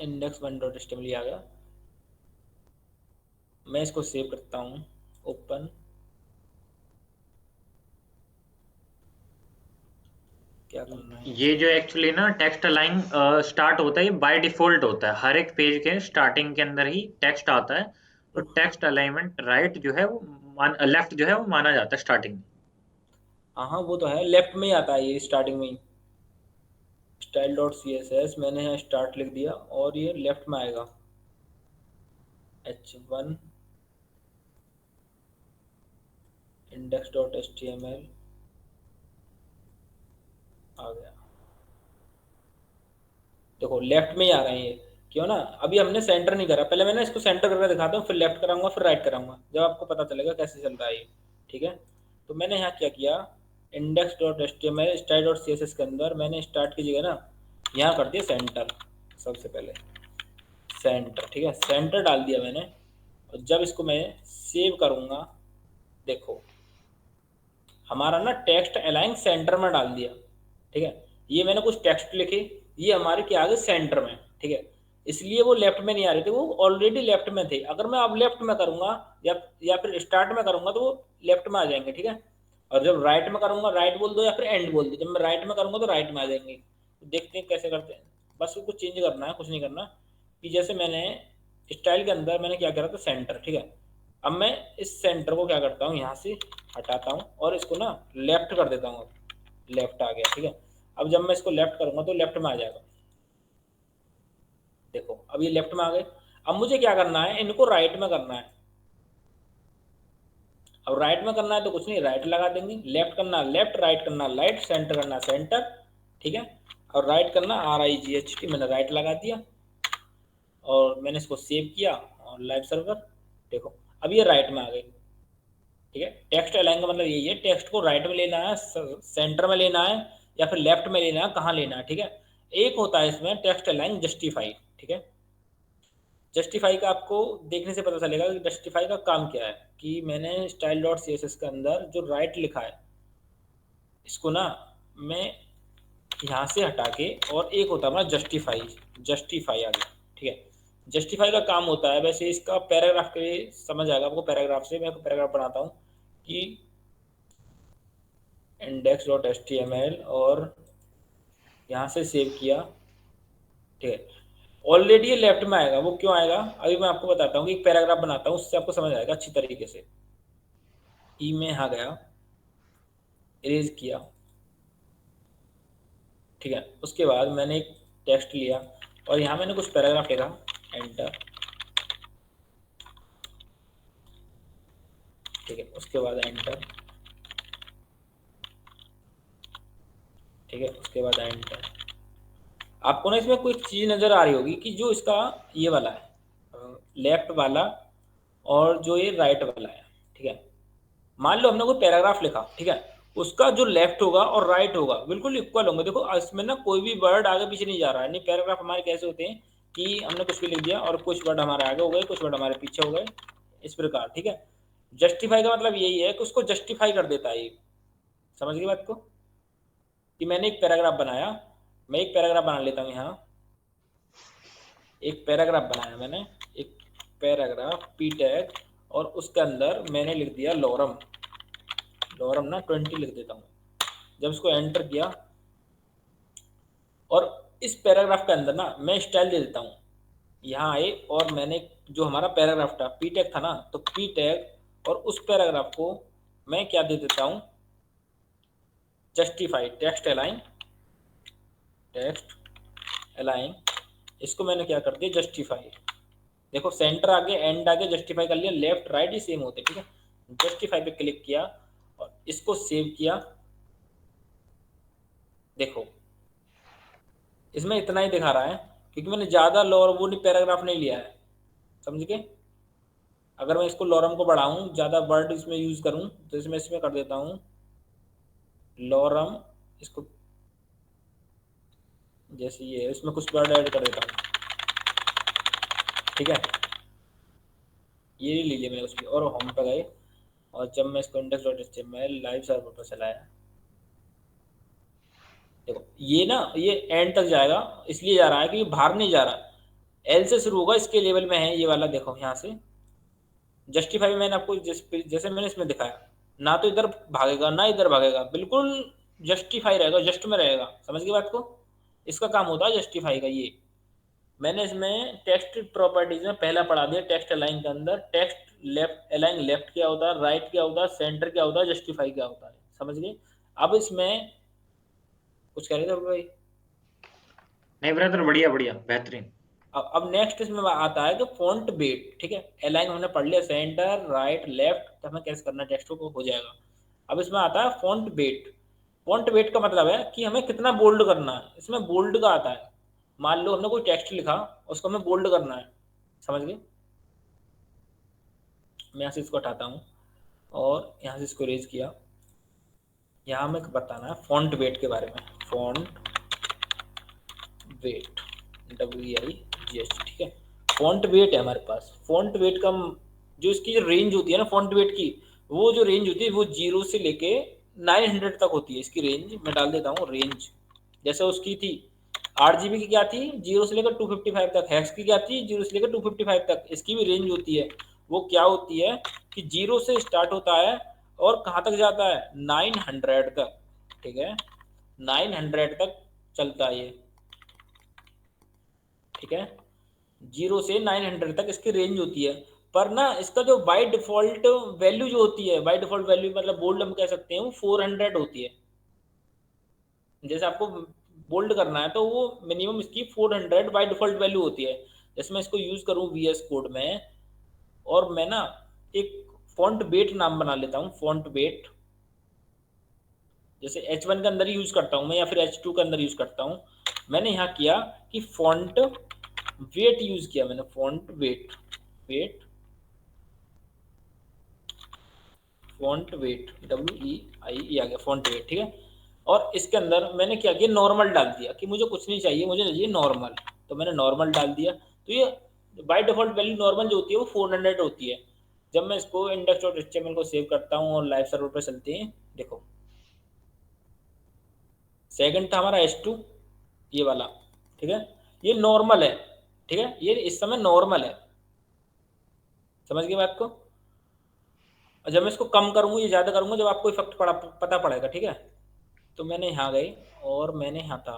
index1.html आ गया। मैं इसको सेव करता हूँ, ओपन। क्या करना है ये जो एक्चुअली ना टेक्स्ट अलाइन स्टार्ट होता है, ये बाय डिफॉल्ट होता है। हर एक पेज के स्टार्टिंग के अंदर ही टेक्स्ट आता है। तो टेक्स्ट अलाइनमेंट राइट जो है वो लेफ्ट जो है वो माना जाता है स्टार्टिंग में। हाँ हाँ, वो तो है, लेफ्ट में ही आता है ये स्टार्टिंग में ही। style.css मैंने यहाँ स्टार्ट लिख दिया और ये लेफ्ट में आएगा। H1 index.html आ गया। देखो लेफ्ट में ही आ रहे हैं ये, क्यों ना। अभी हमने सेंटर नहीं करा, पहले मैंने इसको सेंटर करके दिखाता हूँ, फिर लेफ्ट कराऊंगा, फिर राइट कराऊंगा, जब आपको पता चलेगा कैसे चल रहा है ये, ठीक है। तो मैंने यहाँ क्या किया, index.html style.css के अंदर मैंने स्टार्ट की जगह ना यहाँ कर दिया सेंटर। सबसे पहले सेंटर, ठीक है, सेंटर डाल दिया मैंने। और जब इसको मैं सेव करूंगा, देखो हमारा ना टेक्स्ट अलाइन सेंटर में डाल दिया, ठीक है। ये मैंने कुछ टेक्स्ट लिखे, ये हमारे क्या आ गए सेंटर में, ठीक है। इसलिए वो लेफ्ट में नहीं आ रहे थे, वो ऑलरेडी लेफ्ट में थे। अगर मैं अब लेफ्ट में करूंगा या फिर स्टार्ट में करूंगा तो वो लेफ्ट में आ जाएंगे, ठीक है। और जब राइट में करूंगा, राइट बोल दो या फिर एंड बोल दो, जब मैं राइट में करूंगा तो राइट में आ जाएंगे। तो देखते हैं कैसे करते हैं। बस उसको चेंज करना है, कुछ नहीं करना। कि जैसे मैंने स्टाइल के अंदर मैंने क्या करा था, सेंटर, ठीक है। अब मैं इस सेंटर को क्या करता हूँ, यहाँ से हटाता हूँ और इसको ना लेफ्ट कर देता हूँ। लेफ्ट आ गया, ठीक है। अब जब मैं इसको लेफ्ट करूंगा तो लेफ्ट में आ जाएगा। देखो अब ये लेफ्ट में आ गए। अब मुझे क्या करना है, इनको राइट में करना है। अब राइट में करना है तो कुछ नहीं, राइट लगा देंगे। लेफ्ट करना लेफ्ट, राइट करना राइट, सेंटर करना सेंटर, ठीक है। और राइट करना RIGHT, मैंने राइट लगा दिया और मैंने इसको सेव किया और लाइव सर्वर। देखो अब ये राइट में आ गए, ठीक है। टेक्स्ट अलाइन का मतलब यही है, टेक्स्ट को राइट में लेना है, सेंटर में लेना है या फिर लेफ्ट में लेना है, कहाँ लेना है, ठीक है। एक होता है इसमें टेक्स्ट अलाइन जस्टिफाई, ठीक है। जस्टिफाई का आपको देखने से पता चलेगा कि जस्टिफाई का काम क्या है। कि मैंने style.css के अंदर जो राइट लिखा है, इसको ना मैं यहाँ से हटा के, और एक होता है अपना जस्टिफाई। जस्टिफाई आ गया, ठीक है। जस्टिफाई का काम होता है, वैसे इसका पैराग्राफ के समझ आएगा आपको। पैराग्राफ से मैं पैराग्राफ बनाता हूँ कि index.html और यहाँ से सेव किया, ठीक है। ऑलरेडी ये लेफ्ट में आएगा, वो क्यों आएगा अभी मैं आपको बताता हूँ कि एक पैराग्राफ बनाता हूँ, उससे आपको समझ आएगा अच्छी तरीके से। ई में यहाँ गया, इरेज किया, ठीक है। उसके बाद मैंने एक टेक्स्ट लिया और यहाँ मैंने कुछ पैराग्राफ लिखा, एंटर, ठीक है। उसके बाद एंटर, ठीक है। उसके बाद एंटर। आपको ना इसमें कोई चीज़ नज़र आ रही होगी कि जो इसका ये वाला है लेफ्ट वाला और जो ये राइट वाला है, ठीक है। मान लो हमने कोई पैराग्राफ लिखा, ठीक है, उसका जो लेफ्ट होगा और राइट होगा बिल्कुल इक्वल होंगे। देखो इसमें ना कोई भी वर्ड आगे पीछे नहीं जा रहा है। नहीं, पैराग्राफ हमारे कैसे होते हैं कि हमने कुछ भी लिख दिया और कुछ वर्ड हमारे आगे हो गए, कुछ वर्ड हमारे पीछे हो गए, इस प्रकार, ठीक है। जस्टिफाई का मतलब यही है कि उसको जस्टिफाई कर देता है ये। समझ गई बात को? कि मैंने एक पैराग्राफ बनाया, मैं एक पैराग्राफ बना लेता हूँ यहाँ। एक पैराग्राफ बनाया मैंने, एक पैराग्राफ पी टैग, और उसके अंदर मैंने लिख दिया लॉरम, लॉरम ना 20 लिख देता हूँ। जब इसको एंटर किया और इस पैराग्राफ के अंदर ना मैं स्टाइल दे देता हूँ, यहाँ आए और मैंने जो हमारा पैराग्राफ था पी टैग था ना, तो पी टैग और उस पैराग्राफ को मैं क्या दे देता हूँ, justify text align, text align. इसको मैंने क्या कर दिया, जस्टिफाई। देखो सेंटर आगे, एंड आगे, जस्टिफाई कर लिया, लेफ्ट राइट ही सेम होते, ठीक है। जस्टिफाई पे क्लिक किया और इसको सेव किया। देखो इसमें इतना ही दिखा रहा है क्योंकि मैंने ज़्यादा लोअर वो नहीं पैराग्राफ नहीं लिया है, समझ गए। अगर मैं इसको लॉरम को बढ़ाऊं, ज़्यादा वर्ड इसमें यूज़ करूं, तो इसमें कर देता हूं लॉरम, इसको जैसे ये है, इसमें कुछ वर्ड ऐड कर देता हूँ, ठीक है। ये ले लीजिए मैंने उसकी, और होम पे गए और जब मैं इसको index.html लाइव सर्वर पर चलाया, देखो ये ना ये एंड तक जाएगा, इसलिए जा रहा है कि ये बाहर नहीं जा रहा, एल से शुरू होगा, इसके लेवल में है ये वाला। देखो यहाँ से जस्टिफाई मैंने आपको जैसे मैंने इसमें दिखाया, ना तो इधर भागेगा ना इधर भागेगा, बिल्कुल जस्टिफाई रहेगा, जस्ट में रहेगा। समझ गई बात को? इसका काम होता है जस्टिफाई का। ये मैंने इसमें टेक्स्ट प्रॉपर्टीज में पहला पढ़ा दिया, टेक्स्ट अलाइन के अंदर टेक्स्ट लेफ्ट अलाइन, लेफ्ट क्या होता है, राइट क्या होता है, सेंटर क्या होता है, जस्टिफाई क्या होता है। समझ गए? अब इसमें कुछ कह रहे थे भाई? नहीं ब्रदर, बढ़िया बढ़िया, बेहतरीन। अब नेक्स्ट इसमें आता है कि फॉन्ट वेट, ठीक है। अलाइन हमने पढ़ लिया, सेंटर राइट लेफ्ट, तो हमें कैसे करना टेक्स्ट को हो जाएगा। अब इसमें आता है फॉन्ट वेट। फॉन्ट वेट का मतलब है कि हमें कितना बोल्ड करना है, इसमें बोल्ड का आता है। मान लो हमने कोई टेक्स्ट लिखा, उसको हमें बोल्ड करना है, समझ गए। मैं यहाँ से इसको हटाता हूँ और यहाँ से इसको रेज किया। यहाँ हमें बताना है फॉन्ट वेट के बारे में, फॉन्ट वेट, WEIGH, ठीक है। फॉन्ट वेट है हमारे पास। फॉन्ट वेट का जो इसकी रेंज होती है ना फॉन्ट वेट की, वो जो रेंज होती है वो 0 से लेके 900 तक होती है इसकी रेंज। मैं डाल देता हूँ रेंज, जैसे उसकी थी 8 GB की क्या थी, 0 से लेकर 255 तक। हैक्स की क्या थी, 0 से लेकर 255 तक। इसकी भी रेंज होती है, वो क्या होती है कि 0 से स्टार्ट होता है और कहाँ तक जाता है, 900 तक, ठीक है। 900 तक चलता है ये, ठीक है। 0 से 900 तक इसकी रेंज होती है। पर ना इसका जो बाय डिफॉल्ट वैल्यू जो होती है, बाय डिफॉल्ट वैल्यू मतलब बोल्ड हम कह सकते हैं, वो 400 होती है। जैसे आपको बोल्ड करना है तो वो मिनिमम इसकी 400 बाय डिफॉल्ट वैल्यू होती है। जैसे मैं इसको यूज करूँ VS कोड में, और मैं ना एक फॉन्ट वेट नाम बना लेता हूँ, फॉन्ट वेट। जैसे H1 के अंदर ही यूज करता हूँ मैं, या फिर H2 के अंदर यूज करता हूँ। मैंने यहाँ किया कि फॉन्ट वेट यूज किया मैंने, font weight, weight font weight, WEIE आ गया फॉन्ट वेट, ठीक है। और इसके अंदर मैंने क्या किया, नॉर्मल डाल दिया कि मुझे कुछ नहीं चाहिए, मुझे चाहिए नॉर्मल, तो मैंने नॉर्मल डाल दिया। तो ये बाय डिफॉल्ट वैल्यू नॉर्मल जो होती है वो 400 होती है। जब मैं इसको index.html को सेव करता हूँ और लाइव सर्वर पर चलते हैं, देखो सेकंड था हमारा H2 ये वाला, ठीक है। ये नॉर्मल है, ठीक है, ये इस समय नॉर्मल है। समझ गए बात को? और जब मैं इसको कम करूंगा, ये ज्यादा करूंगा, जब आपको इफेक्ट पता पड़ेगा, ठीक है। तो मैंने यहाँ गए और मैंने यहाँ था,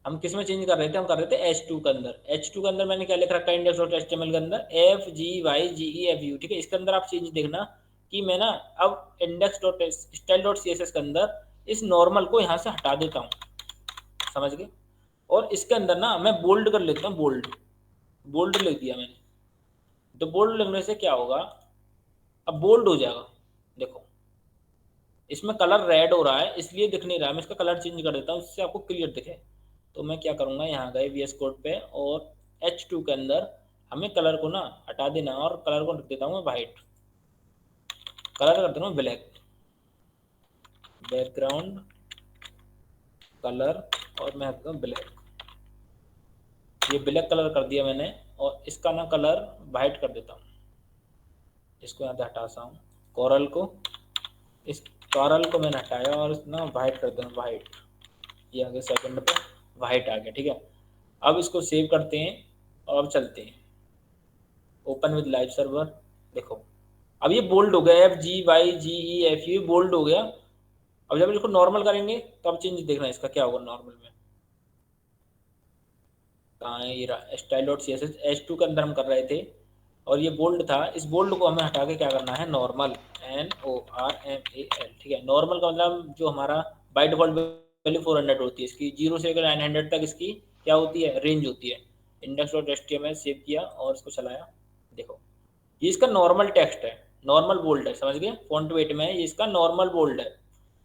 हम किस में चेंज कर रहे थे, हम कर रहे थे H2 के अंदर। H2 के अंदर मैंने क्या लिख रखा है इंडेक्स डॉट HTML के अंदर FGYGEFU, ठीक है। इसके अंदर आप चेंज देखना कि मैं ना अब index dot style dot CSS के अंदर इस नॉर्मल को यहाँ से हटा देता हूँ, समझ गए। और इसके अंदर ना मैं बोल्ड कर लेता हूँ, बोल्ड लिख दिया मैंने। तो बोल्ड लिखने से क्या होगा, अब बोल्ड हो जाएगा। देखो इसमें कलर रेड हो रहा है इसलिए दिख नहीं रहा है, मैं इसका कलर चेंज कर देता हूँ इससे आपको क्लियर दिखे। तो मैं क्या करूँगा, यहाँ गए VS कोड पे और H2 के अंदर हमें कलर को ना हटा देना और कलर को रख देता हूँ मैं वाइट, कलर कर देता हूँ ब्लैक, बैकग्राउंड कलर, और मैं रखता हूँ ब्लैक। ये ब्लैक कलर कर दिया मैंने और इसका ना कलर वाइट कर देता हूँ। इसको यहाँ से हटाता हूँ, कोरल को, इस कोरल को मैंने हटाया और ना वाइट कर देना, वाइट। ये आगे सेकंड पे वाइट आ गया, ठीक है। अब इसको सेव करते हैं और अब चलते हैं ओपन विद लाइव सर्वर। देखो अब ये बोल्ड हो गया, FGYGEFU बोल्ड हो गया। अब जब इसको नॉर्मल करेंगे तब चेंज देखना इसका क्या होगा नॉर्मल में। कहाँ है ये स्टाइल डॉट CSS H2 के अंदर हम कर रहे थे और ये बोल्ड था, इस बोल्ड को हमें हटा के क्या करना है नॉर्मल, NORMAL, ठीक है। नॉर्मल का मतलब जो हमारा बाय डिफॉल्ट वैल्यू 400 होती है इसकी, 0 से 900 तक इसकी क्या होती है, रेंज होती है। इंडेक्स डॉट HTML सेव किया और इसको चलाया। देखो ये इसका नॉर्मल टेक्स्ट है, नॉर्मल बोल्ड है, समझ गए। फॉन्ट वेट में ये इसका नॉर्मल बोल्ड है।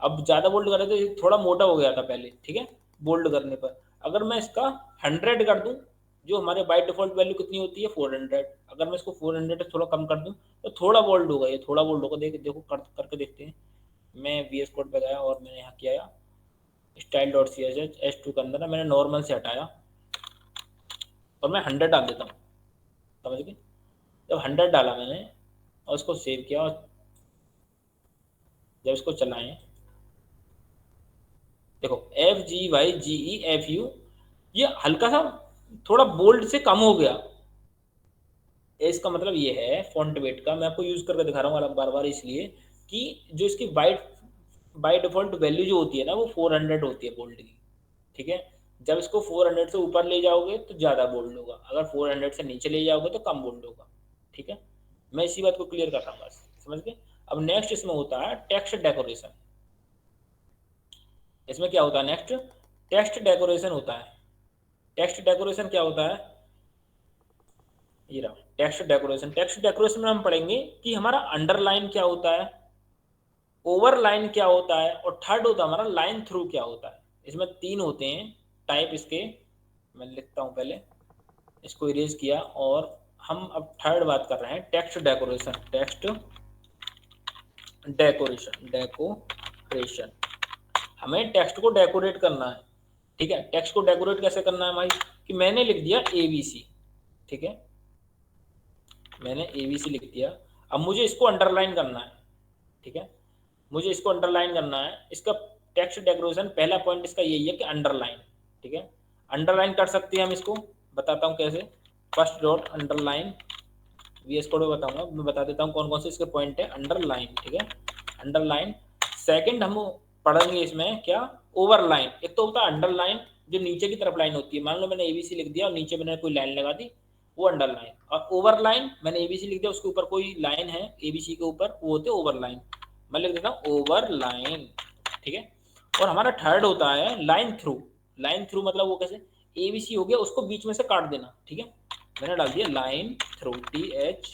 अब ज़्यादा बोल्ड कर रहे थे, थोड़ा मोटा हो गया था पहले, ठीक है। बोल्ड करने पर अगर मैं इसका 100 कर दूं, जो हमारे बाय डिफॉल्ट वैल्यू कितनी होती है 400, अगर मैं इसको 400 से थोड़ा कम कर दूं तो थोड़ा बोल्ड होगा, ये थोड़ा बोल्ड होगा। देखो करके देखते हैं। मैं VS कोड पे गया और मैंने यहाँ किया स्टाइल डॉट CSS H2 के अंदर मैंने नॉर्मल से हटाया और मैं 100 डाल देता हूँ, समझ गए। जब 100 डाला मैंने और उसको सेव किया और जब इसको चलाएं, देखो FGYGEFU ये हल्का सा थोड़ा बोल्ड से कम हो गया। इसका मतलब ये है फॉन्ट वेट का, मैं आपको यूज करके दिखा रहा हूँ बार बार इसलिए कि जो इसकी बाय डिफॉल्ट वैल्यू जो होती है ना वो 400 होती है बोल्ड की, ठीक है। जब इसको 400 से ऊपर ले जाओगे तो ज़्यादा बोल्ड होगा, अगर 400 से नीचे ले जाओगे तो कम बोल्ड होगा, ठीक है। मैं इसी बात को क्लियर कर रहा हूँ बस, समझ गए। अब नेक्स्ट इसमें होता है टेक्स्ट डेकोरेशन। इसमें क्या होता है नेक्स्ट, टेक्स्ट डेकोरेशन होता है। टेक्स्ट डेकोरेशन क्या होता है, ये रहा टेक्स्ट डेकोरेशन। टेक्स्ट डेकोरेशन में हम पढ़ेंगे कि हमारा अंडरलाइन क्या होता है, ओवरलाइन क्या होता है और थर्ड होता है हमारा लाइन थ्रू क्या होता है। इसमें 3 होते हैं टाइप इसके। मैं लिखता हूँ पहले, इसको इरेज किया और हम अब थर्ड बात कर रहे हैं टेक्स्ट डेकोरेशन। टेक्स्ट डेकोरेशन हमें टेक्स्ट को डेकोरेट करना है, ठीक है। टेक्स्ट को डेकोरेट कैसे करना है भाई, कि मैंने लिख दिया ABC, ठीक है। मैंने ABC लिख दिया, अब मुझे इसको अंडरलाइन करना है, ठीक है। मुझे इसको अंडरलाइन करना है। इसका टेक्स्ट डेकोरेशन पहला पॉइंट इसका यही है कि अंडरलाइन, ठीक है। अंडरलाइन कर सकते हैं हम, इसको बताता हूँ कैसे। First dot underline, VS code में बताऊंगा, मैं बता देता हूँ कौन कौन से इसके पॉइंट है। अंडरलाइन, ठीक है, अंडरलाइन। सेकंड हम पढ़ेंगे इसमें क्या, ओवरलाइन। एक तो होता है अंडरलाइन जो नीचे की तरफ लाइन होती है, मान लो मैंने ABC लिख दिया और नीचे मैंने कोई लाइन लगा दी, वो अंडरलाइन। और ओवरलाइन मैंने ABC लिख दिया उसके ऊपर कोई लाइन है ABC के ऊपर, वो होते ओवरलाइन। मैं लिख देता हूँ ओवरलाइन, ठीक है। और हमारा थर्ड होता है लाइन थ्रू। लाइन थ्रू मतलब वो कैसे, ABC हो गया उसको बीच में से काट देना, ठीक है। मैंने डाल दिया लाइन थ्रू, THROUGH,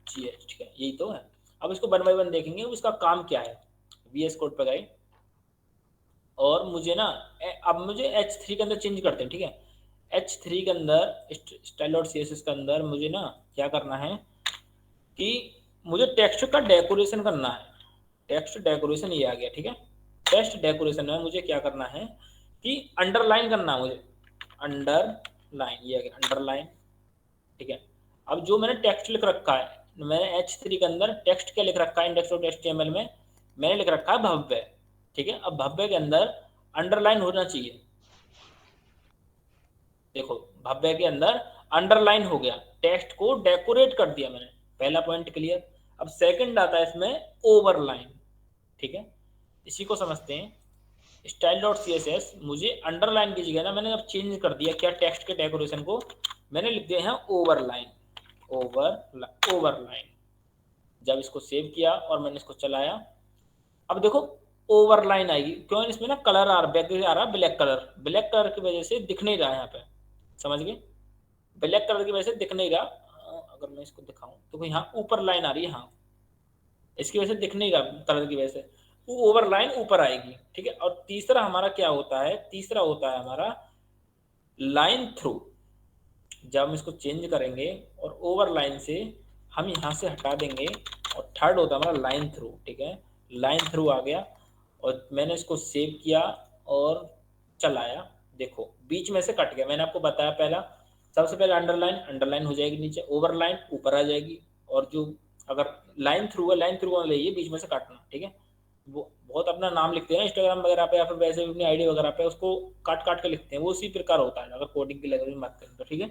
ठीक है, यही तो है। अब इसको 1 बाय 1 देखेंगे इसका काम क्या है। VS कोड पे गए और मुझे ना अब मुझे H3 के अंदर चेंज करते हैं, ठीक है। H3 के अंदर स्टाइल डॉट CSS के अंदर मुझे ना क्या करना है कि मुझे टेक्स्ट का डेकोरेशन करना है। टेक्स्ट डेकोरेशन ये आ गया, ठीक है। टेक्स्ट डेकोरेशन में मुझे क्या करना है कि अंडरलाइन करना है मुझे, अंडरलाइन, ये आ गया अंडरलाइन, ठीक है। अब जो मैंने टेक्स्ट लिख रखा है, मैंने H3 के अंदर टेक्स्ट क्या लिख रखा है इंडेक्स डॉट HTML में, मैंने लिख रखा है भव्य, ठीक है। अब भव्य के अंदर अंडरलाइन होना चाहिए। देखो भव्य के अंदर अंडरलाइन हो गया, टेक्स्ट को डेकोरेट कर दिया मैंने, पहला पॉइंट क्लियर। अब सेकंड आता है इसमें ओवरलाइन, ठीक है, इसी को समझते हैं। Style dot C S S मुझे अंडरलाइन की जगह ना मैंने अब चेंज कर दिया क्या, टेक्स्ट के डेकोरेशन को मैंने लिख दिया है ओवरलाइन, ओवरलाइन। जब इसको सेव किया और मैंने इसको चलाया, अब देखो ओवरलाइन आएगी, क्यों, इसमें ना कलर आ रहा, बैकग्राउंड आ रहा ब्लैक कलर, ब्लैक कलर की वजह से दिख नहीं रहा यहाँ पे, समझ गए, ब्लैक कलर की वजह से दिख नहीं रहा। अगर मैं इसको दिखाऊं तो यहाँ ऊपर लाइन आ रही है, हाँ, इसकी वजह से दिख नहीं रहा कलर की वजह से, वो ओवरलाइन ऊपर आएगी, ठीक है। और तीसरा हमारा क्या होता है, तीसरा होता है हमारा लाइन थ्रू। जब हम इसको चेंज करेंगे और ओवरलाइन से हम यहाँ से हटा देंगे, और थर्ड होता है हमारा लाइन थ्रू, ठीक है, लाइन थ्रू आ गया और मैंने इसको सेव किया और चलाया, देखो बीच में से कट गया। मैंने आपको बताया पहला, सबसे पहले अंडरलाइन, अंडरलाइन हो जाएगी नीचे, ओवरलाइन ऊपर आ जाएगी, और जो अगर लाइन थ्रू है, लाइन थ्रू वाला ये बीच में से काटना, ठीक है। वो बहुत अपना नाम लिखते हैं इंस्टाग्राम वगैरह पे या फिर वैसे भी अपनी आईडी वगैरह पे उसको काट काट के लिखते हैं, वो उसी प्रकार होता है अगर कोडिंग की लैंग्वेज में बात करें तो, ठीक है।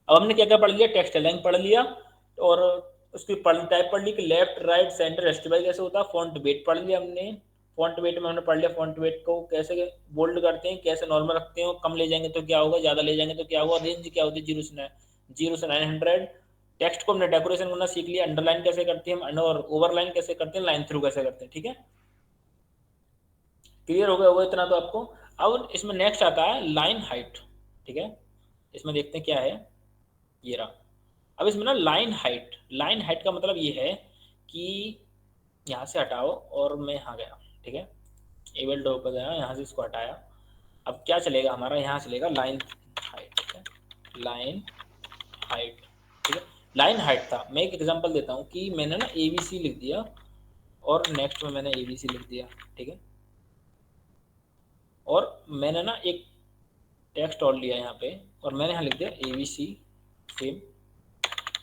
अब हमने क्या क्या पढ़ लिया, टेक्स्ट लाइन पढ़ लिया, और उसकी टाइप पढ़ ली कि लेफ्ट राइट सेंटर एस्टिबाई कैसे होता है, फॉन्ट वेट पढ़ लिया हमने, फॉन्ट वेट में हमने पढ़ लिया फॉन्ट वेट को कैसे बोल्ड करते हैं, कैसे नॉर्मल रखते हैं, कम ले जाएंगे तो क्या होगा, ज्यादा ले जाएंगे तो क्या होगा, रेंज क्या होती है 0 से 900। टेक्स्ट को हमने डेकोरेशन करना सीख लिया, अंडरलाइन कैसे करते हैं और ओवरलाइन कैसे करते हैं, लाइन थ्रू कैसे करते हैं, ठीक है, क्लियर हो गया होगा इतना तो आपको। अब इसमें नेक्स्ट आता है लाइन हाइट, ठीक है, इसमें देखते हैं क्या है, ये रहा। अब इसमें ना लाइन हाइट, लाइन हाइट का मतलब ये है कि यहाँ से हटाओ और मैं यहाँ गया, ठीक है, एबल डॉ पर गया, यहाँ से इसको हटाया, अब क्या चलेगा हमारा, यहाँ चलेगा लाइन हाइट, ठीक है, लाइन हाइट, ठीक है, लाइन हाइट था। मैं एक एग्जांपल देता हूँ कि मैंने ना ABC लिख दिया और नेक्स्ट में मैंने ABC लिख दिया, ठीक है, और मैंने ना एक टेक्स्ट और लिया यहाँ पे और मैंने यहाँ लिख दिया ABC सेम,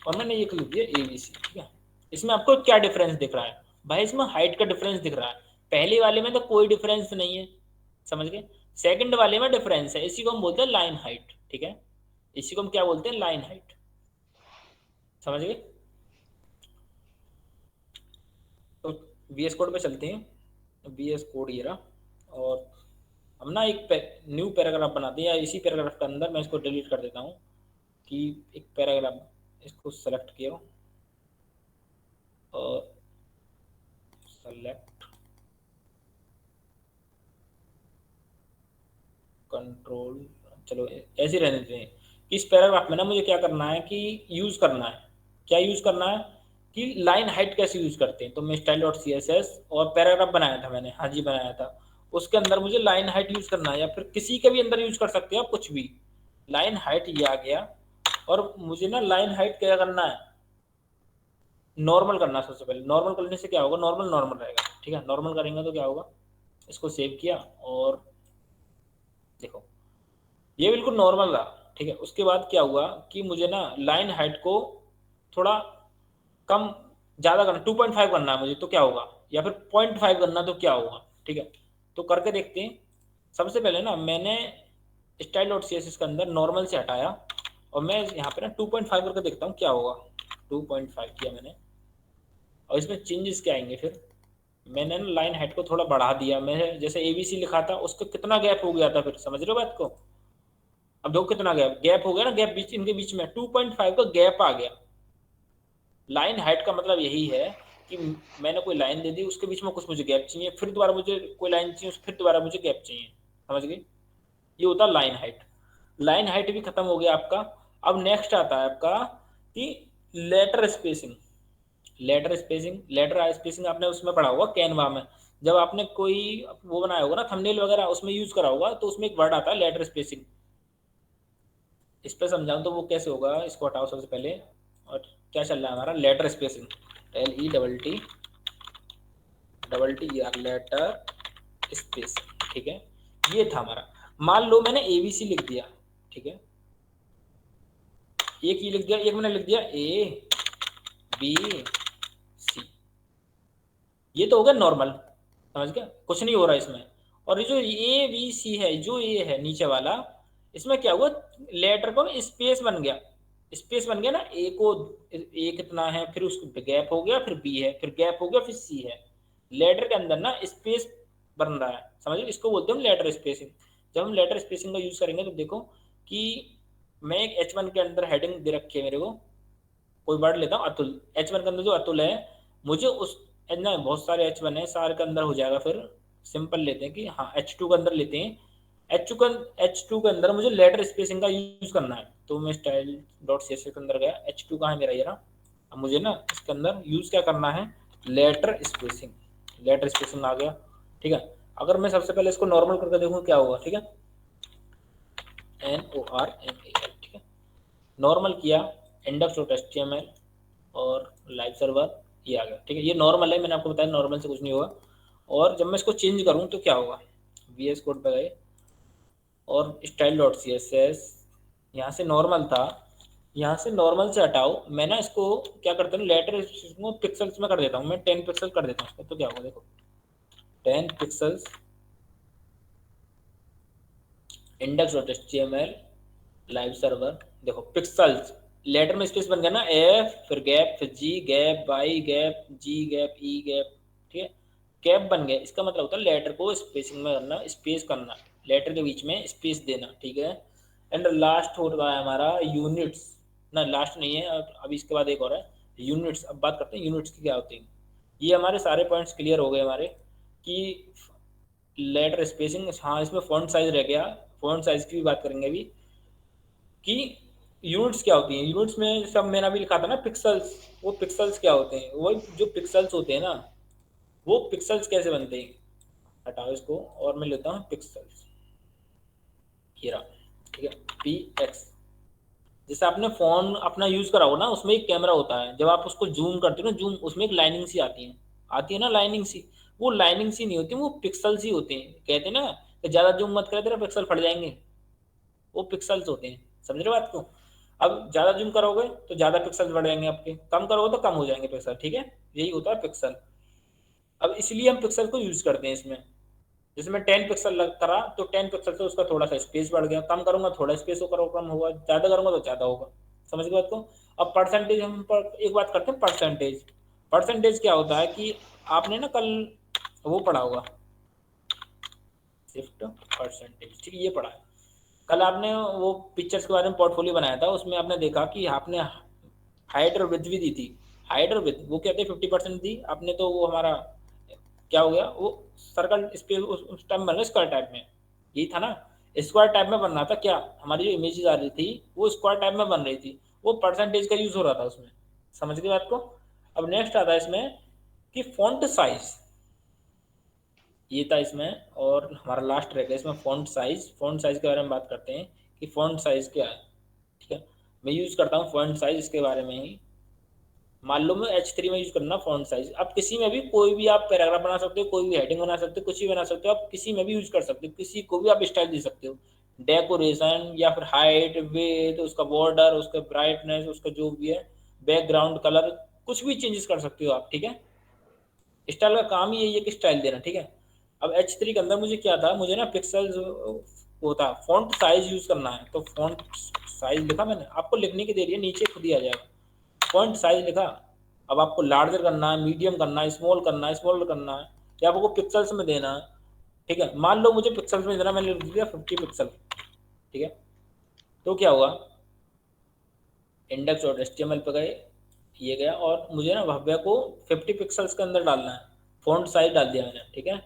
और मैंने ये लिख दिया ABC, ठीक है। इसमें आपको क्या डिफरेंस दिख रहा है भाई, इसमें हाइट का डिफरेंस दिख रहा है, पहले वाले में तो कोई डिफरेंस नहीं है, समझ गए, सेकंड वाले में डिफरेंस है, इसी को हम बोलते हैं लाइन हाइट, ठीक है, इसी को हम क्या बोलते हैं, लाइन हाइट, समझ गए। तो VS कोड पे चलते हैं, VS कोड ये रहा, और हम ना एक न्यू पैराग्राफ बनाते हैं, या इसी पैराग्राफ के अंदर मैं इसको डिलीट कर देता हूँ कि एक पैराग्राफ, इसको सेलेक्ट किया और सेलेक्ट कंट्रोल, चलो ऐसे रहने देते हैं कि इस पैराग्राफ में ना मुझे क्या करना है कि यूज करना है, क्या यूज करना है कि लाइन हाइट कैसे यूज करते हैं। तो मैं स्टाइल डॉट CSS और पैराग्राफ बनाया था मैंने, हाँ जी बनाया था, उसके अंदर मुझे लाइन हाइट यूज करना है, या फिर किसी के भी अंदर यूज कर सकते हो आप कुछ भी, लाइन हाइट ये आ गया, और मुझे ना लाइन हाइट क्या करना है, नॉर्मल करना है सबसे पहले। नॉर्मल करने से क्या होगा, नॉर्मल नॉर्मल रहेगा, ठीक है, नॉर्मल करेंगे तो क्या होगा, इसको सेव किया और देखो ये बिल्कुल नॉर्मल रहा, ठीक है। उसके बाद क्या हुआ कि मुझे ना लाइन हाइट को थोड़ा कम ज़्यादा करना, 2.5 करना है मुझे तो क्या होगा, या फिर 0.5 करना तो क्या होगा, ठीक है, तो करके देखते हैं। सबसे पहले ना मैंने स्टाइल डॉट CSS के अंदर नॉर्मल से हटाया और मैं यहाँ पे ना 2.5 करके देखता हूँ क्या होगा, 2.5 किया मैंने, और इसमें चेंजेस क्या आएंगे, फिर मैंने ना लाइन हाइट को थोड़ा बढ़ा दिया, मैं जैसे ABC लिखा था उसको कितना गैप हो गया था, फिर समझ रहे हो बात को, अब देखो कितना गैप हो गया ना, गैप बीच इनके बीच में 2.5 का गैप आ गया। लाइन हाइट का मतलब यही है कि मैंने कोई लाइन दे दी, उसके बीच में कुछ मुझे गैप चाहिए, फिर दोबारा मुझे कोई लाइन चाहिए, फिर दोबारा मुझे गैप चाहिए, समझ गए, ये होता है लाइन हाइट। लाइन हाइट भी खत्म हो गया आपका। अब नेक्स्ट आता है आपका कि letter spacing. Letter spacing, letter spacing आपने उसमें पढ़ा होगा कैनवा में, जब आपने कोई वो बनाया होगा ना थंबनेल वगैरह उसमें यूज करा होगा, तो उसमें एक वर्ड आता है लेटर स्पेसिंग। इस पर समझाऊं तो वो कैसे होगा, इसको हटाओ सबसे पहले, और क्या चल रहा है हमारा, letter spacing, LETTER letter spacing, ठीक है, ये था हमारा। मान लो मैंने ABC लिख दिया, ठीक है, एक ये लिख दिया, एक मैंने लिख दिया ABC, ये तो हो गया नॉर्मल, समझ गया, कुछ नहीं हो रहा इसमें। और ये जो ABC है, जो ये है नीचे वाला, इसमें क्या हुआ, लेटर पर स्पेस बन गया, स्पेस बन गया ना, ए कितना है, फिर उसको गैप हो गया, फिर बी है, फिर गैप हो गया, फिर सी है। लेटर के अंदर ना स्पेस बन रहा है, समझिए, इसको बोलते हैं लेटर स्पेसिंग। जब हम लेटर स्पेसिंग का यूज करेंगे तो देखो कि मैं एक H1 के अंदर हेडिंग दे रखी है मेरे को, कोई वर्ड लेता हूँ अतुल। H1 के अंदर जो अतुल है, मुझे उस ना बहुत सारे H1 है, सारे के अंदर हो जाएगा, फिर सिंपल लेते हैं कि हाँ H2 के अंदर लेते हैं। H2 के अंदर मुझे लेटर स्पेसिंग का यूज करना है, तो मैं स्टाइल डॉट सी एस के अंदर गया, H2 कहाँ है मेरा, ये रहा। अब मुझे ना इसके अंदर यूज क्या करना है, लेटर स्पेसिंग। लेटर स्पेसिंग आ गया, ठीक है। अगर मैं सबसे पहले इसको नॉर्मल करके देखूँ क्या होगा, ठीक है, NORMAL, ठीक है। नॉर्मल किया, इंडेक्स डॉट HTML और लाइव सर्वर, ये आ गया, ठीक है। ये नॉर्मल है, मैंने आपको बताया नॉर्मल से कुछ नहीं होगा। और जब मैं इसको चेंज करूँ तो क्या होगा, VS कोड पे गए और style dot C S S, यहाँ से नॉर्मल था, यहाँ से नॉर्मल से हटाओ, मैं ना इसको क्या करता हूँ, लेटर को पिक्सल्स में कर देता हूँ, मैं 10 पिक्सल कर देता हूँ इसको, तो क्या होगा देखो, 10 pixels, index dot HTML live server, देखो पिक्सल्स, लेटर में स्पेस बन गया ना, एफ फिर गैप फिर जी गैप वाई गैप जी गैप ई गैप, ठीक है, गैप बन गया। इसका मतलब होता है लेटर को स्पेसिंग में करना, स्पेस करना, लेटर के बीच में स्पेस देना, ठीक है। एंड लास्ट हो रहा है हमारा यूनिट्स, ना लास्ट नहीं है, अभी इसके बाद एक और है यूनिट्स। अब बात करते हैं यूनिट्स की क्या होती है। ये हमारे सारे पॉइंट्स क्लियर हो गए हमारे कि लेटर स्पेसिंग, हाँ इसमें फॉन्ट साइज रह गया, फॉन्ट साइज की भी बात करेंगे अभी कि यूनिट्स क्या होती हैं। यूनिट्स में सब मैंने अभी लिखा था ना पिक्सल्स, वो पिक्सल्स क्या होते हैं, वो जो पिक्सल्स होते हैं ना, वो पिक्सल्स कैसे बनते हैं, हटाओ इसको और मैं लेता हूँ पिक्सल्स, ये रहा, ठीक है, PX। जैसे आपने फोन अपना यूज करा हो ना, उसमें एक कैमरा होता है, जब आप उसको जूम करते हो ना, जूम, उसमें एक लाइनिंग सी आती है ना लाइनिंग सी, वो लाइनिंग सी नहीं होती, वो पिक्सल्स ही होते हैं। कहते हैं ना कि ज्यादा जूम मत करे तेरा पिक्सल फट जाएंगे, वो पिक्सल्स होते हैं, समझ रहे हो बात को। अब ज्यादा जूम करोगे तो ज्यादा पिक्सल्स बढ़ जाएंगे आपके, कम करोगे तो कम हो जाएंगे पिक्सल, ठीक है, यही होता है पिक्सल। अब इसलिए हम पिक्सल को यूज करते हैं इसमें। जैसे मैं 10 पिक्सल करा तो 10 पिक्सल से उसका थोड़ा सा स्पेस बढ़ गया, कम करूंगा थोड़ा स्पेस होकर कम होगा, ज्यादा करूंगा तो ज्यादा होगा, समझ गए बात को। अब परसेंटेज, हम एक बात करते हैं परसेंटेज। परसेंटेज क्या होता है कि आपने ना कल वो पढ़ा होगा, शिफ्ट परसेंटेज, ठीक है, ये पढ़ा है कल आपने, वो पिक्चर्स के बारे में पोर्टफोलियो बनाया था, उसमें आपने देखा कि आपने हाइट और विड्थ भी दी थी। हाइट और विड्थ वो कहते हैं 50% दी आपने, तो वो हमारा क्या हो गया, वो सर्कल स्पेस उस टाइम बन रहा स्क्वायर टाइप में, यही था ना, स्क्वायर टाइप में बन रहा था। क्या हमारी जो इमेजेस आ रही थी वो स्क्वायर टाइप में बन रही थी, वो परसेंटेज का यूज हो रहा था उसमें, समझ गए बात को। अब नेक्स्ट आता है इसमें कि फॉन्ट साइज, ये था इसमें, और हमारा लास्ट रहेगा इसमें फॉन्ट साइज। फॉन्ट साइज के बारे में बात करते हैं कि फॉन्ट साइज क्या है, ठीक है। मैं यूज करता हूँ फॉन्ट साइज, इसके बारे में ही मान लो मैं H3 में यूज करना फॉन्ट साइज। अब किसी में भी कोई भी आप पैराग्राफ बना सकते हो, कोई भी हेडिंग बना सकते हो, कुछ भी बना सकते हो, आप किसी में भी यूज कर सकते हो, किसी को भी आप स्टाइल दे सकते हो, डेकोरेशन या फिर हाइट वेट, उसका बॉर्डर, उसका ब्राइटनेस, उसका जो भी है बैकग्राउंड कलर, कुछ भी चेंजेस कर सकते हो आप, ठीक है। स्टाइल का काम ही यही है कि स्टाइल देना, ठीक है। अब H3 के अंदर मुझे क्या था, मुझे ना पिक्सल्स होता फॉन्ट साइज यूज करना है, तो फॉन्ट साइज लिखा मैंने, आपको लिखने की देरी है, नीचे खुद ही आ जाएगा, फॉन्ट साइज लिखा। अब आपको लार्जर करना है, मीडियम करना है, स्मॉल करना है, स्मॉल करना है, या आपको पिक्सल्स में देना है, ठीक है। मान लो मुझे पिक्सल्स में देना, मैंने लिख दिया 50 पिक्सल, ठीक है। तो क्या हुआ, इंडेक्स डॉट HTML पे गए, ये गया, और मुझे ना भव्य को 50 पिक्सल्स के अंदर डालना है, फॉन्ट साइज डाल दिया मैंने, ठीक है।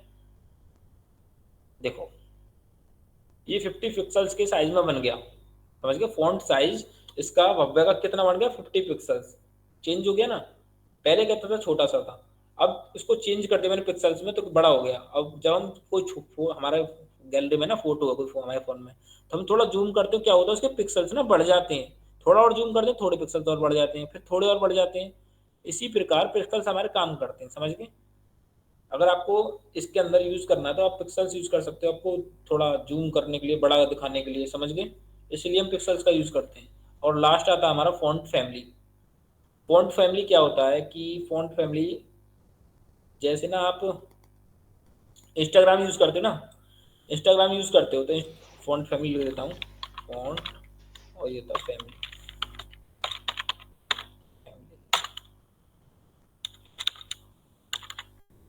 देखो ये 50 पिक्सल्स के साइज में बन गया, समझ गए, फॉन्ट साइज इसका भव्य का कितना बन गया, 50 पिक्सल्स, चेंज हो गया ना। पहले कहता था छोटा सा था, अब इसको चेंज कर दिया मैंने पिक्सल्स में, तो बड़ा हो गया। अब जब हम कोई हमारे गैलरी में ना फोटो है कोई हमारे फोन में, तो हम थोड़ा जूम करते हो, क्या होता है उसके पिक्सल्स ना बढ़ जाते हैं, थोड़ा और जूम करते हैं, थोड़े पिक्सल्स और बढ़ जाते हैं, फिर थोड़े और बढ़ जाते हैं। इसी प्रकार पिक्सल्स हमारे काम करते हैं, समझ गए। अगर आपको इसके अंदर यूज करना है तो आप पिक्सल्स यूज कर सकते हो, आपको थोड़ा जूम करने के लिए, बड़ा दिखाने के लिए, समझ गए, इसलिए हम पिक्सल्स का यूज करते हैं। और लास्ट आता है हमारा फॉन्ट फैमिली। फॉन्ट फैमिली क्या होता है कि फॉन्ट फैमिली, जैसे ना आप इंस्टाग्राम यूज करते हो ना, इंस्टाग्राम यूज करते हो तो फॉन्ट फैमिली ले लेता हूँ, फॉन्ट और ये था फैमिली,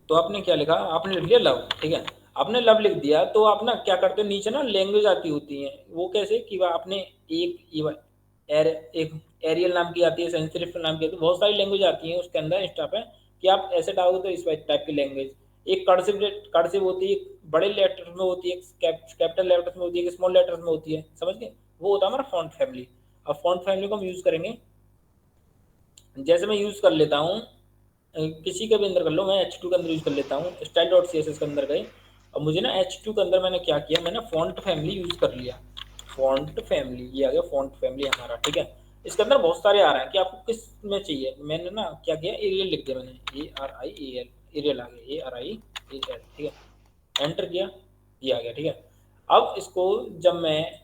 तो आपने क्या लिखा, आपने लिख दिया लव, ठीक है। आपने लव लिख दिया तो आप ना क्या करते हो, नीचे ना लैंग्वेज आती होती है, वो कैसे कि वह आपने एक एरियल नाम की आती है, सेंसिटिव नाम की आती है, बहुत सारी लैंग्वेज आती है उसके अंदर इंस्टा पे, कि आप ऐसे डालोगे तो इस टाइप की लैंग्वेज। एक कर्सिव होती है, एक बड़े लेटर्स में होती है, एक कैपिटल लेटर्स में होती है, एक स्मॉल लेटर्स में होती है, समझ गए। वो होता है हमारा फॉन्ट फैमिली। अब फॉन्ट फैमिली को हम यूज करेंगे, जैसे मैं यूज कर लेता हूँ, किसी के भी अंदर कर लो, मैं H2 के अंदर यूज कर लेता हूँ, style dot C S S के अंदर गए। अब मुझे ना H2 के अंदर मैंने क्या किया, मैंने फॉन्ट फैमिली यूज कर लिया। फॉन्ट फैमिली ये आ गया, फॉन्ट फैमिली हमारा, ठीक है। इसके अंदर बहुत सारे आ रहे हैं कि आपको किस में चाहिए। मैंने ना क्या किया, एरियल लिख दिया मैंने, ARIAL, एरियल आ गया, ARIAL, ठीक है। एंटर किया, ये आ गया, ठीक है। अब इसको जब मैं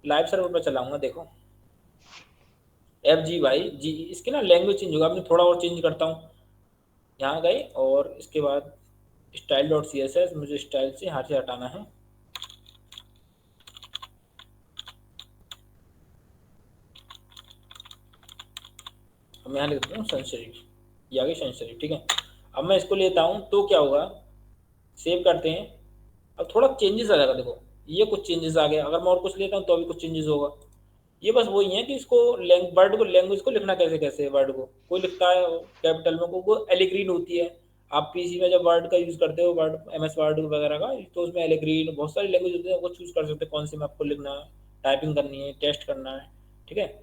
लाइव सर्वर पर चलाऊंगा, देखो FGY इसकी ना लैंग्वेज चेंज होगा। मैं थोड़ा और चेंज करता हूँ, यहाँ गए और इसके बाद style dot C S S, मुझे स्टाइल से हाथ से हटाना है। अब यहाँ लिख देता हूँ सनशरीफ, ये आ गई सनशरीफ, ठीक है। अब मैं इसको लेता हूँ तो क्या होगा, सेव करते हैं। अब थोड़ा चेंजेस आ जाएगा, देखो ये कुछ चेंजेस आ गया। अगर मैं और कुछ लेता हूँ तो अभी कुछ चेंजेस होगा। ये बस वही है कि इसको वर्ड को, लैंग्वेज को लिखना कैसे कैसे, वर्ड को कोई लिखता है कैपिटल में, को एलिग्रीन होती है। आप पीसी में जब वर्ड का यूज करते हो, वर्ड MS वर्ड वगैरह का, तो उसमें एलिग्रीन बहुत सारी लैंग्वेज होती है, वो चूज कर सकते हैं कौन सी में आपको लिखना है, टाइपिंग करनी है, टेस्ट करना है, ठीक है।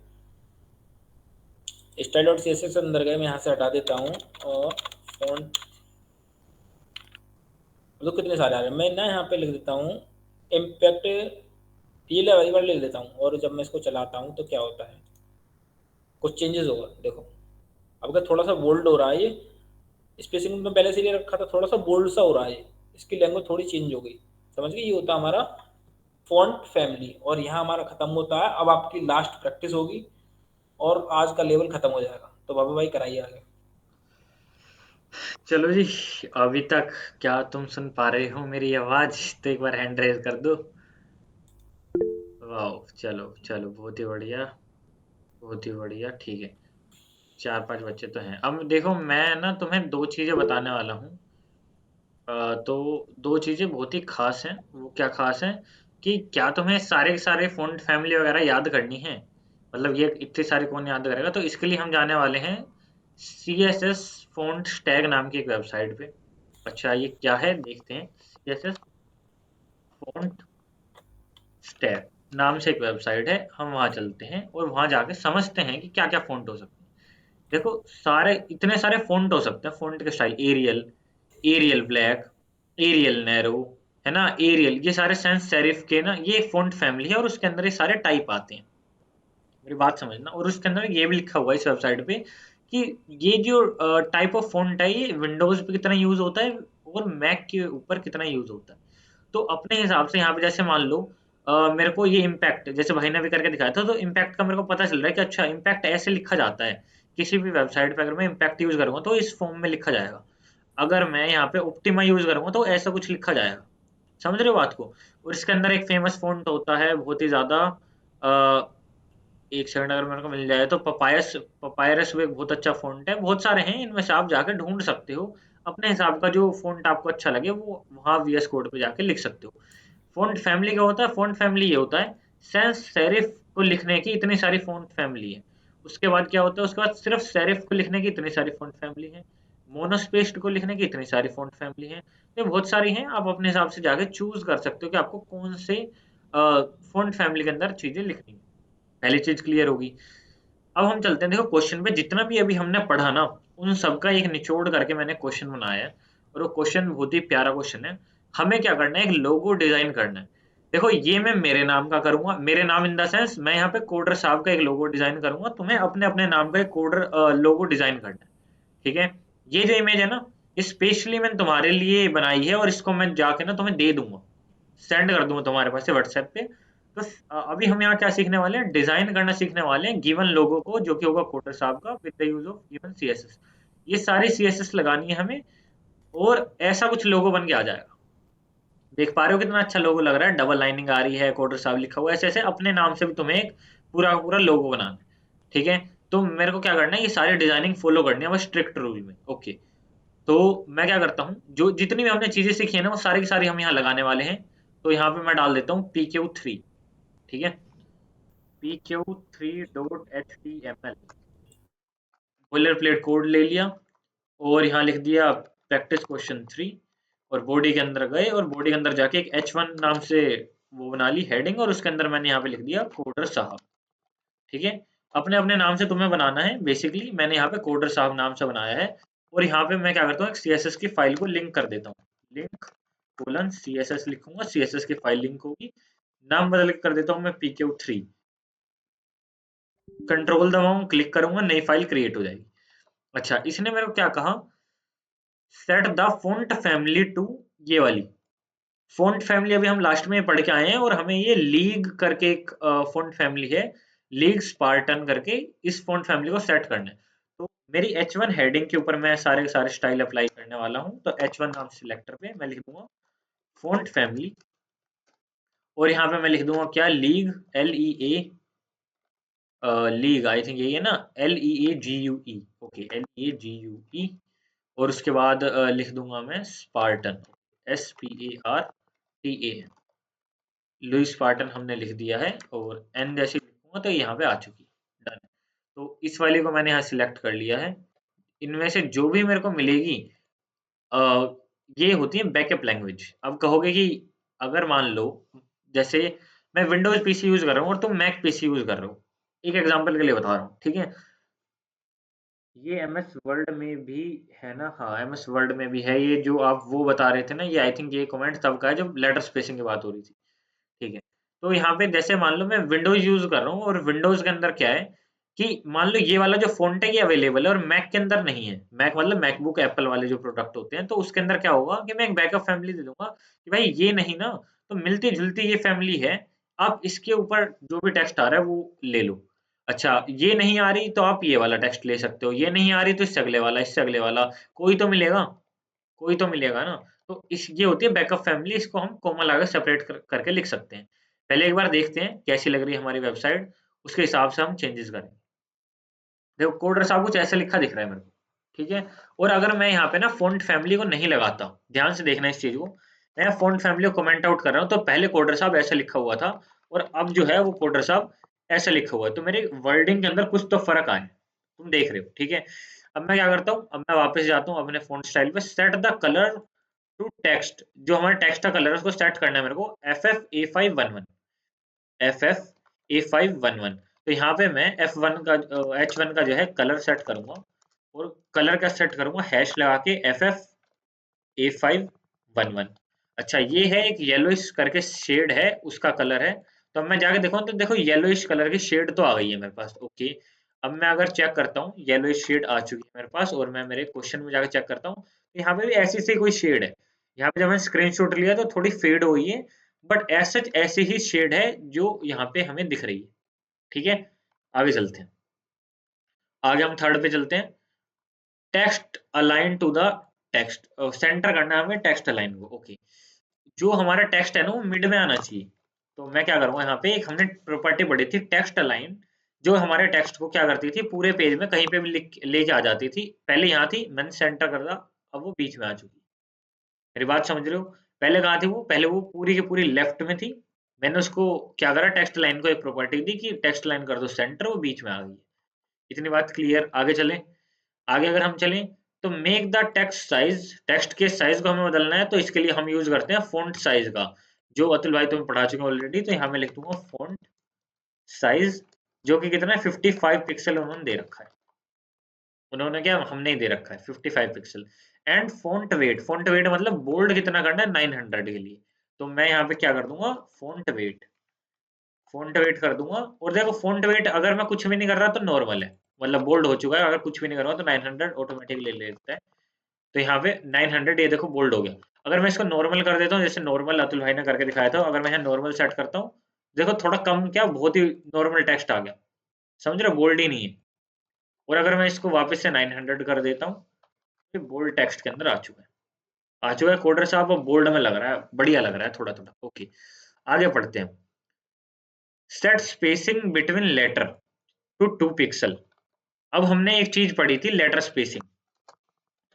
Style dot C S S अंदर गए, मैं यहाँ से हटा देता हूँ। और फॉन्ट तो कितने सारे आ रहे हैं, मैं ना यहाँ पे लिख देता हूँ इम्पैक्ट, ये वाली वर्ड लिख देता हूँ। और जब मैं इसको चलाता हूँ तो क्या होता है, कुछ चेंजेस होगा, देखो। अब क्या थोड़ा सा बोल्ड हो रहा है, ये स्पेसिंग में पहले से ले रखा था, थोड़ा सा बोल्ड सा हो रहा है, इसकी लैंग्वेज थोड़ी चेंज हो गई, समझ गए। ये होता है हमारा फॉन्ट फैमिली। और यहाँ हमारा खत्म होता है। अब आपकी लास्ट प्रैक्टिस होगी और आज का लेवल खत्म हो जाएगा। तो बाबा भाई कराइए आगे। चलो जी, अभी तक क्या तुम सुन पा रहे हो मेरी आवाज? तो एक बार हैंड रेज कर दो। वाह, चलो चलो, बहुत ही बढ़िया, बहुत ही बढ़िया, ठीक है। 4-5 बच्चे तो हैं। अब देखो, मैं ना तुम्हें 2 चीज़ें बताने वाला हूँ। तो 2 चीज़ें बहुत ही ख़ास हैं। वो क्या ख़ास हैं कि क्या तुम्हें सारे के सारे फ़ॉन्ट फ़ैमिली वग़ैरह याद करनी है? मतलब ये इतने सारे कौन याद करेगा? तो इसके लिए हम जाने वाले हैं CSS फ़ॉन्ट स्टैग नाम की एक वेबसाइट पे। अच्छा, ये क्या है देखते हैं। CSS फ़ॉन्ट स्टैग नाम से एक वेबसाइट है। हम वहाँ चलते हैं और वहाँ जाके समझते हैं कि क्या-क्या फ़ॉन्ट हो सकते हैं। देखो, सारे इतने सारे फ़ॉन्ट हो सकते हैं। फ़ॉन्ट के style Arial, Arial black, Arial narrow, है ना? एरियल, ये सारे सैंस सेरिफ के ना, ये फ़ॉन्ट फ़ैमिली है और उसके अंदर ये सारे टाइप आते हैं। मेरी बात समझना। और उसके अंदर ये भी लिखा हुआ है इस वेबसाइट पे कि ये जो टाइप ऑफ फ़ॉन्ट है, ये विंडोज़ पे कितना यूज़ होता है और मैक के ऊपर कितना यूज़ होता है। तो अपने हिसाब से यहाँ पे जैसे मान लो, मेरे को ये इम्पैक्ट, जैसे भाई ने भी करके दिखाया था, तो इम्पैक्ट का मेरे को पता चल रहा है कि अच्छा, इम्पैक्ट ऐसे लिखा जाता है। किसी भी वेबसाइट पे अगर मैं इम्पैक्ट यूज़ करूँगा तो इस फ़ॉर्म में लिखा जाएगा। अगर मैं यहाँ पे ऑप्टिमा यूज़ करूँगा तो ऐसा कुछ लिखा जाएगा। समझ रहे हो बात को? और इसके अंदर एक फ़ेमस फ़ॉन्ट होता है बहुत ही ज़्यादा, अ, 1 सेकंड अगर मेरे को मिल जाए तो, पपायरस भी एक बहुत अच्छा फ़ॉन्ट है। बहुत सारे हैं, इनमें से आप जाके ढूँढ सकते हो। अपने हिसाब का जो फ़ॉन्ट आपको अच्छा लगे वो वहाँ VS कोड पे जाके लिख सकते हो। फ़ॉन्ट फैमिली क्या होता है? फ़ॉन्ट फैमिली ये होता है, सैंस सेरिफ को लिखने की इतनी सारी फ़ॉन्ट फैमिली है। उसके बाद क्या होता है? उसके बाद सिर्फ़ सेरिफ को लिखने की इतनी सारी फ़ॉन्ट फैमिली है। मोनोस्पेस्ड को लिखने की इतनी सारी फ़ॉन्ट फैमिली है। ये बहुत सारी हैं, आप अपने हिसाब से जाके चूज़ कर सकते हो कि आपको कौन से फ़ॉन्ट फैमिली के अंदर चीज़ें लिखनी है। पहली चीज़ क्लियर होगी। अब हम चलते हैं, देखो क्वेश्चन पे, जितना भी अभी हमने पढ़ा ना, उन सब का एक निचोड़ करके मैंने क्वेश्चन बनाया है। और वो क्वेश्चन बहुत ही प्यारा क्वेश्चन है। हमें क्या करना है? एक लोगो डिजाइन करना है। देखो, ये मैं मेरे नाम का करूंगा, मेरे नाम इन द सेंस, मैं यहाँ पे कोडर साहब का एक लोगो डिजाइन करूंगा, तुम्हें अपने अपने नाम का एक कोडर लोगो डिजाइन करना है। ठीक है? ये जो इमेज है ना, स्पेशली मैंने तुम्हारे लिए बनाई है और इसको मैं जाके ना तुम्हें दे दूंगा, सेंड कर दूंगा तुम्हारे पास से व्हाट्सएप पे। तो अभी हम यहाँ क्या सीखने वाले हैं? डिजाइन करना सीखने वाले हैं गिवन लोगो को, जो कि होगा कोटर साहब का, with the use of given CSS। ये सारी CSS लगानी है हमें और ऐसा कुछ लोगो बन के आ जाएगा। देख पा रहे हो कितना अच्छा लोगो लग रहा है? डबल लाइनिंग आ रही है, कोटर साहब लिखा हुआ है, ऐसे ऐसे अपने नाम से भी तुम्हें एक पूरा पूरा लोगो बनाना है। ठीक है? तो मेरे को क्या करना है? ये सारी डिजाइनिंग फॉलो करनी है बस स्ट्रिक्ट रूल में। ओके, तो मैं क्या करता हूँ, जो जितनी भी हमने चीजें सीखी है ना वो सारी की सारी हम यहाँ लगाने वाले हैं। तो यहाँ पे मैं डाल देता हूँ PQ3। ठीक है, PQ3.html बॉयलर प्लेट कोड ले लिया और यहाँ लिख दिया प्रैक्टिस क्वेश्चन 3 और बॉडी के अंदर गए और बॉडी के अंदर जाके एक H1 नाम से वो बना ली हेडिंग और उसके अंदर मैंने यहाँ पे लिख दिया कोडर साहब। ठीक है, अपने अपने नाम से तुम्हें बनाना है, बेसिकली मैंने यहाँ पे कोडर साहब नाम से बनाया है। और यहाँ पे मैं क्या करता हूँ, एक CSS की फाइल को लिंक कर देता हूँ, लिंक कोलन CSS लिखूंगा, CSS की फाइल लिंक होगी। नाम बदल के कर देता हूँ मैं PQ3। कंट्रोल दबाऊं, क्लिक करूंगा, नई फाइल क्रिएट हो जाएगी। अच्छा, इसने मेरे को क्या कहा, set the font family to, ये वाली फॉन्ट फैमिली अभी हम लास्ट में पढ़ के आए हैं और हमें ये लीग करके एक फॉन्ट फैमिली है, लीग स्पार्टन करके, इस फॉन्ट फैमिली को सेट करना है। तो मेरी H1 हेडिंग के ऊपर मैं सारे के सारे स्टाइल अप्लाई करने वाला हूँ। तो H1 नाम सिलेक्टर पे मैं लिख दूंगा फॉन्ट फैमिली और यहाँ पे मैं लिख दूंगा क्या, league, LEA, league I think यही है ना, LEAGUE, ओके LEAGUE। और उसके बाद लिख दूंगा मैं स्पार्टन, SPARTAN, लुइस स्पार्टन हमने लिख दिया है और एन जैसे लिखूंगा तो यहाँ पे आ चुकी, डन। तो इस वाली को मैंने यहाँ सिलेक्ट कर लिया है। इनमें से जो भी मेरे को मिलेगी, अ, ये होती है बैकअप लैंग्वेज। अब कहोगे कि अगर मान लो जैसे मैं विंडोज पीसी यूज कर रहा हूँ और तुम मैक पीसी यूज कर रहे हो, एक एग्जांपल के लिए बता रहा हूँ, ठीक है। ये MS वर्ल्ड में भी है ना, हाँ MS वर्ल्ड में भी है, ये जो आप वो बता रहे थे ना, ये आई थिंक ये कमेंट तब का है जब लेटर स्पेसिंग की बात हो रही थी। ठीक है, तो यहाँ पे जैसे मान लो मैं विंडोज यूज कर रहा हूँ और विंडोज के अंदर क्या है कि मान लो ये वाला जो फ़ॉन्ट है ये अवेलेबल है और मैक के अंदर नहीं है। मैक मतलब मैकबुक एप्पल वाले जो प्रोडक्ट होते हैं, तो उसके अंदर क्या होगा कि मैं एक बैकअप फैमिली दे दूंगा कि भाई ये नहीं ना, तो मिलती जुलती ये फैमिली है, आप इसके ऊपर जो भी टेक्स्ट आ रहा है वो ले लो। अच्छा, ये नहीं आ रही तो आप ये वाला टेक्स्ट ले सकते हो, ये नहीं आ रही तो इससे अगले वाला, इससे अगले वाला, कोई तो मिलेगा, कोई तो मिलेगा ना। तो इस ये होती है बैकअप फैमिली, इसको हम कॉमा लगा सेपरेट करके लिख सकते हैं। पहले एक बार देखते हैं कैसी लग रही है हमारी वेबसाइट, उसके हिसाब से हम चेंजेस करेंगे। देखो कोडर साहब कुछ ऐसा लिखा दिख रहा है मेरे को, ठीक है। और अगर मैं यहाँ पे ना फ़ॉन्ट फैमिली को नहीं लगाता, ध्यान से देखना इस चीज को, मैं फ़ॉन्ट फैमिली को कमेंट आउट कर रहा हूँ, तो पहले कोडर साहब ऐसा लिखा हुआ था और अब जो है वो कोडर साहब ऐसा लिखा हुआ है, तो मेरे वर्डिंग के अंदर कुछ तो फर्क आया है, तुम देख रहे हो, ठीक है। अब मैं क्या करता हूँ, अब मैं वापस जाता हूँ अपने फ़ॉन्ट स्टाइल पे, set the colour to text, जो हमारे टेक्स्ट का कलर है उसको सेट करना है मेरे को, FFA511, FFA511। तो यहाँ पे मैं H1 का जो है कलर सेट करूंगा और कलर का सेट करूंगा हैश लगा के FFA511। अच्छा, ये है एक येलोइश करके शेड है, उसका कलर है। तो अब मैं जाके देखूँ तो देखो येलोइश कलर की शेड तो आ गई है मेरे पास, ओके। अब मैं अगर चेक करता हूँ, येलोइश शेड आ चुकी है मेरे पास और मैं मेरे क्वेश्चन में जाकर चेक करता हूँ तो यहाँ पे भी ऐसी सी कोई शेड है। यहाँ पे जब मैंने स्क्रीनशॉट लिया तो थोड़ी फेड हुई है, बट एज सच ऐसी ही शेड है जो यहाँ पे हमें दिख रही है, ठीक है। आगे चलते हैं, आगे हम थर्ड पे चलते हैं। Text align to the text, centre करना है हमें टेक्स्ट अलाइन को, ओके। जो हमारा टेक्स्ट है ना वो मिड में आना चाहिए। तो मैं क्या करूंगा, यहाँ पे एक हमने प्रॉपर्टी पढ़ी थी टेक्स्ट अलाइन, जो हमारे टेक्स्ट को क्या करती थी, पूरे पेज में कहीं पे भी लिख लेके आ जाती थी। पहले यहाँ थी, मैंने सेंटर कर दिया, अब वो बीच में आ चुकी। मेरी बात समझ रहे हो, पहले कहाँ थी वो, पहले वो पूरी की पूरी लेफ्ट में थी, मैंने उसको क्या करा, टेक्स्ट लाइन को एक प्रॉपर्टी दी कि टेक्स्ट लाइन कर दो सेंटर, वो बीच में आ गई। इतनी बात क्लियर, आगे चलें। आगे अगर हम चलें तो make the text size, text के साइज को हमें बदलना है, तो इसके लिए हम यूज करते हैं फॉन्ट साइज का, जो अतुल भाई तुम्हें पढ़ा चुके हैं ऑलरेडी। तो यहाँ मैं लिख दूंगा फॉन्ट साइज, जो कि कितना है 55 पिक्सल उन्होंने दे रखा है, उन्होंने क्या, हमने ही दे रखा है 55 pixel. And font weight, font wait मतलब बोल्ड कितना करना है 900 के लिए, तो मैं यहाँ पे क्या कर दूंगा, फॉन्ट वेट, फॉन्ट वेट कर दूंगा। और देखो फॉन्ट वेट अगर मैं कुछ भी नहीं कर रहा तो नॉर्मल है, मतलब बोल्ड हो चुका है, अगर कुछ भी नहीं कर रहा तो 900 ऑटोमेटिकली ले लेता है। तो यहाँ पे 900 ये देखो बोल्ड हो गया। अगर मैं इसको नॉर्मल कर देता हूँ, जैसे नॉर्मल अतुल भाई ने करके दिखाया था, अगर मैं यहाँ नॉर्मल सेट करता हूँ, देखो थोड़ा कम, क्या बहुत ही नॉर्मल टेक्स्ट आ गया, समझ रहे, बोल्ड ही नहीं है। और अगर मैं इसको वापस से 900 कर देता हूँ, तो बोल्ड टेक्स्ट के अंदर आ चुका है, आ चुका है कोडर साहब, अब बोल्ड में लग रहा है, बढ़िया लग रहा है थोड़ा थोड़ा, ओके। आगे पढ़ते हैं। Set spacing between letter to 2 pixel. अब हमने एक चीज पढ़ी थी लेटर स्पेसिंग,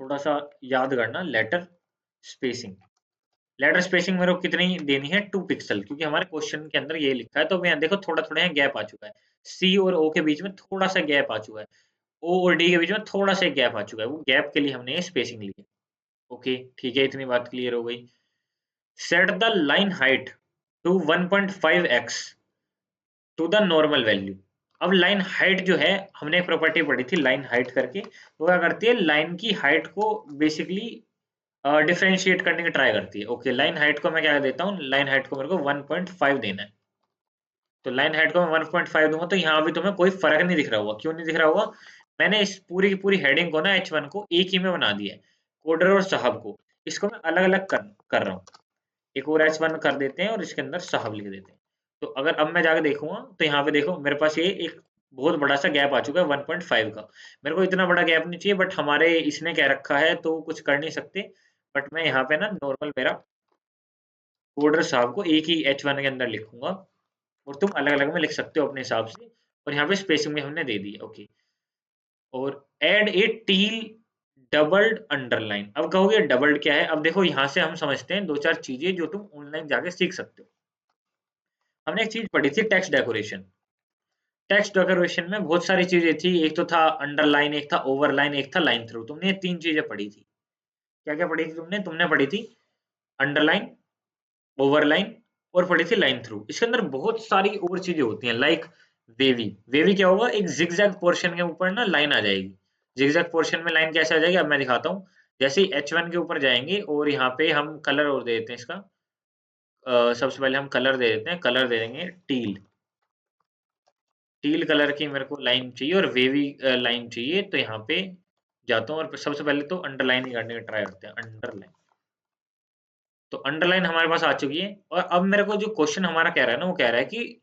थोड़ा सा याद करना, लेटर स्पेसिंग। लेटर स्पेसिंग मेरे को कितनी देनी है, 2 पिक्सल, क्योंकि हमारे क्वेश्चन के अंदर ये लिखा है। तो यहाँ देखो थोड़ा थोड़ा यहाँ गैप आ चुका है, सी और ओ के बीच में थोड़ा सा गैप आ चुका है, ओ और डी के बीच में थोड़ा सा गैप आ चुका है, वो गैप के लिए हमने ये स्पेसिंग ली है। ओके ठीक है, इतनी बात क्लियर हो गई। Set the line height to 1.5x to the normal value. अब लाइन हाइट जो है, हमने एक प्रॉपर्टी पढ़ी थी लाइन हाइट करके, वो क्या करती है, लाइन की हाइट को बेसिकली डिफरेंशिएट करने की ट्राई करती है। ओके, लाइन हाइट को मैं क्या देता हूँ, लाइन हाइट को मेरे को 1.5 देना है। तो लाइन हाइट को मैं 1.5 दूंगा, तो यहाँ भी तुम्हें कोई फर्क नहीं दिख रहा होगा। क्यों नहीं दिख रहा होगा, मैंने इस पूरी की पूरी हेडिंग को ना H1 को एक ही में बना दिया है, कोडर और साहब को। इसको मैं अलग अलग कर रहा हूँ, एक और H1 कर देते हैं और इसके अंदर साहब लिख देते हैं। तो अगर अब मैं जाके देखूंगा तो यहाँ पे देखो मेरे पास ये एक बहुत बड़ा सा गैप आ चुका है 1.5 का। मेरे को इतना बड़ा गैप नहीं चाहिए, बट हमारे इसने क्या रखा है तो कुछ कर नहीं सकते। बट मैं यहाँ पे ना नॉर्मल मेरा कोडर साहब को एक ही H1 के अंदर लिखूंगा, और तुम अलग अलग में लिख सकते हो अपने हिसाब से। और यहाँ पे स्पेसिंग में हमने दे दी है। ओके, और एड ए टील डबल्ड अंडरलाइन। अब कहोगे डबल्ड क्या है, अब देखो यहाँ से हम समझते हैं दो चार चीजें जो तुम ऑनलाइन जाके सीख सकते हो। हमने एक चीज पढ़ी थी, टेक्स्ट डेकोरेशन। टेक्स्ट डेकोरेशन में बहुत सारी चीजें थी, एक तो था अंडरलाइन, एक था ओवरलाइन, एक था लाइन थ्रू। तुमने ये 3 चीजें पढ़ी थी। क्या क्या पढ़ी थी तुमने पढ़ी थी अंडरलाइन, ओवरलाइन, और पढ़ी थी लाइन थ्रू। इसके अंदर बहुत सारी और चीजें होती हैं, लाइक वेवी। वेवी क्या होगा, एक जिगजैग पोर्शन के ऊपर ना लाइन आ जाएगी। जिगजैग पोर्शन में लाइन कैसे आ जाएगी, अब मैं दिखाता हूँ। जैसे ही H1 के ऊपर जाएंगे और यहाँ पे हम कलर और दे देते हैं इसका। सबसे पहले हम कलर दे देते हैं, कलर दे देंगे टील। टील कलर की मेरे को लाइन चाहिए और वेवी लाइन चाहिए। तो यहाँ पे जाता हूँ और सबसे पहले तो अंडरलाइन ही करने का ट्राई करते हैं, अंडरलाइन। तो अंडरलाइन हमारे पास आ चुकी है। और अब मेरे को जो क्वेश्चन हमारा कह रहा है ना, वो कह रहा है कि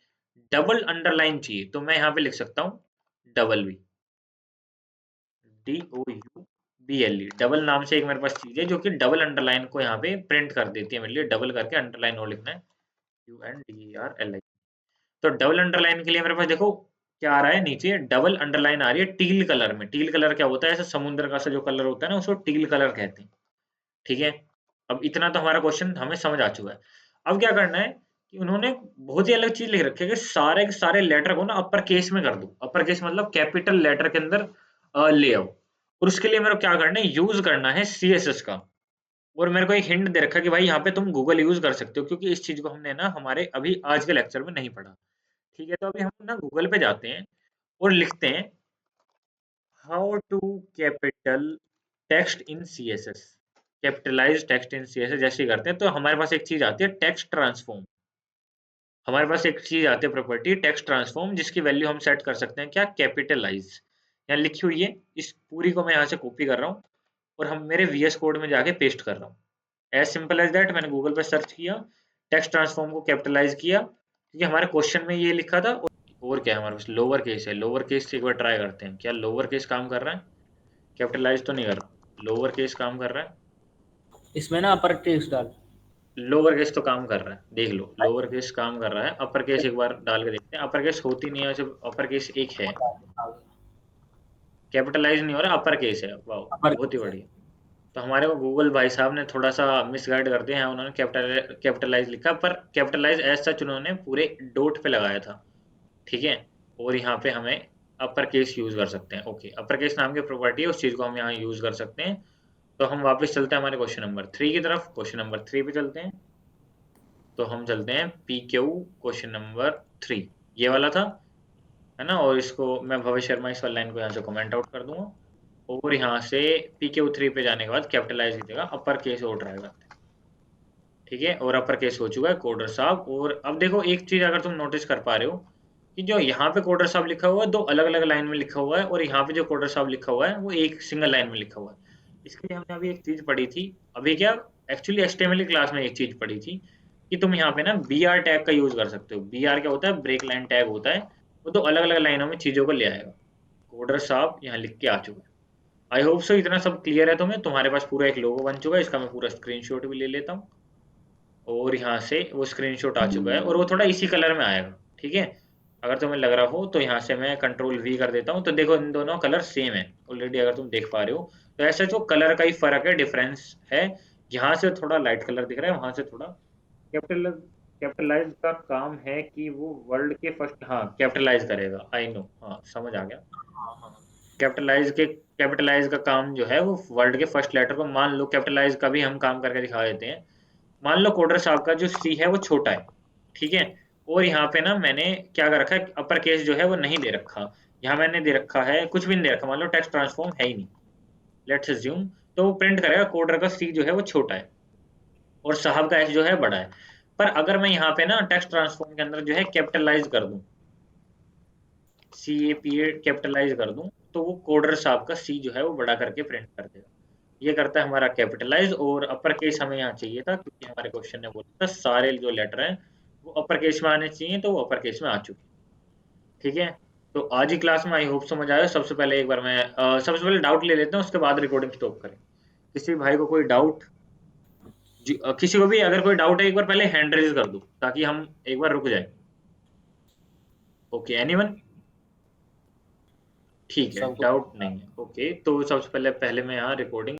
डबल अंडरलाइन चाहिए। तो मैं यहाँ पे लिख सकता हूँ डबल बी, DOUBLE। डबल नाम से एक मेरे पास चीज है जो कि डबल अंडरलाइन को यहाँ पे प्रिंट कर देती है मेरे लिए। डबल करके अंडरलाइन और लिखना है, UNDERLI। तो डबल अंडरलाइन के लिए मेरे पास देखो क्या आ रहा है, नीचे डबल अंडरलाइन आ रही है टील कलर में। टील कलर क्या होता है, ऐसे समुद्र का सा जो कलर होता है ना, उसको टील कलर कहते हैं। ठीक है, अब इतना तो हमारा क्वेश्चन हमें समझ आ चुका है। अब क्या करना है कि उन्होंने बहुत ही अलग चीज लिख रखी है कि सारे के सारे लेटर को ना अपर केस में कर दो। अपर केस मतलब कैपिटल लेटर के अंदर ले आओ। और उसके लिए मेरे को क्या करना है, यूज करना है CSS का। और मेरे को एक हिंट दे रखा है कि भाई यहाँ पे तुम गूगल यूज कर सकते हो, क्योंकि इस चीज को हमने ना हमारे अभी आज के लेक्चर में नहीं पढ़ा। ठीक है, तो अभी हम ना गूगल पे जाते हैं और लिखते हैं how to capital text in CSS, capitalise text in CSS। जैसे ही करते हैं तो हमारे पास एक चीज आती है टेक्स्ट ट्रांसफॉर्म। हमारे पास एक चीज आती है प्रॉपर्टी टेक्स्ट ट्रांसफॉर्म, जिसकी वैल्यू हम सेट कर सकते हैं क्या, कैपिटलाइज। यहाँ लिखी हुई है, इस पूरी को मैं यहाँ से कॉपी कर रहा हूँ और हम मेरे VS कोड में जाके पेस्ट कर रहा हूँ। As simple as that. मैंने गूगल पे सर्च किया, टेक्स्ट ट्रांसफॉर्म को कैपिटलाइज किया, क्योंकि हमारे क्वेश्चन में ये लिखा था। और क्या है हमारे पास, लोअर केस है। लोअर केस से एक बार ट्राई करते हैं, क्या लोअर केस काम कर रहा है, कैपिटलाइज तो नहीं कर रहा, लोअर केस काम कर रहा है। इसमें ना अपर टेक्स्ट डाल। लोअर केस तो काम कर रहा है, देख लो, लोअर केस काम कर रहा है। अपर केस एक बार डाल के देखते हैं, अपर केस होती नहीं है, सिर्फ अपर केस एक है, कैपिटलाइज नहीं हो रहा, अपर केस है। वाह, अपर बहुत ही बढ़िया। तो हमारे को गूगल भाई साहब ने थोड़ा सा मिसगाइड कर दिया है, उन्होंने कैपिटलाइज लिखा, पर कैपिटलाइज एज सच उन्होंने पूरे डॉट पे लगाया था। ठीक है, और यहाँ पे हमें अपर केस यूज कर सकते हैं। ओके, अपर केस नाम की प्रॉपर्टी है, उस चीज को हम यहाँ यूज कर सकते हैं। तो हम वापस चलते हैं हमारे क्वेश्चन नंबर 3 की तरफ। क्वेश्चन नंबर 3 पे चलते हैं। तो हम चलते हैं PQ क्वेश्चन नंबर 3, ये वाला था, है ना। और इसको मैं भवेश शर्मा इस वाली लाइन को यहाँ से कमेंट आउट कर दूंगा। और यहाँ से PQ3 पे जाने के बाद कैपिटलाइज की जगह अपर केस और ट्राई करते हैं। ठीक है, और अपर केस हो चुका है कोडर साहब। और अब देखो एक चीज अगर तुम नोटिस कर पा रहे हो कि जो यहाँ पे कोडर साहब लिखा हुआ है, दो अलग अलग लाइन में लिखा हुआ है, और यहाँ पे जो कोडर साहब लिखा हुआ है वो एक सिंगल लाइन में लिखा हुआ है। इसके लिए हमने अभी एक चीज पढ़ी थी, अभी क्या, एक्चुअली HTML क्लास में एक चीज पढ़ी थी कि तुम यहाँ पे ना BR टैग का यूज कर सकते हो। BR क्या होता है, ब्रेक लाइन टैग होता है। वो तो अलग अलग लाइनों में चीजों को ले आएगा। कोडर साहब यहाँ लिख के आ चुके हैं। आई होप सो इतना सब क्लियर है तुम्हें। तुम्हारे पास पूरा एक लोगो बन चुका है, इसका मैं पूरा स्क्रीनशॉट भी ले लेता हूँ। और यहाँ से वो स्क्रीनशॉट आ चुका है, और वो थोड़ा इसी कलर में आएगा। ठीक है, अगर तुम्हें लग रहा हो तो यहाँ से मैं Ctrl V कर देता हूँ। तो देखो इन दोनों कलर सेम है ऑलरेडी, अगर तुम देख पा रहे हो। तो ऐसा जो कलर का ही फर्क है, डिफरेंस है, यहाँ से थोड़ा लाइट कलर दिख रहा है, वहां से थोड़ा कैपिटलाइज का काम है कि वो वर्ल्ड के फर्स्ट, हाँ कैपिटलाइज करेगा, आई नो, हाँ समझ आ गया। हाँ हाँ कैपिटलाइज का काम जो है वो वर्ल्ड के फर्स्ट लेटर को, मान लो कैपिटलाइज का भी हम काम करके दिखा देते हैं। मान लो कोडर साहब का जो सी है वो छोटा है, ठीक है, और यहाँ पे ना मैंने क्या कर रखा है, अपर केस जो है वो नहीं दे रखा, यहाँ मैंने दे रखा है, कुछ भी नहीं दे रखा, मान लो टेक्स्ट ट्रांसफॉर्म है ही नहीं, लेट्स अज्यूम, तो वो प्रिंट करेगा कोडर का सी जो है वो छोटा है और साहब का एस जो है बड़ा है। पर अगर मैं यहाँ पे ना टेक्स्ट ट्रांसफॉर्म के अंदर जो है कैपिटलाइज कर दूं, CAPA कैपिटलाइज कर दूं, तो वो कोडर साहब का सी जो है वो बड़ा करके प्रिंट कर देगा। ये करता है हमारा कैपिटलाइज, और अपर केस हमें यहाँ चाहिए था क्योंकि हमारे क्वेश्चन ने बोला था सारे जो लेटर हैं वो अपर केस में आने चाहिए, तो वो अपर केस में आ चुके हैं। ठीक है, तो आज की क्लास में आई होप समझ आया। सबसे पहले एक बार मैं सबसे पहले डाउट ले लेते हैं, उसके बाद रिकॉर्डिंग स्टॉप करें। किसी भाई को कोई डाउट, किसी को भी अगर कोई डाउट है एक बार पहले हैंड रेज कर दो ताकि हम एक बार रुक जाए। Okay, anyone? ठीक है, सब कुछ। डाउट नहीं है। ओके, तो सबसे पहले मैं यहाँ रिकॉर्डिंग